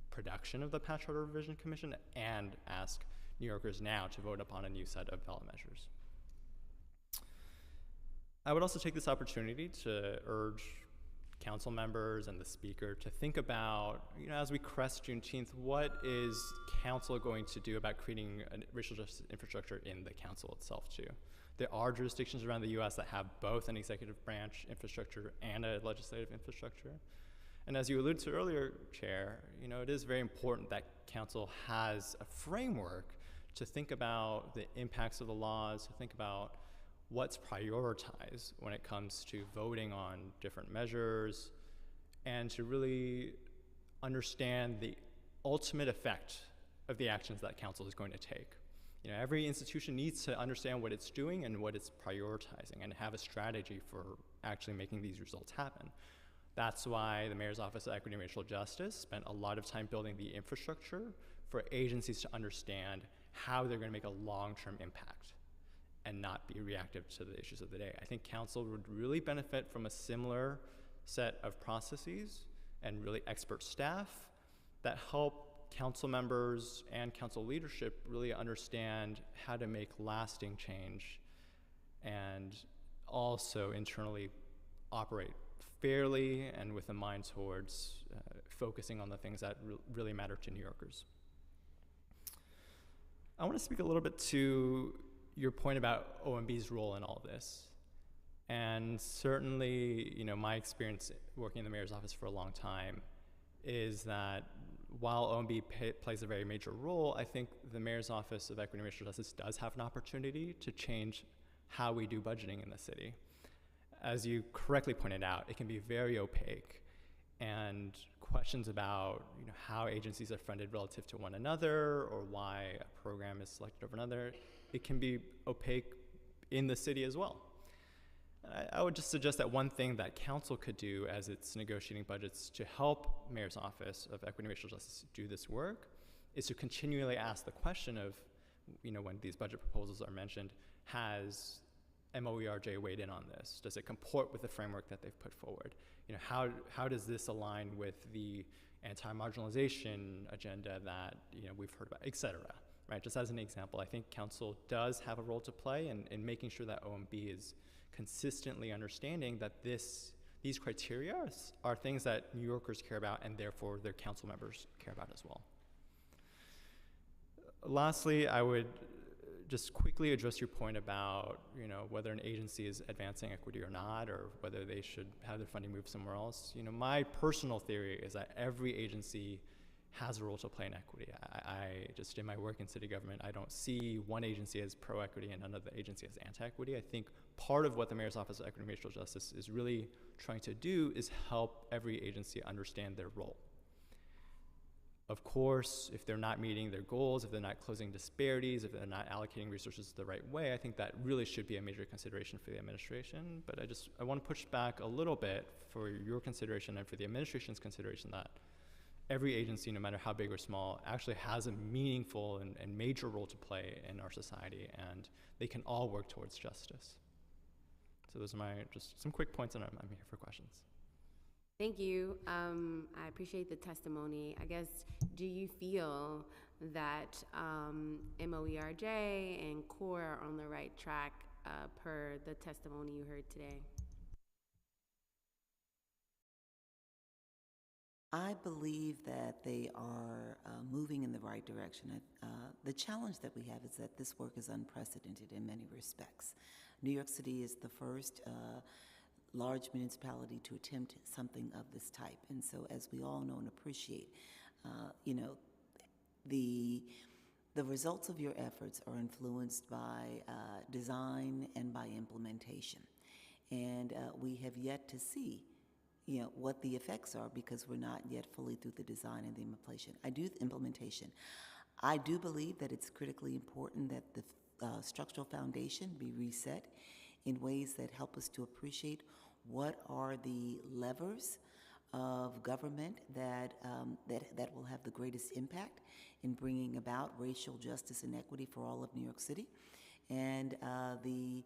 production of the past charter revision commission and ask New Yorkers now to vote upon a new set of ballot measures. I would also take this opportunity to urge council members and the speaker to think about, as we crest Juneteenth, what is council going to do about creating a racial justice infrastructure in the council itself too? There are jurisdictions around the US that have both an executive branch infrastructure and a legislative infrastructure. And as you alluded to earlier, Chair, it is very important that council has a framework to think about the impacts of the laws, to think about what's prioritized when it comes to voting on different measures, and to really understand the ultimate effect of the actions that council is going to take. Every institution needs to understand what it's doing and what it's prioritizing and have a strategy for actually making these results happen. That's why the Mayor's Office of Equity and Racial Justice spent a lot of time building the infrastructure for agencies to understand how they're going to make a long-term impact and not be reactive to the issues of the day. I think council would really benefit from a similar set of processes and really expert staff that help council members and council leadership really understand how to make lasting change and also internally operate fairly and with a mind towards focusing on the things that really matter to New Yorkers. I want to speak a little bit to your point about OMB's role in all this. And certainly, my experience working in the mayor's office for a long time is that while OMB plays a very major role, I think the mayor's office of Equity and Racial Justice does have an opportunity to change how we do budgeting in the city. As you correctly pointed out, it can be very opaque, and questions about how agencies are funded relative to one another or why a program is selected over another, it can be opaque in the city as well. I would just suggest that one thing that council could do as it's negotiating budgets to help Mayor's Office of Equity and Racial Justice do this work is to continually ask the question of, when these budget proposals are mentioned, has MOERJ weighed in on this? Does it comport with the framework that they've put forward? How does this align with the anti-marginalization agenda that we've heard about, et cetera, right? Just as an example, I think council does have a role to play in making sure that OMB is consistently understanding that these criteria are things that New Yorkers care about and therefore their council members care about as well. Lastly, I would just quickly address your point about whether an agency is advancing equity or not, or whether they should have their funding moved somewhere else. My personal theory is that every agency has a role to play in equity. I just, in my work in city government, I don't see one agency as pro-equity and another agency as anti-equity. I think part of what the Mayor's Office of Equity and Racial Justice is really trying to do is help every agency understand their role. Of course, if they're not meeting their goals, if they're not closing disparities, if they're not allocating resources the right way, I think that really should be a major consideration for the administration. But I want to push back a little bit for your consideration and for the administration's consideration that every agency, no matter how big or small, actually has a meaningful and major role to play in our society, and they can all work towards justice. So those are just some quick points, and I'm here for questions. Thank you. I appreciate the testimony. I guess, do you feel that MOERJ and CORE are on the right track per the testimony you heard today? I believe that they are moving in the right direction. The challenge that we have is that this work is unprecedented in many respects. New York City is the first large municipality to attempt something of this type. And so, as we all know and appreciate, the results of your efforts are influenced by design and by implementation. And we have yet to see what the effects are, because we're not yet fully through the design and the implementation. I do believe that it's critically important that the structural foundation be reset in ways that help us to appreciate what are the levers of government that will have the greatest impact in bringing about racial justice and equity for all of New York City. And the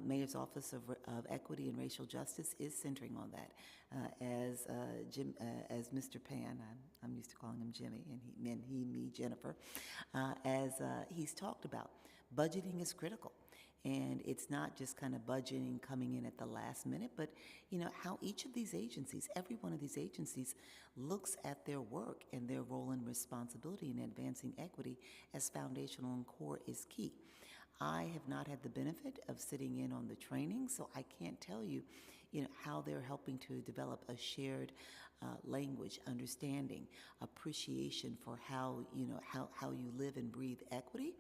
Mayor's Office of Equity and Racial Justice is centering on that. As Mr. Pan, I'm used to calling him Jimmy, and he, me, Jennifer, as he's talked about, budgeting is critical. And it's not just kind of budgeting coming in at the last minute, but how each of these agencies, every one of these agencies, looks at their work and their role and responsibility in advancing equity as foundational and core is key. I have not had the benefit of sitting in on the training, so I can't tell you, how they're helping to develop a shared language, understanding, appreciation for how you live and breathe equity.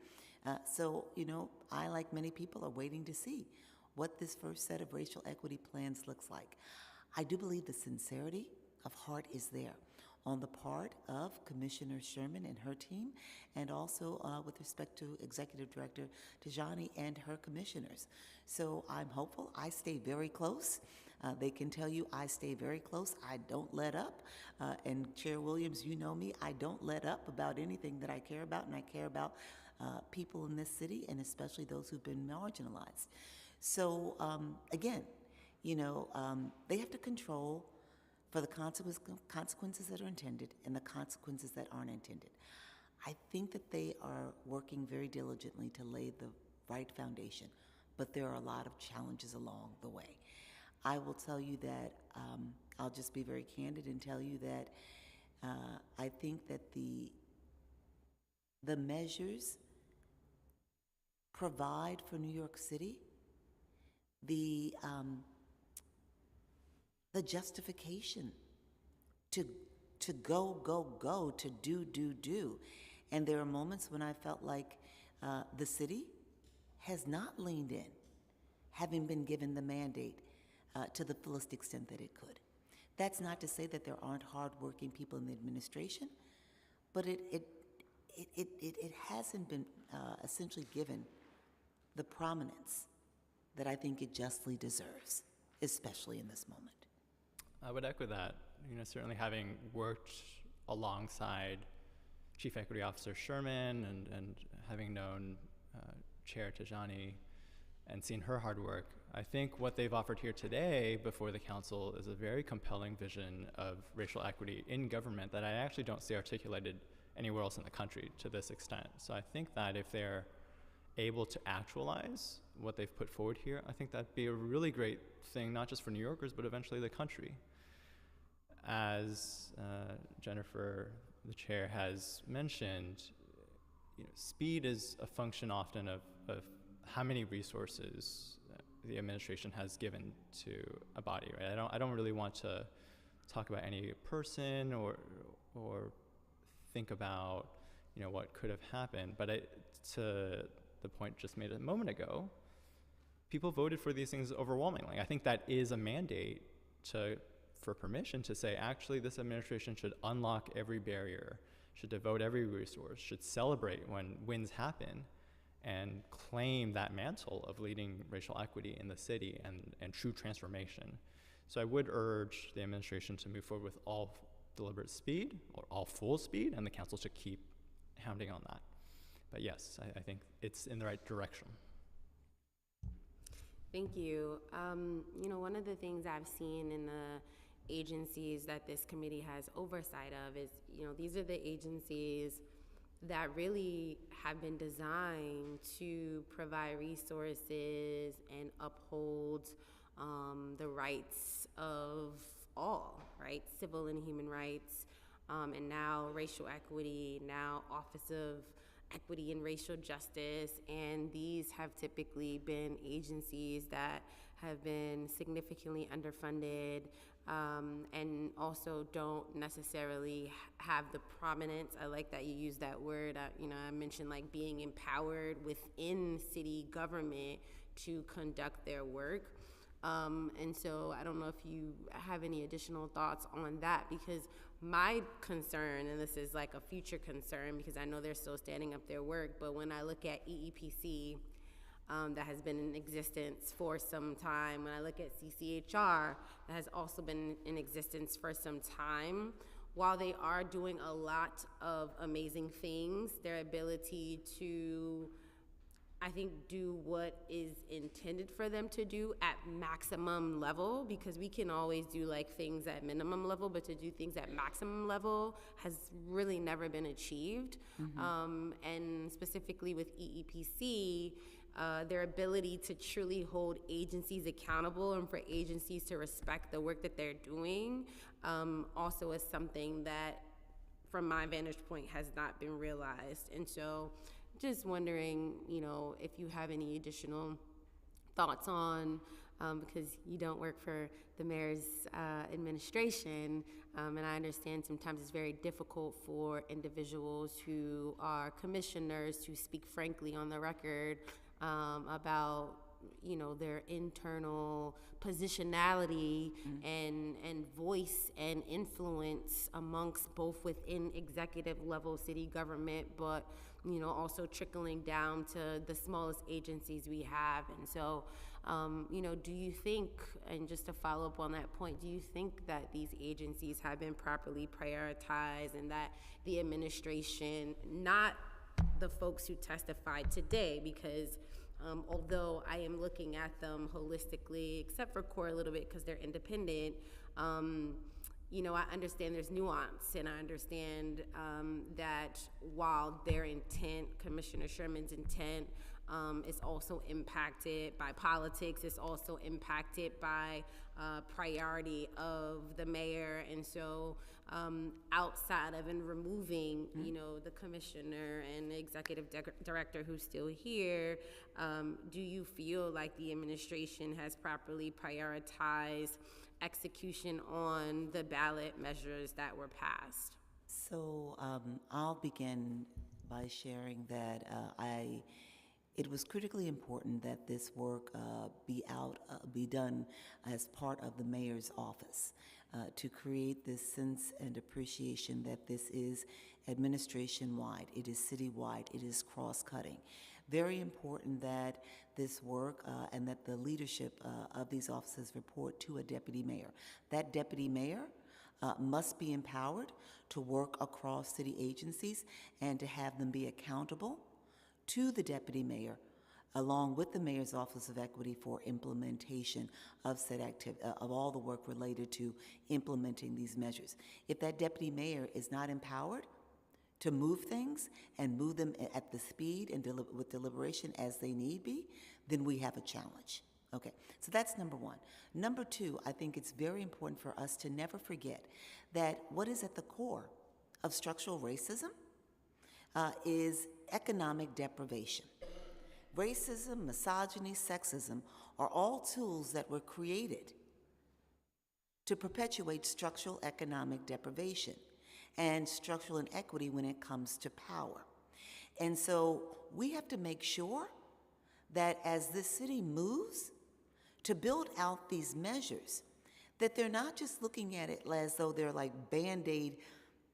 So, I, like many people, are waiting to see what this first set of racial equity plans looks like. I do believe the sincerity of heart is there on the part of Commissioner Sherman and her team, and also with respect to Executive Director Tajani and her commissioners. So I'm hopeful. I stay very close. They can tell you I stay very close. I don't let up. And Chair Williams, you know me, I don't let up about anything that I care about, and I care about people in this city, and especially those who've been marginalized. So again, they have to control for the consequences that are intended and the consequences that aren't intended. I think that they are working very diligently to lay the right foundation, but there are a lot of challenges along the way. I will tell you that, I'll just be very candid and tell you that I think that the measures provide for New York City the justification to go, to do. And there are moments when I felt like the city has not leaned in, having been given the mandate to the fullest extent that it could. That's not to say that there aren't hardworking people in the administration, but it hasn't been essentially given the prominence that I think it justly deserves, especially in this moment. I would echo that. Certainly having worked alongside Chief Equity Officer Sherman and having known Chair Tajani and seen her hard work, I think what they've offered here today before the council is a very compelling vision of racial equity in government that I actually don't see articulated anywhere else in the country to this extent. So I think that if they're able to actualize what they've put forward here, I think that'd be a really great thing, not just for New Yorkers, but eventually the country. As Jennifer, the chair, has mentioned, speed is a function often of how many resources the administration has given to a body, right? I don't really want to talk about any person or think about what could have happened, but to the point just made a moment ago, people voted for these things overwhelmingly. I think that is a mandate for permission to say, actually, this administration should unlock every barrier, should devote every resource, should celebrate when wins happen, and claim that mantle of leading racial equity in the city and true transformation. So I would urge the administration to move forward with all deliberate speed, or all full speed, and the council should keep hounding on that. But yes, I think it's in the right direction. Thank you. One of the things I've seen in the agencies that this committee has oversight of is, these are the agencies that really have been designed to provide resources and uphold the rights of all, right? Civil and human rights, and now racial equity, now Office of Equity and Racial Justice, and these have typically been agencies that have been significantly underfunded, and also don't necessarily have the prominence. I like that you use that word. I mentioned like being empowered within city government to conduct their work. And so I don't know if you have any additional thoughts on that, because my concern, and this is like a future concern because I know they're still standing up their work, but when I look at EEPC, that has been in existence for some time, when I look at CCHR, that has also been in existence for some time, while they are doing a lot of amazing things, their ability to, I think, do what is intended for them to do at maximum level, because we can always do like things at minimum level, but to do things at maximum level has really never been achieved. And specifically with EEPC, their ability to truly hold agencies accountable and for agencies to respect the work that they're doing also is something that, from my vantage point, has not been realized. And so just wondering, if you have any additional thoughts on, because you don't work for the mayor's administration, and I understand sometimes it's very difficult for individuals who are commissioners to speak frankly on the record about, their internal positionality and voice and influence amongst both within executive level city government, but also trickling down to the smallest agencies we have. And so, do you think, and just to follow up on that point, do you think that these agencies have been properly prioritized and that the administration, not the folks who testified today, because although I am looking at them holistically, except for CORE a little bit because they're independent, I understand there's nuance, and I understand that while their intent, Commissioner Sherman's intent, is also impacted by politics, it's also impacted by priority of the mayor. And so outside of and removing, you know, the commissioner and the executive director who's still here, do you feel like the administration has properly prioritized execution on the ballot measures that were passed? So I'll begin by sharing that it was critically important that this work be done as part of the mayor's office to create this sense and appreciation that this is administration-wide, it is city-wide, it is cross-cutting. Very important that this work and that the leadership of these offices report to a deputy mayor. That deputy mayor must be empowered to work across city agencies and to have them be accountable to the deputy mayor, along with the Mayor's Office of Equity for implementation of said of all the work related to implementing these measures. If that deputy mayor is not empowered to move things and move them at the speed and with deliberation as they need be, then we have a challenge. Okay, so that's number one. Number two, I think it's very important for us to never forget that what is at the core of structural racism is economic deprivation. Racism, misogyny, sexism are all tools that were created to perpetuate structural economic deprivation and structural inequity when it comes to power. And so we have to make sure that as this city moves to build out these measures, that they're not just looking at it as though they're like Band-Aid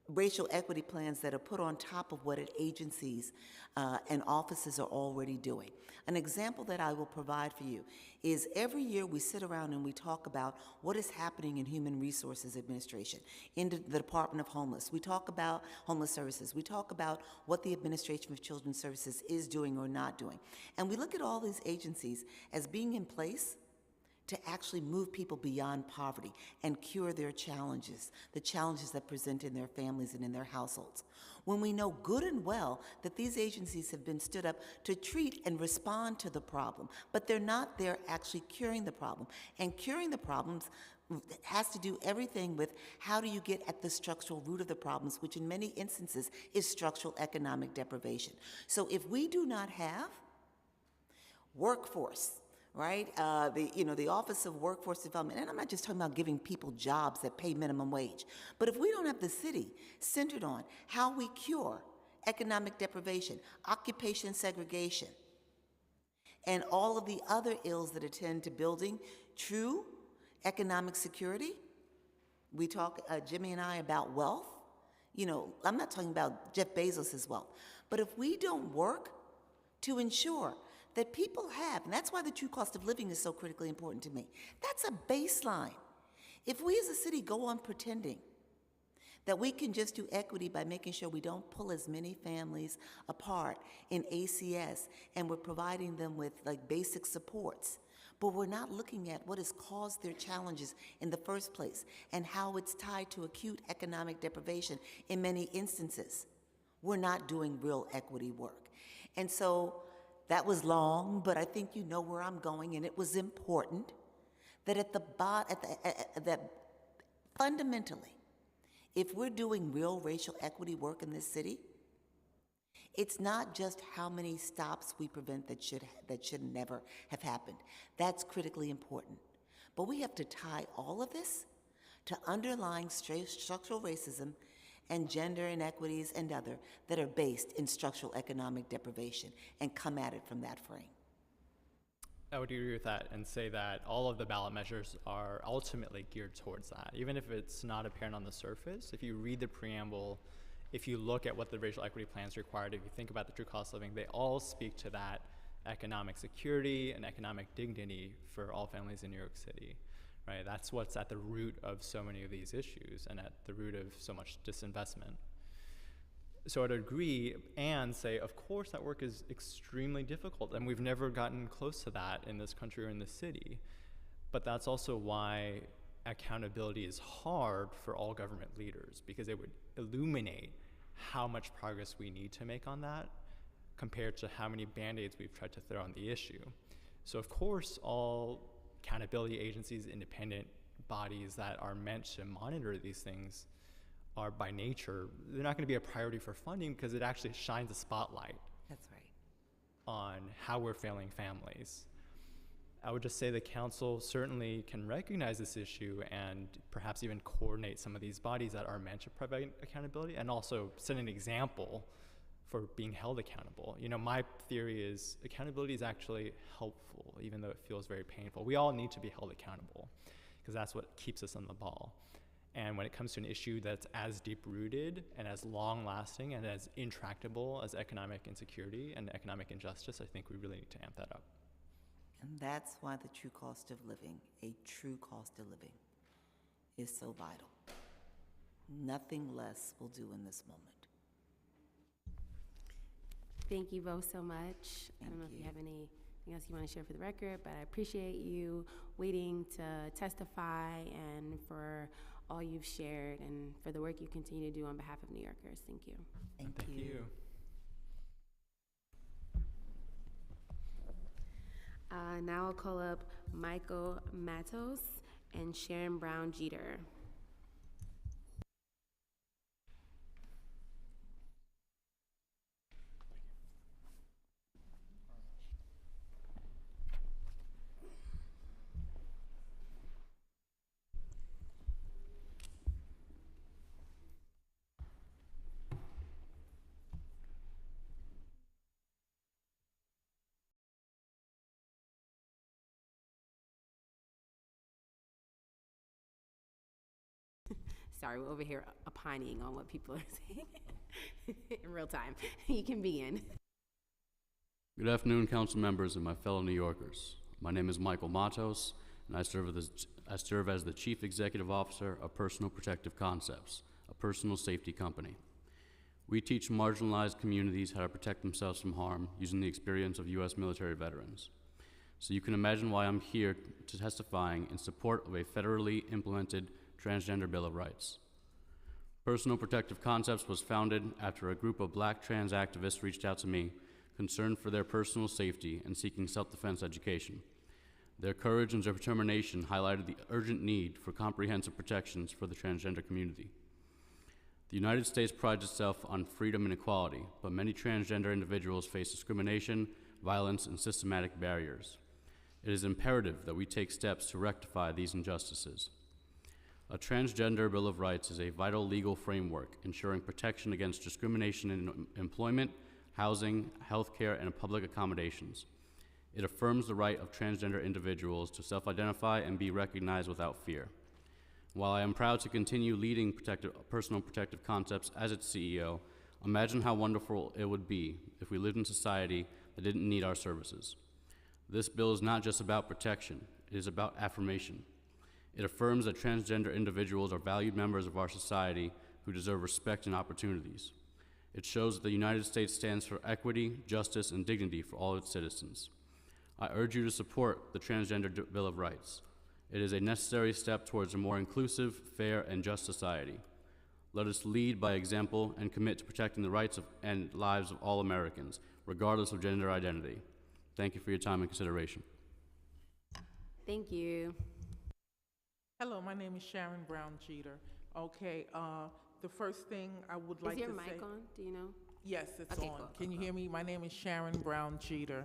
racial equity plans that are put on top of what agencies and offices are already doing. An example that I will provide for you is every year we sit around and we talk about what is happening in Human Resources Administration, in the Department of Homeless. We talk about homeless services. We talk about what the Administration of Children's Services is doing or not doing. And we look at all these agencies as being in place to actually move people beyond poverty and cure their challenges, the challenges that present in their families and in their households. When we know good and well that these agencies have been stood up to treat and respond to the problem, but they're not there actually curing the problem. And curing the problems has to do everything with how do you get at the structural root of the problems, which in many instances is structural economic deprivation. So if we do not have workforce, right? The Office of Workforce Development, and I'm not just talking about giving people jobs that pay minimum wage, but if we don't have the city centered on how we cure economic deprivation, occupation segregation, and all of the other ills that attend to building true economic security, we talk, Jimmy and I, about wealth. You know, I'm not talking about Jeff Bezos' wealth, but if we don't work to ensure that people have, and that's why the true cost of living is so critically important to me. That's a baseline. If we as a city go on pretending that we can just do equity by making sure we don't pull as many families apart in ACS and we're providing them with like basic supports, but we're not looking at what has caused their challenges in the first place and how it's tied to acute economic deprivation in many instances, we're not doing real equity work. And so that was long, but I think you know where I'm going, and it was important that that fundamentally, if we're doing real racial equity work in this city, it's not just how many stops we prevent that should never have happened. That's critically important. But we have to tie all of this to underlying structural racism and gender inequities and other that are based in structural economic deprivation and come at it from that frame. I would agree with that and say that all of the ballot measures are ultimately geared towards that. Even if it's not apparent on the surface, if you read the preamble, if you look at what the racial equity plans required, if you think about the true cost of living, they all speak to that economic security and economic dignity for all families in New York City. Right, that's what's at the root of so many of these issues and at the root of so much disinvestment. So I'd agree and say, of course, that work is extremely difficult, and we've never gotten close to that in this country or in this city. But that's also why accountability is hard for all government leaders, because it would illuminate how much progress we need to make on that compared to how many Band-Aids we've tried to throw on the issue. So of course, all accountability agencies, independent bodies that are meant to monitor these things are by nature, they're not going to be a priority for funding because it actually shines a spotlight That's right. on how we're failing families. I would just say the council certainly can recognize this issue and perhaps even coordinate some of these bodies that are meant to provide accountability and also set an example for being held accountable. You know, my theory is accountability is actually helpful, even though it feels very painful. We all need to be held accountable because that's what keeps us on the ball. And when it comes to an issue that's as deep-rooted and as long-lasting and as intractable as economic insecurity and economic injustice, I think we really need to amp that up. And that's why the true cost of living, a true cost of living, is so vital. Nothing less will do in this moment. Thank you both so much. I don't know if you have anything else you want to share for the record, but I appreciate you waiting to testify and for all you've shared and for the work you continue to do on behalf of New Yorkers. Thank you. Thank you. Now I'll call up Michael Matos and Sharon Brown Jeter. Sorry, we're over here opining on what people are saying in real time. You can begin. Good afternoon, council members and my fellow New Yorkers. My name is Michael Matos, and I serve as the Chief Executive Officer of Personal Protective Concepts, a personal safety company. We teach marginalized communities how to protect themselves from harm using the experience of U.S. military veterans. So you can imagine why I'm here testifying in support of a federally implemented Transgender Bill of Rights. Personal Protective Concepts was founded after a group of Black trans activists reached out to me, concerned for their personal safety and seeking self-defense education. Their courage and their determination highlighted the urgent need for comprehensive protections for the transgender community. The United States prides itself on freedom and equality, but many transgender individuals face discrimination, violence, and systematic barriers. It is imperative that we take steps to rectify these injustices. A Transgender Bill of Rights is a vital legal framework ensuring protection against discrimination in employment, housing, healthcare, and public accommodations. It affirms the right of transgender individuals to self-identify and be recognized without fear. While I am proud to continue leading Personal Protective Concepts as its CEO, imagine how wonderful it would be if we lived in a society that didn't need our services. This bill is not just about protection, it is about affirmation. It affirms that transgender individuals are valued members of our society who deserve respect and opportunities. It shows that the United States stands for equity, justice, and dignity for all its citizens. I urge you to support the Transgender Bill of Rights. It is a necessary step towards a more inclusive, fair, and just society. Let us lead by example and commit to protecting the rights and lives of all Americans, regardless of gender identity. Thank you for your time and consideration. Thank you. Hello, my name is Sharon Brown Jeter. Okay, the first thing I would like to say... Is your mic on? Do you know? Yes, it's Okay, on. cool, Can you cool. hear me? My name is Sharon Brown Jeter.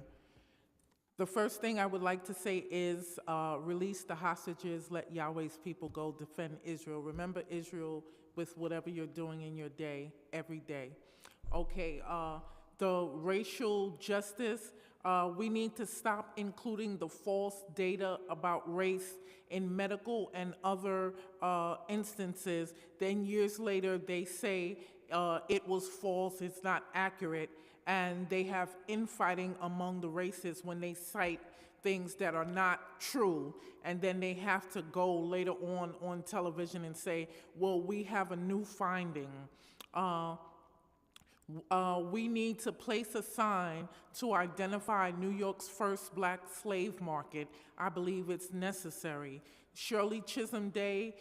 The first thing I would like to say is release the hostages, let Yahweh's people go, defend Israel. Remember Israel with whatever you're doing in your day, every day. Okay, the racial justice, we need to stop including the false data about race in medical and other instances. Then years later, they say it was false, it's not accurate, and they have infighting among the races when they cite things that are not true, and then they have to go later on television and say, well, we have a new finding. We need to place a sign to identify New York's first Black slave market. I believe it's necessary. Shirley Chisholm Day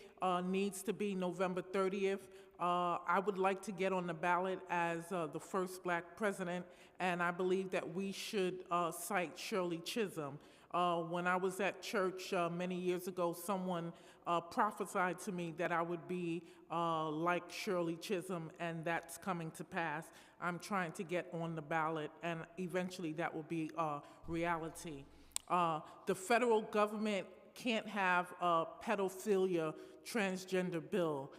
needs to be November 30th. I would like to get on the ballot as the first Black president, and I believe that we should cite Shirley Chisholm. When I was at church many years ago, someone prophesied to me that I would be like Shirley Chisholm, and that's coming to pass. I'm trying to get on the ballot, and eventually that will be reality. The federal government can't have a pedophilia transgender bill.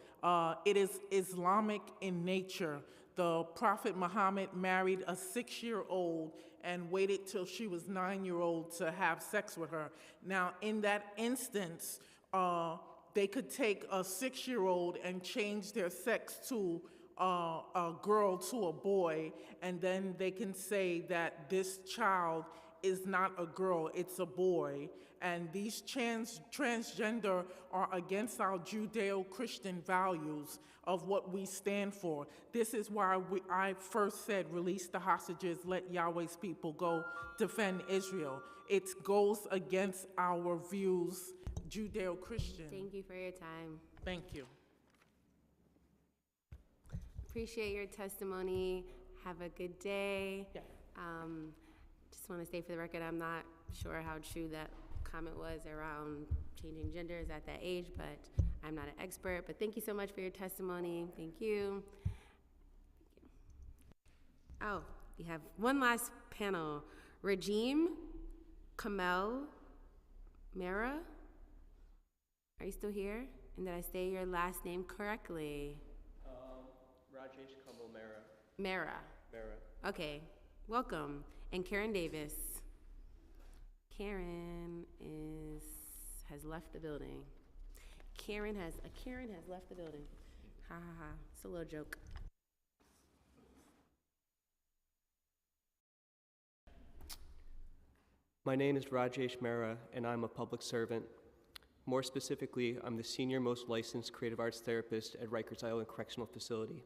It is Islamic in nature. The Prophet Muhammad married a 6-year-old and waited till she was 9-year-old to have sex with her. Now, in that instance, they could take a 6-year-old and change their sex to a girl to a boy, and then they can say that this child is not a girl, it's a boy. And these transgender are against our Judeo-Christian values of what we stand for. This is why I first said, release the hostages, let Yahweh's people go, defend Israel. It goes against our views, Judeo-Christian. Thank you for your time. Thank you. Appreciate your testimony. Have a good day. Yeah. Just want to say for the record, I'm not sure how true that comment was around changing genders at that age, but I'm not an expert. But thank you so much for your testimony. Thank you. Oh, we have one last panel. Regime Kamel Mera. Are you still here? And did I say your last name correctly? Rajesh Kamal Mera. Mera. Okay, welcome. And Karen Davis. Karen has left the building. Karen has left the building. Ha ha ha. It's a little joke. My name is Rajesh Mera, and I'm a public servant. More specifically, I'm the senior most licensed creative arts therapist at Rikers Island Correctional Facility,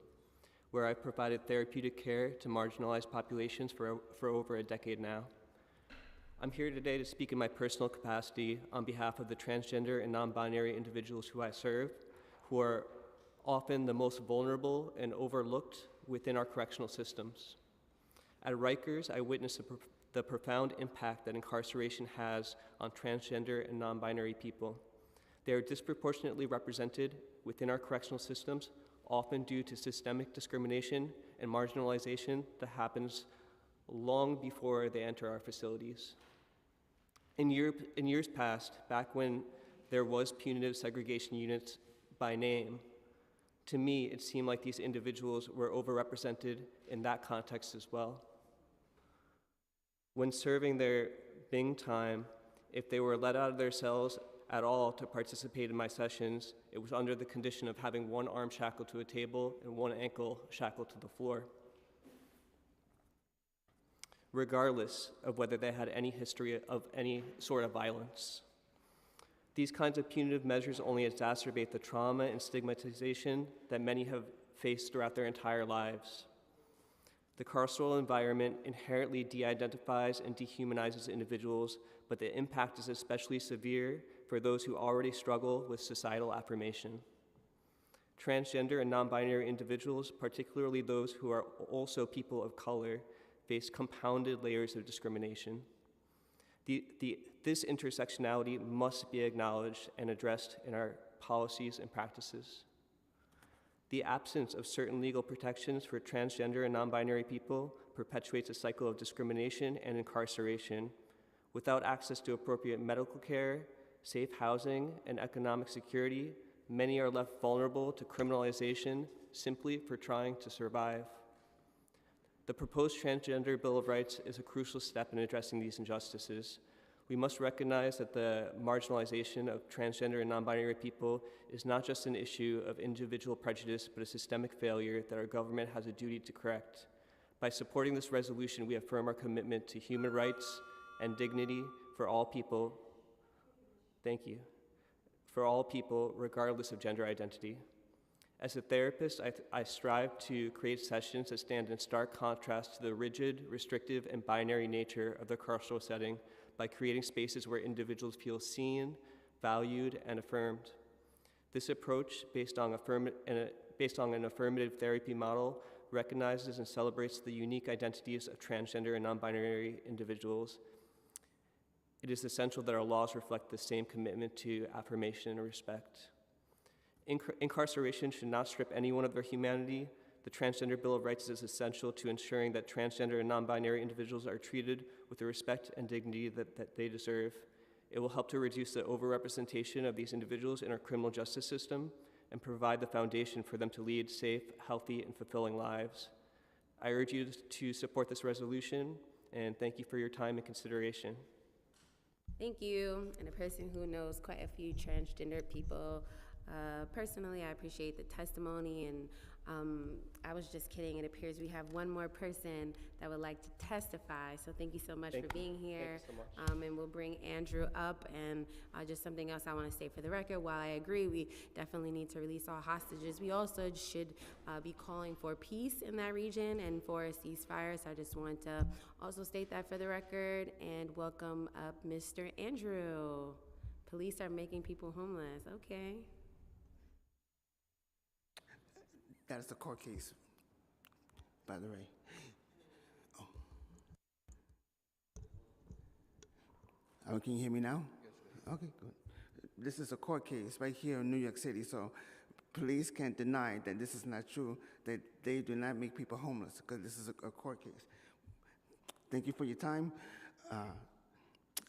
where I've provided therapeutic care to marginalized populations for over a decade now. I'm here today to speak in my personal capacity on behalf of the transgender and non-binary individuals who I serve, who are often the most vulnerable and overlooked within our correctional systems. At Rikers, I witnessed the profound impact that incarceration has on transgender and non-binary people. They are disproportionately represented within our correctional systems, often due to systemic discrimination and marginalization that happens long before they enter our facilities. In years past, back when there was punitive segregation units by name, to me, it seemed like these individuals were overrepresented in that context as well. When serving their Bing time, if they were let out of their cells at all to participate in my sessions, it was under the condition of having one arm shackled to a table and one ankle shackled to the floor, regardless of whether they had any history of any sort of violence. These kinds of punitive measures only exacerbate the trauma and stigmatization that many have faced throughout their entire lives. The carceral environment inherently de-identifies and dehumanizes individuals, but the impact is especially severe for those who already struggle with societal affirmation. Transgender and non-binary individuals, particularly those who are also people of color, face compounded layers of discrimination. This intersectionality must be acknowledged and addressed in our policies and practices. The absence of certain legal protections for transgender and non-binary people perpetuates a cycle of discrimination and incarceration. Without access to appropriate medical care, safe housing, and economic security, many are left vulnerable to criminalization simply for trying to survive. The proposed Transgender Bill of Rights is a crucial step in addressing these injustices. We must recognize that the marginalization of transgender and non-binary people is not just an issue of individual prejudice, but a systemic failure that our government has a duty to correct. By supporting this resolution, we affirm our commitment to human rights and dignity for all people. Thank you. For all people, regardless of gender identity. As a therapist, I strive to create sessions that stand in stark contrast to the rigid, restrictive, and binary nature of the carceral setting by creating spaces where individuals feel seen, valued, and affirmed. This approach, based on an affirmative therapy model, recognizes and celebrates the unique identities of transgender and non-binary individuals. It is essential that our laws reflect the same commitment to affirmation and respect. Incarceration should not strip anyone of their humanity. The Transgender Bill of Rights is essential to ensuring that transgender and non-binary individuals are treated with the respect and dignity that they deserve. It will help to reduce the overrepresentation of these individuals in our criminal justice system and provide the foundation for them to lead safe, healthy, and fulfilling lives. I urge you to support this resolution, and thank you for your time and consideration. Thank you. And a person who knows quite a few transgender people, personally, I appreciate the testimony, and I was just kidding. It appears we have one more person that would like to testify. So thank you so much for being here. Thank you so much. And we'll bring Andrew up. And just something else I want to say for the record, while I agree we definitely need to release all hostages, we also should be calling for peace in that region and for a ceasefire. So I just want to also state that for the record and welcome up Mr. Andrew. Police are making people homeless. Okay. That is a court case, by the way. Oh, can you hear me now? Yes. Okay, good. This is a court case right here in New York City, so police can't deny that this is not true, that they do not make people homeless, because this is a court case. Thank you for your time.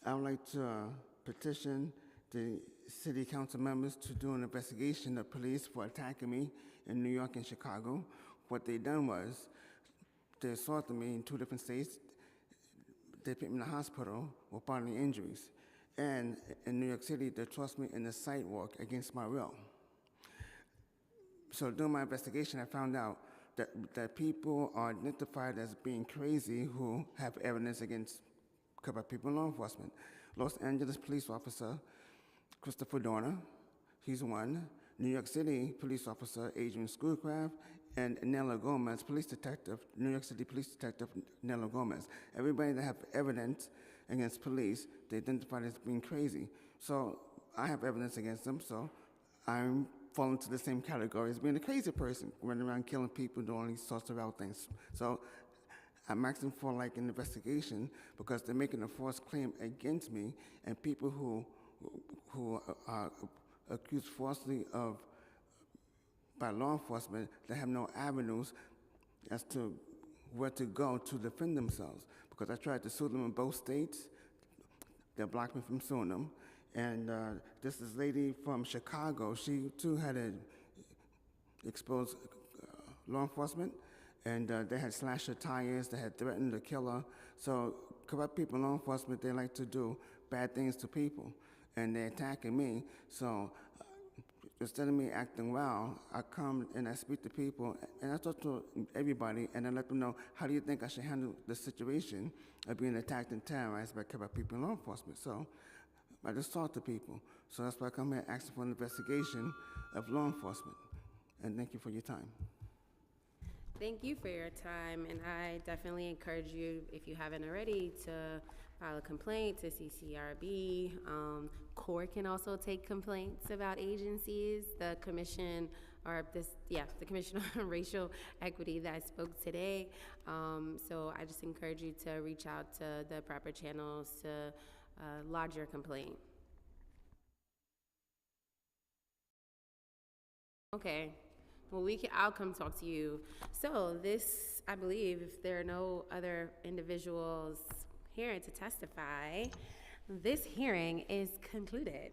I would like to petition the city council members to do an investigation of police for attacking me in New York and Chicago. What they done was they assaulted me in 2 different states. They put me in the hospital with bodily injuries. And in New York City, they tossed me in the sidewalk against my will. So during my investigation, I found out that people are identified as being crazy who have evidence against covered people in law enforcement. Los Angeles police officer Christopher Dorner, he's one. New York City police officer Adrian Schoolcraft, and Nello Gomez, police detective, New York City police detective Nello Gomez. Everybody that have evidence against police, they identified as being crazy. So I have evidence against them, so I'm falling into the same category as being a crazy person, running around killing people, doing all these sorts of wild things. So I'm asking for like an investigation because they're making a false claim against me, and people who are accused falsely by law enforcement that have no avenues as to where to go to defend themselves. Because I tried to sue them in both states, they blocked me from suing them. And this lady from Chicago, she too had exposed law enforcement, and they had slashed her tires, they had threatened to kill her. So corrupt people in law enforcement, they like to do bad things to people, and they're attacking me. So instead of me acting well, I come and I speak to people, and I talk to everybody, and I let them know, how do you think I should handle the situation of being attacked and terrorized by corrupt people in law enforcement? So I just talk to people. So that's why I come here asking for an investigation of law enforcement. And thank you for your time. Thank you for your time, and I definitely encourage you, if you haven't already, to file a complaint to CCRB. Court can also take complaints about agencies. The commission, the Commission on Racial Equity that I spoke today. So I just encourage you to reach out to the proper channels to lodge your complaint. Okay. Well, I'll come talk to you. So this, I believe, if there are no other individuals here to testify, this hearing is concluded.